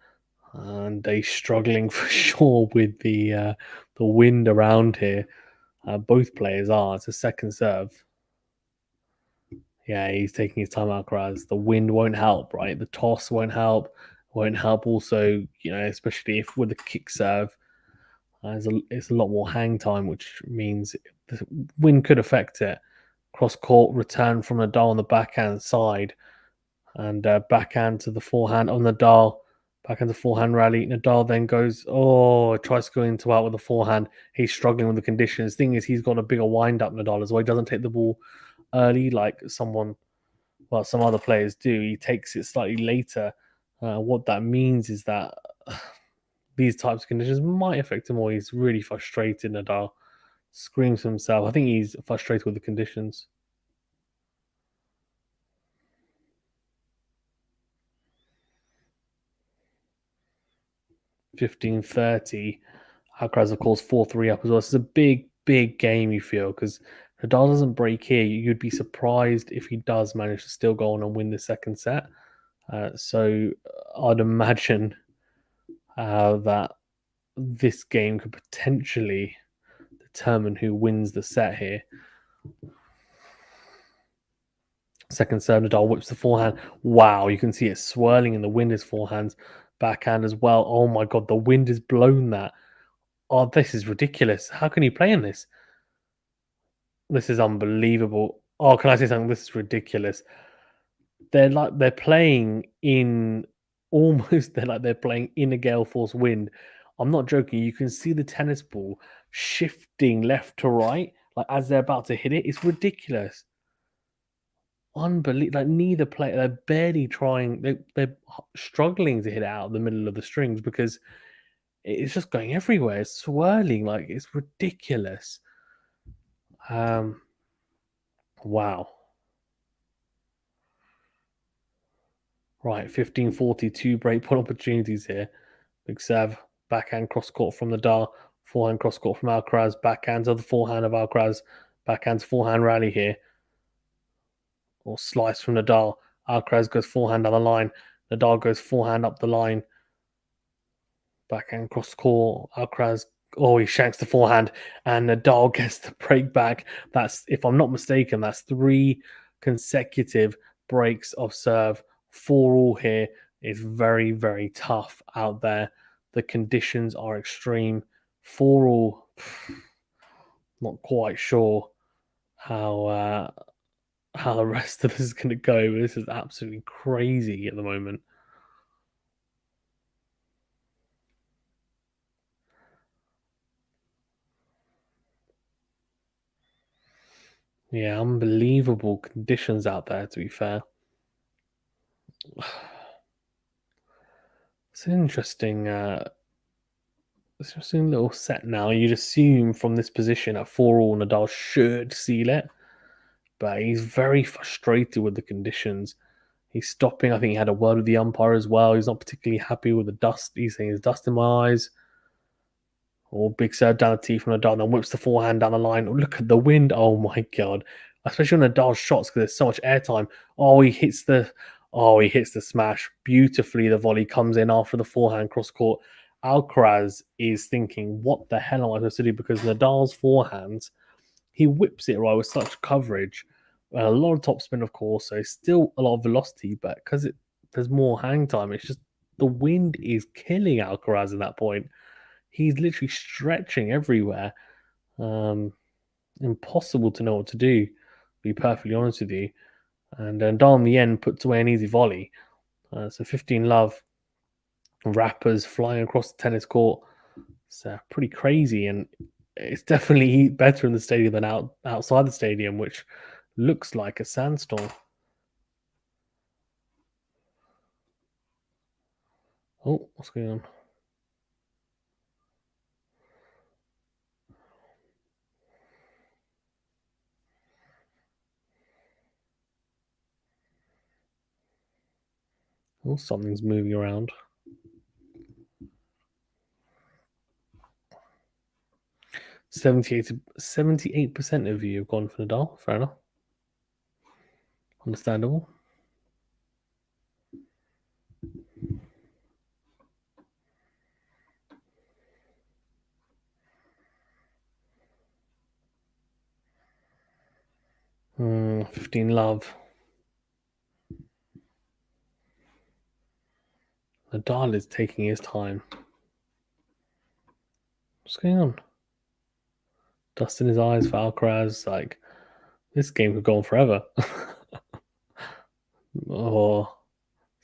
And they struggling for sure with the wind around here. Both players are. It's a second serve. Yeah, he's taking his time, Alcaraz. The wind won't help, right? The toss won't help. Won't help also, especially if with the kick serve, it's a lot more hang time, which means the wind could affect it. Cross court return from Nadal on the backhand side, and backhand to the forehand on Nadal. Backhand to forehand rally. Nadal then tries to go into out with the forehand. He's struggling with the conditions. Thing is, he's got a bigger wind up, Nadal, as well. He doesn't take the ball early like some other players do. He takes it slightly later. What that means is that these types of conditions might affect him more. He's really frustrated. Nadal screams himself. I think he's frustrated with the conditions. 15-30. Alcaraz, of course, 4-3 up as well. This is a big game, you feel, because Nadal doesn't break here. You'd be surprised if he does manage to still go on and win the second set. So I'd imagine that this game could potentially determine who wins the set here. Second serve, Nadal whips the forehand. Wow, you can see it swirling in the wind. His forehand's backhand as well. Oh my god, the wind has blown that. Oh, this is ridiculous. How can you play in this? This is unbelievable. Oh, can I say something? This is ridiculous. They're playing in they're playing in a gale force wind. I'm not joking. You can see the tennis ball shifting left to right, like as they're about to hit it. It's ridiculous. Unbelievable. Like neither player, they're barely trying. They're struggling to hit it out of the middle of the strings because it's just going everywhere. It's swirling, like it's ridiculous. Wow. Right, 15-42 breakpoint opportunities here. Big serve, backhand cross court from Nadal, forehand cross court from Alcaraz, backhand to the forehand of Alcaraz, backhand to forehand rally here. Or slice from Nadal. Alcaraz goes forehand down the line. Nadal goes forehand up the line. Backhand cross court. Alcaraz. Oh, he shanks the forehand, and Nadal gets the break back. That's, if I'm not mistaken, that's three consecutive breaks of serve. 4-all here is very, very tough out there. The conditions are extreme. 4-all, not quite sure how the rest of this is going to go. This is absolutely crazy at the moment. Yeah, unbelievable conditions out there, to be fair. It's an interesting little set now. You'd assume from this position at 4-all, Nadal should seal it, but he's very frustrated with the conditions. He's stopping. I think he had a word with the umpire as well. He's not particularly happy with the dust. He's saying there's dust in my eyes. Or big serve down the tee from Nadal, and then whips the forehand down the line. Oh, look at the wind. Oh my god. Especially on Nadal's shots because there's so much airtime. He hits the smash beautifully. The volley comes in after the forehand cross court. Alcaraz is thinking, what the hell am I supposed to do? Because Nadal's forehands, he whips it right with such coverage. A lot of topspin, of course, so still a lot of velocity, but because there's more hang time, it's just the wind is killing Alcaraz at that point. He's literally stretching everywhere. Impossible to know what to do, to be perfectly honest with you. And Nadal in the end puts away an easy volley. So 15 love, rappers flying across the tennis court. It's pretty crazy, and it's definitely better in the stadium than outside the stadium, which looks like a sandstorm. Oh, what's going on? Oh, something's moving around. 78% of you have gone for Nadal. Fair enough. Understandable. Hmm, 15 love. Nadal is taking his time. What's going on? Dust in his eyes for Alcaraz. Like, this game could go on forever.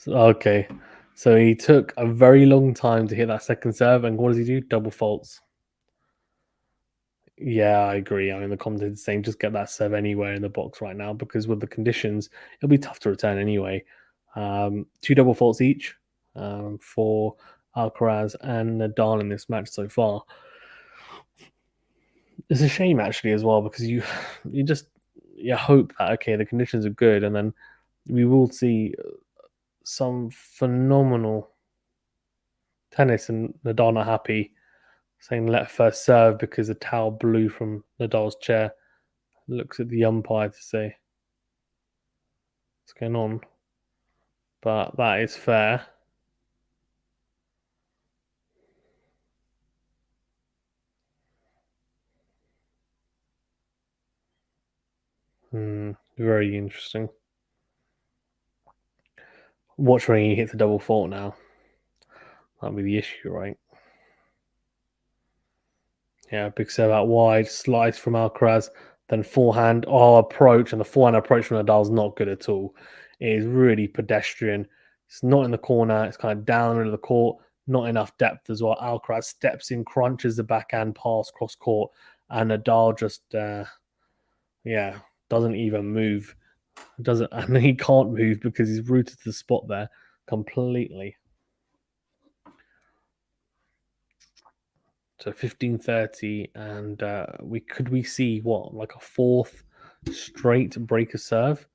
Okay. So he took a very long time to hit that second serve, and what does he do? Double faults. Yeah, I agree. I mean, the commentator's saying just get that serve anywhere in the box right now because with the conditions, it'll be tough to return anyway. 2 double faults each for Alcaraz and Nadal in this match so far. It's a shame actually as well because you just hope that okay the conditions are good and then we will see some phenomenal tennis and Nadal not happy saying let first serve because the towel blew from Nadal's chair. Looks at the umpire to say what's going on, but that is fair. Very interesting. Watchalong hits a double fault now. That'll be the issue, right? Yeah, big serve out wide, slice from Alcaraz, then forehand, approach, and the forehand approach from Nadal's not good at all. It is really pedestrian. It's not in the corner, it's kind of down the middle of the court, not enough depth as well. Alcaraz steps in, crunches the backhand pass cross court, and Nadal just, doesn't even move. Doesn't, and he can't move because he's rooted to the spot there completely. So 15:30, and we see what like a fourth straight breaker serve.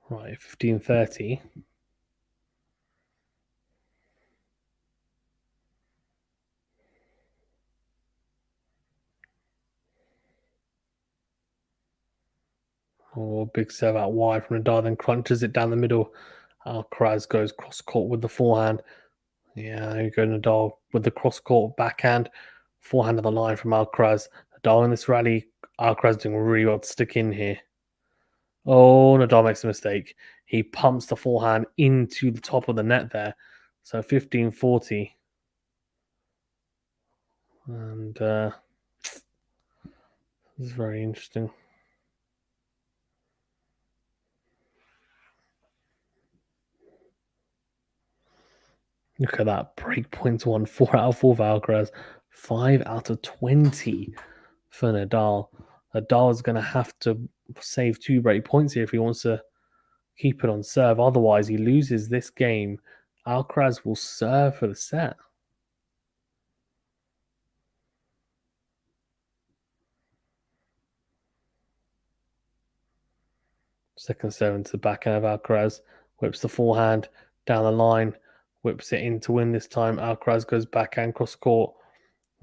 Right, 15-30. Oh, big serve out wide from Nadal, then crunches it down the middle. Alcaraz goes cross court with the forehand. Yeah, there you go, Nadal with the cross court backhand. Forehand on the line from Alcaraz. Nadal in this rally. Alcaraz doing really well to stick in here. Oh, Nadal makes a mistake. He pumps the forehand into the top of the net there. So 15-40. And this is very interesting. Look at that. Break points won 4 out of 4 for Alcaraz. 5 out of 20 for Nadal. Nadal is going to have to save 2 break points here if he wants to keep it on serve. Otherwise, he loses this game. Alcaraz will serve for the set. Second serve into the backhand of Alcaraz. Whips the forehand down the line. Whips it in to win this time. Alcaraz goes backhand cross court.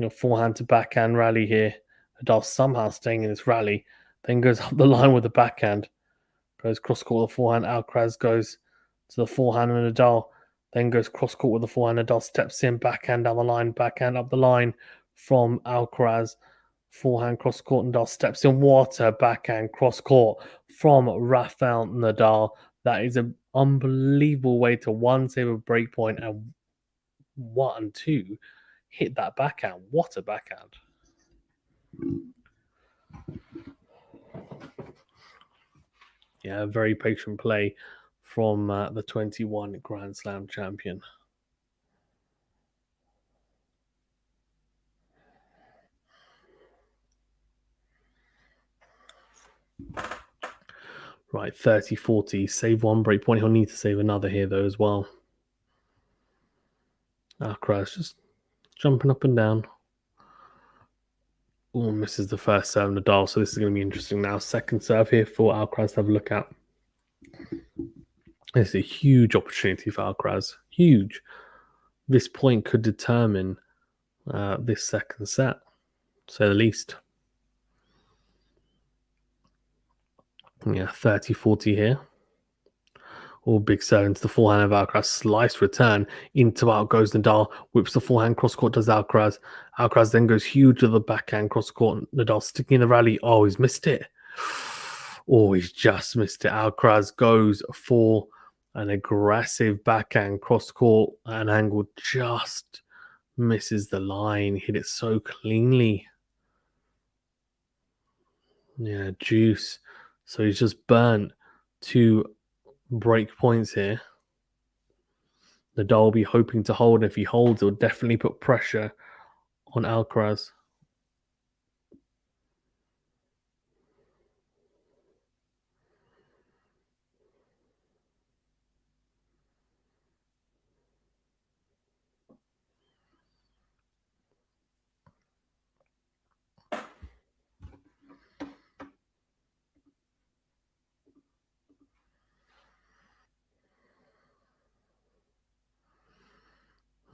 Forehand to backhand rally here. Nadal somehow staying in this rally. Then goes up the line with the backhand. Goes cross court with the forehand. Alcaraz goes to the forehand and Nadal. Then goes cross court with the forehand. Nadal steps in, backhand down the line, backhand up the line from Alcaraz. Forehand cross court. Nadal steps in, water backhand cross court from Rafael Nadal. That is an unbelievable way to one save a break point and 1-2 hit that backhand. What a backhand! Yeah, very patient play from the 21 Grand Slam champion. Right, 30-40. Save 1 break point. He'll need to save another here, though, as well. Alcaraz just jumping up and down. Oh, misses the first serve, Nadal. So this is going to be interesting now. Second serve here for Alcaraz to have a look at. This is a huge opportunity for Alcaraz. Huge. This point could determine this second set, to say the least. Yeah, 30-40 here. All big serve into the forehand of Alcaraz. Slice return into out goes Nadal. Whips the forehand cross court, does Alcaraz. Alcaraz then goes huge to the backhand cross court. Nadal sticking in the rally. Oh, he's missed it. Oh, he's just missed it. Alcaraz goes for an aggressive backhand cross court. An angle just misses the line. Hit it so cleanly. Yeah, juice. So he's just burnt 2 break points here. Nadal will be hoping to hold, and if he holds, it will definitely put pressure on Alcaraz.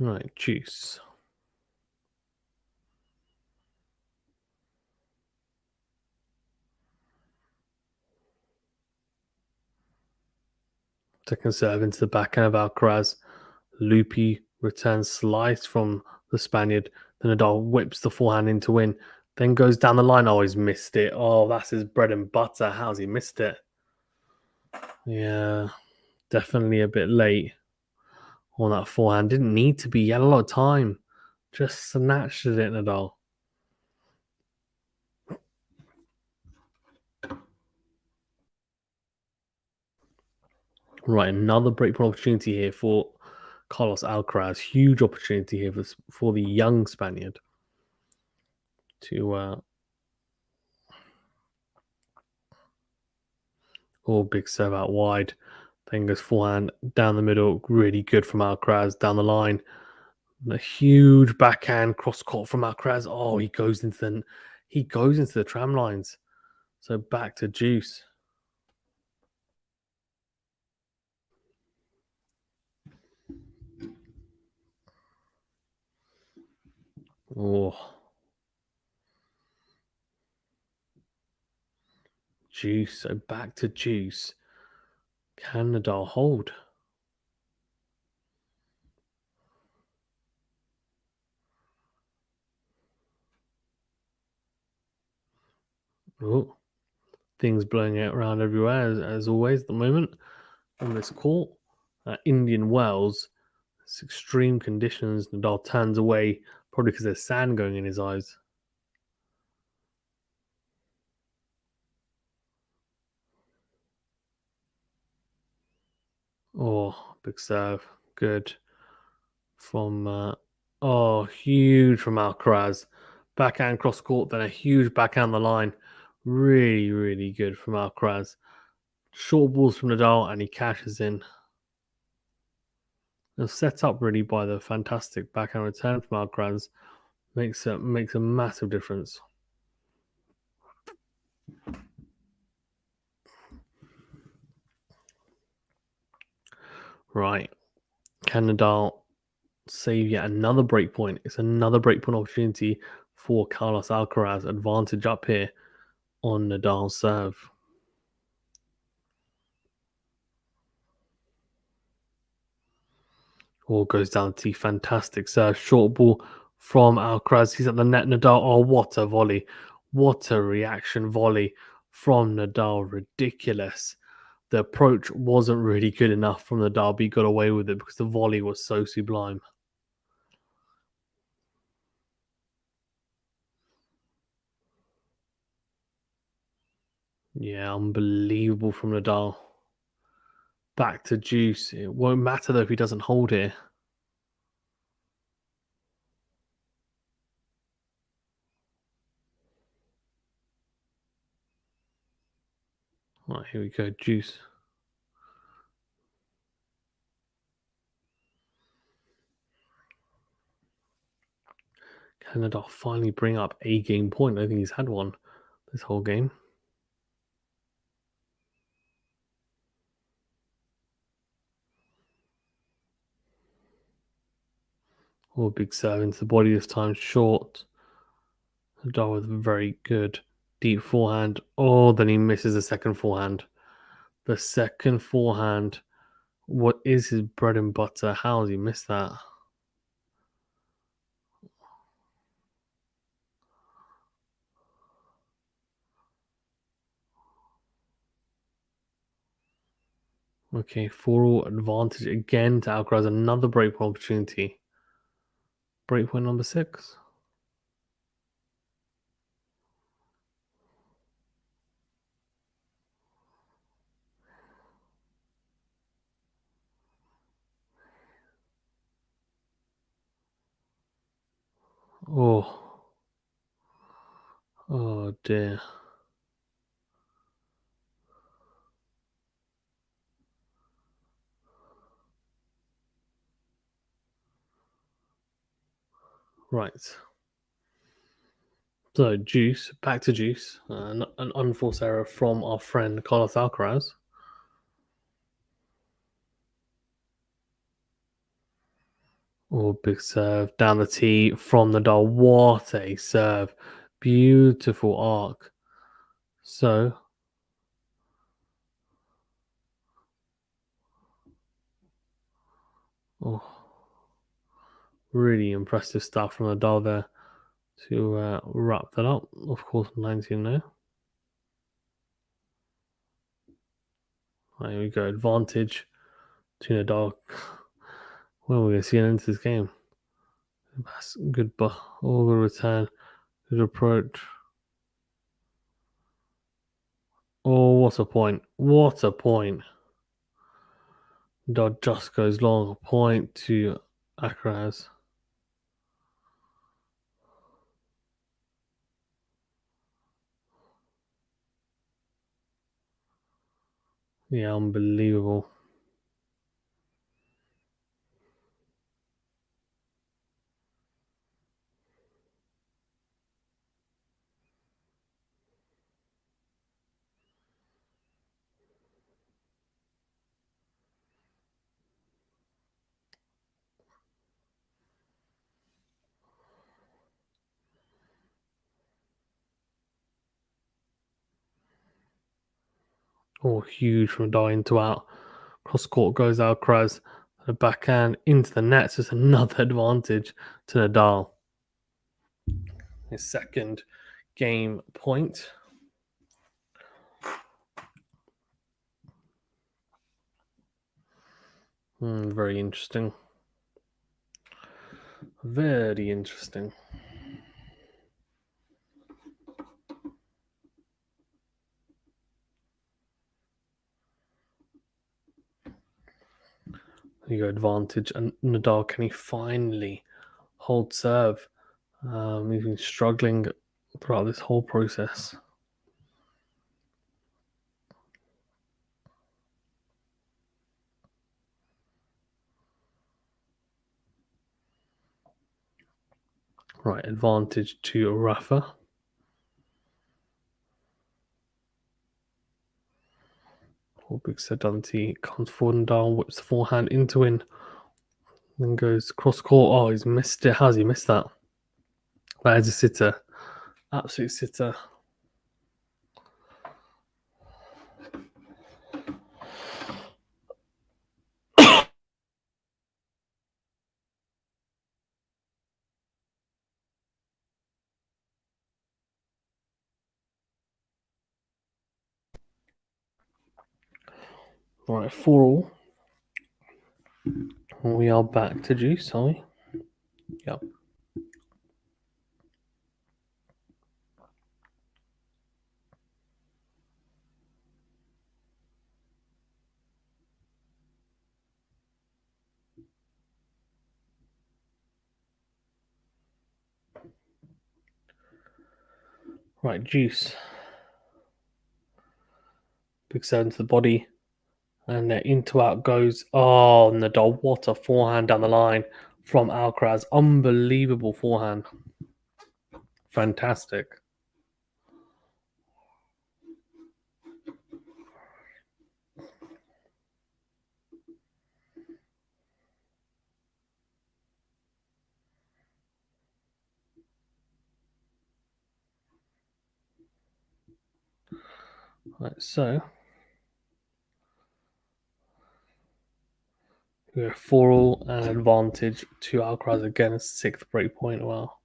Right, juice. Second serve into the backhand of Alcaraz. Loopy return slice from the Spaniard. Then Nadal whips the forehand in to win. Then goes down the line. Oh, he's missed it. Oh, that's his bread and butter. How's he missed it? Yeah, definitely a bit late on that forehand. Didn't need to be. He had a lot of time. Just snatched at it, Nadal. Right, another breakpoint opportunity here for Carlos Alcaraz. Huge opportunity here for the young Spaniard to big serve out wide. Then goes forehand down the middle. Really good from Alcaraz down the line. A huge backhand cross court from Alcaraz. Oh, he goes into the tram lines. So back to juice. Oh, juice. So back to juice. Can Nadal hold? Oh, things blowing it around everywhere as always at the moment on this court. Indian Wells, it's extreme conditions. Nadal turns away probably because there's sand going in his eyes. Oh, big serve. Good. From, huge from Alcaraz. Backhand cross court, then a huge backhand the line. Really, really good from Alcaraz. Short balls from Nadal, and he cashes in. It was set up really by the fantastic backhand return from Alcaraz. Makes a massive difference. Right. Can Nadal save yet another breakpoint? It's another breakpoint opportunity for Carlos Alcaraz. Advantage up here on Nadal's serve. All goes down to fantastic serve. Short ball from Alcaraz. He's at the net. Nadal. Oh, what a volley. What a reaction volley from Nadal. Ridiculous. The approach wasn't really good enough from Nadal, but he got away with it because the volley was so sublime. Yeah, unbelievable from Nadal. Back to juice. It won't matter though if he doesn't hold here. Right, here we go. Juice. Can Nadal finally bring up a game point? I think he's had one this whole game. Oh, big serve into the body this time. Short. Nadal with a very good deep forehand. Oh, then he misses the second forehand. The second forehand. What is his bread and butter? How has he missed that? Okay, 4-all advantage again to Alcaraz. Another breakpoint opportunity. Breakpoint number 6. Oh, oh dear. Right. So, Juice, back to Juice. An unforced error from our friend Carlos Alcaraz. Oh, big serve down the tee from Nadal. What a serve. Beautiful arc. So, oh, really impressive stuff from Nadal there to wrap that up. Of course, 19 now. Right, here we go. Advantage to Nadal. When are we going to see an end to this game? That's good, but all good return. Good approach. Oh, what a point. What a point. Nadal just goes long. Point to Alcaraz. Yeah, unbelievable. Oh, huge from Nadal into out. Cross court goes Alcaraz. The backhand into the net. So it's another advantage to Nadal. His second game point. Very interesting. Very interesting. There you go, advantage. And Nadal, can he finally hold serve? He's been struggling throughout this whole process. Right, advantage to Rafa. Big Sedunti comes forward and down, whips the forehand into in, then goes cross court. Oh, he's missed it. How's he missed that? That is a sitter. Absolute sitter. Right, 4-all. We are back to juice, are we? Yep. Right, juice. Big serve to the body. And into out goes. Oh, Nadal. What a forehand down the line from Alcaraz. Unbelievable forehand. Fantastic. Right, so we have 4-all and advantage to Alcaraz again. A sixth break point. Wow.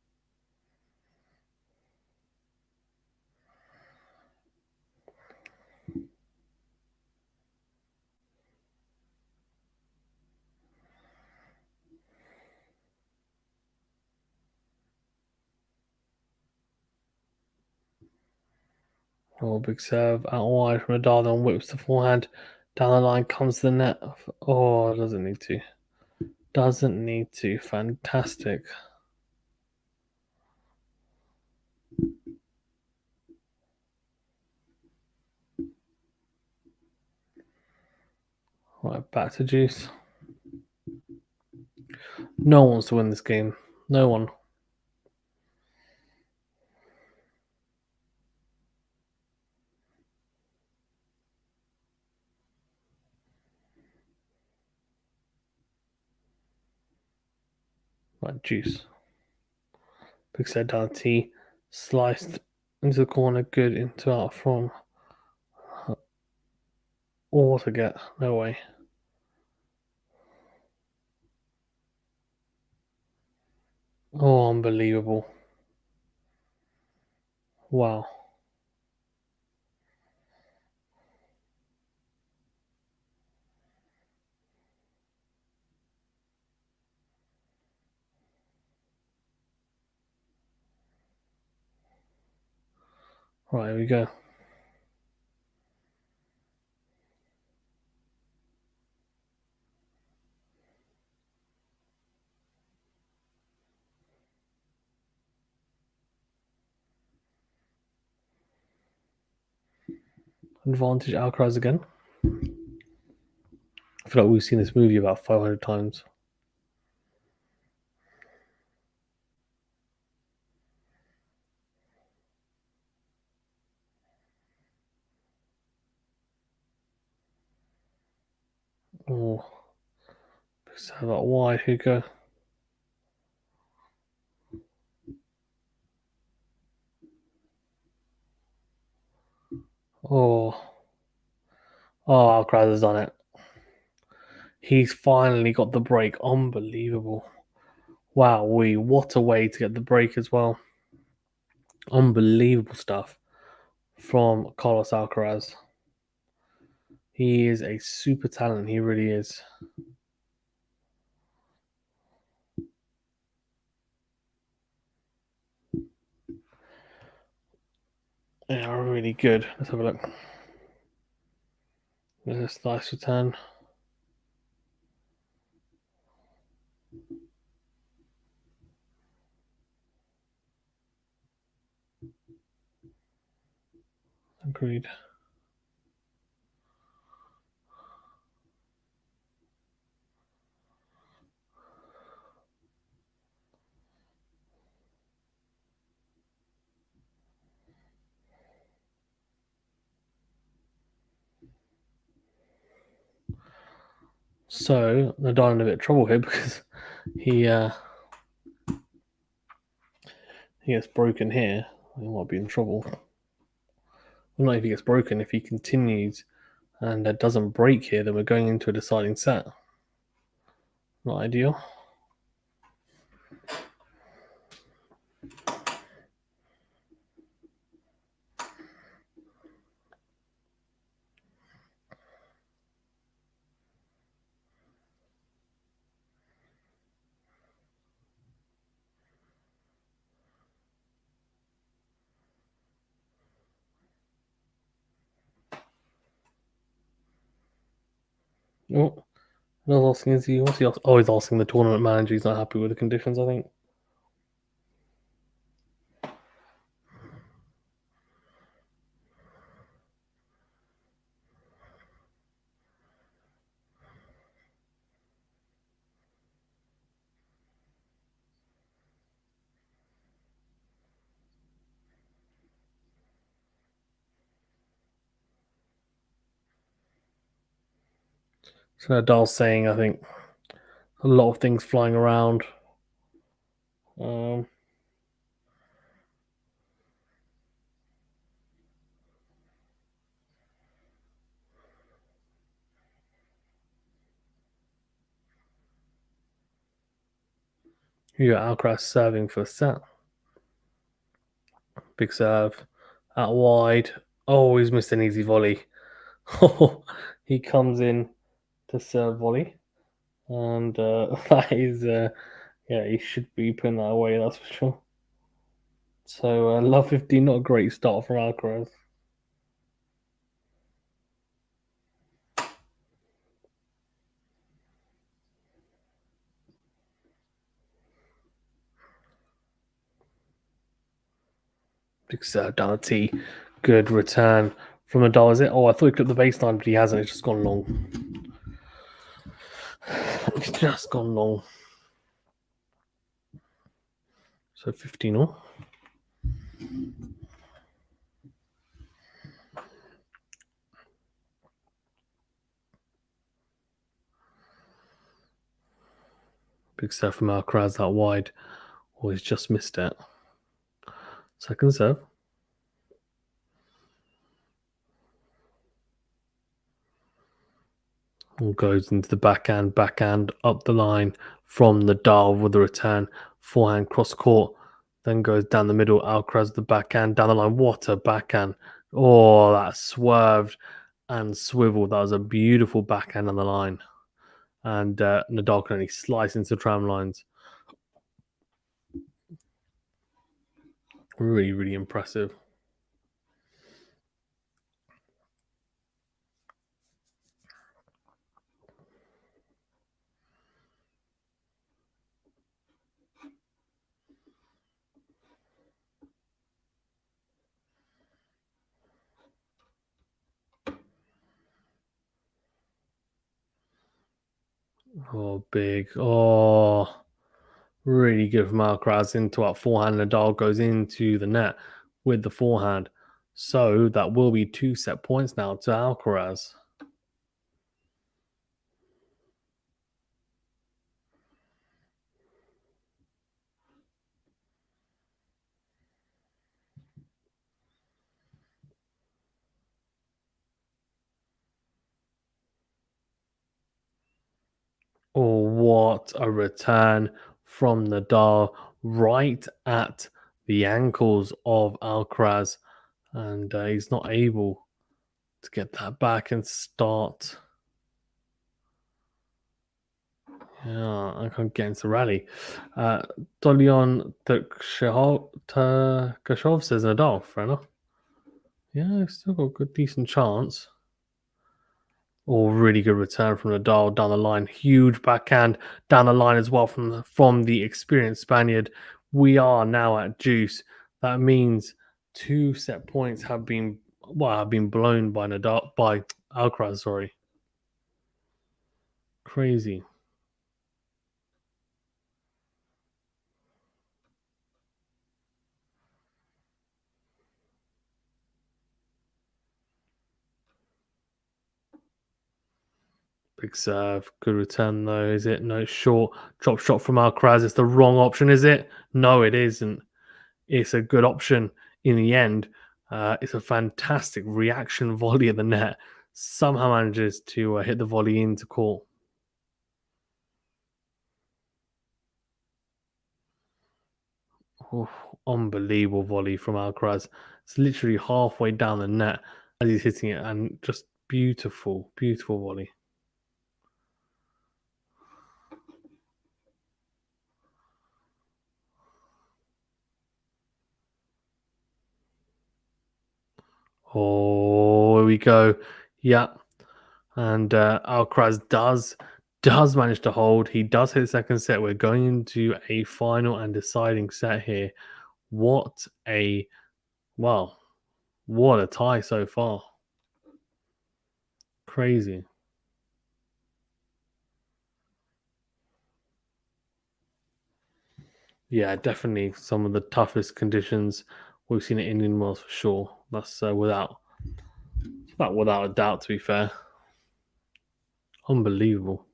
Oh, big serve out wide from Nadal, then whips the forehand down the line, comes to the net. Oh, doesn't need to. Doesn't need to. Fantastic. Right, back to juice. No one wants to win this game. No one. Right, juice. Big set down T. Sliced into the corner. Good into out from. Or to get. No way. Oh, unbelievable. Wow. Right, here we go. Advantage Alcaraz again. I feel like we've seen this movie about 500 times. Oh, big serve out wide. Here we go. Oh, Oh, Alcaraz has done it. He's finally got the break. Unbelievable. Wow, what a way to get the break as well. Unbelievable stuff from Carlos Alcaraz. He is a super talent. He really is. Yeah, really good. Let's have a look. There's a slice return. Agreed. So Nadal in a bit of trouble here because he gets broken here. He might be in trouble. Well, not if he gets broken. If he continues and doesn't break here, then we're going into a deciding set. Not ideal. Oh, I was asking, what's he asking? Oh, he's asking the tournament manager. He's not happy with the conditions, I think. So Nadal's saying, I think, a lot of things flying around. Um, you got Alcaraz serving for a set. Big serve. Out wide. Oh, he's missed an easy volley. Oh, he comes in to serve volley. And that is, yeah, he should be putting that away, that's for sure. So, love 15, not a great start from Alcaraz. Big serve down the tee. Good return from Nadal, is it? Oh, I thought he clipped the baseline, but he hasn't. It's just gone long. It's just gone long. So 15 all. Big serve from Alcaraz that wide. Oh, he's just missed it. Second serve. Goes into the backhand up the line from Nadal with the return, forehand cross court, then goes down the middle. Alcaraz the backhand down the line. What a backhand! Oh, that swerved and swiveled. That was a beautiful backhand on the line, and Nadal can only slice into tram lines. Really, really impressive. Oh, big. Oh, really good from Alcaraz into our forehand. Nadal goes into the net with the forehand. So that will be 2 set points now to Alcaraz. Oh, what a return from Nadal right at the ankles of Alcaraz. And he's not able to get that back and start. Yeah, I can't get into the rally. Dolion Kashov says Nadal, fair enough. Yeah, he's still got a good, decent chance. Oh, really good return from Nadal down the line. Huge backhand down the line as well from the experienced Spaniard. We are now at juice. That means 2 set points have been blown by Alcaraz. Sorry, crazy. Big serve, good return though. Is it? No, short drop shot from Alcaraz. It's the wrong option, is it? No, it isn't. It's a good option in the end. It's a fantastic reaction volley at the net. Somehow manages to hit the volley into court. Oh, unbelievable volley from Alcaraz. It's literally halfway down the net as he's hitting it, and just beautiful, beautiful volley. Oh, here we go. Yeah, and Alcaraz does manage to hold. He does hit the second set. We're going into a final and deciding set here. What a well, what a tie so far. Crazy. Yeah, definitely some of the toughest conditions we've seen at Indian Wells for sure. That's without a doubt. To be fair, unbelievable.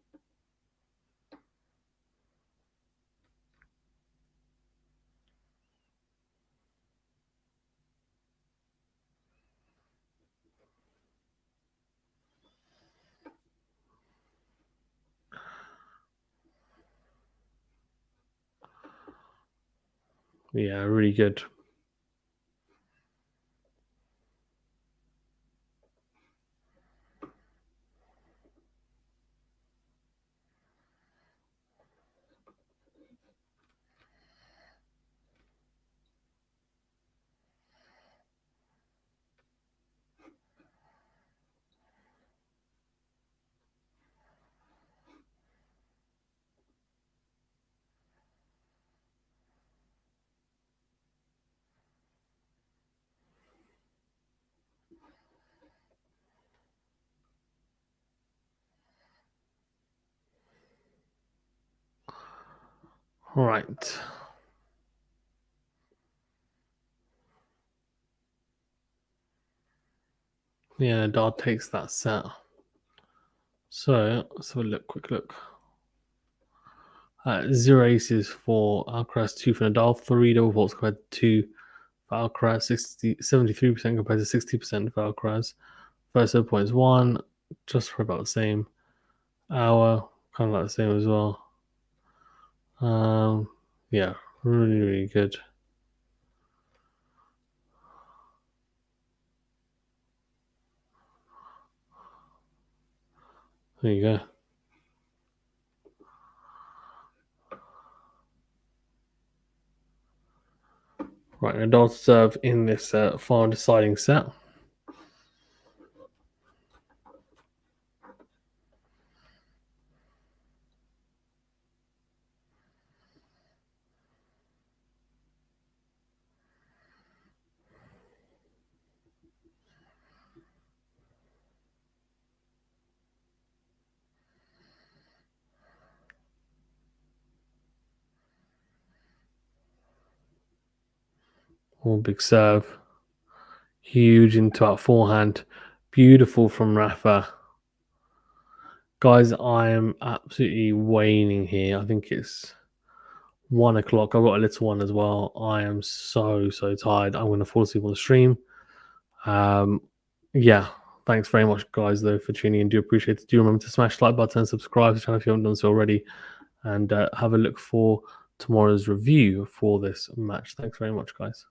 Yeah, really good. All right. Yeah, Nadal takes that set. So let's have a quick look. 0 aces for Alcaraz, 2 for Nadal, 3 double faults compared to 2 for Alcaraz, 73% compared to 60% for Alcaraz. First serve points 1, just for about the same. Hour, kind of like the same as well. Yeah, really, really good. There you go. Right, Nadal to serve in this final deciding set. Oh, big serve. Huge into our forehand. Beautiful from Rafa. Guys, I am absolutely waning here. I think it's 1 o'clock. I've got a little one as well. I am so tired. I'm going to fall asleep on the stream. Yeah, Thanks very much, guys, though, for tuning in. Do appreciate it. Do remember to smash the like button and subscribe to the channel if you haven't done so already. And have a look for tomorrow's review for this match. Thanks very much, guys.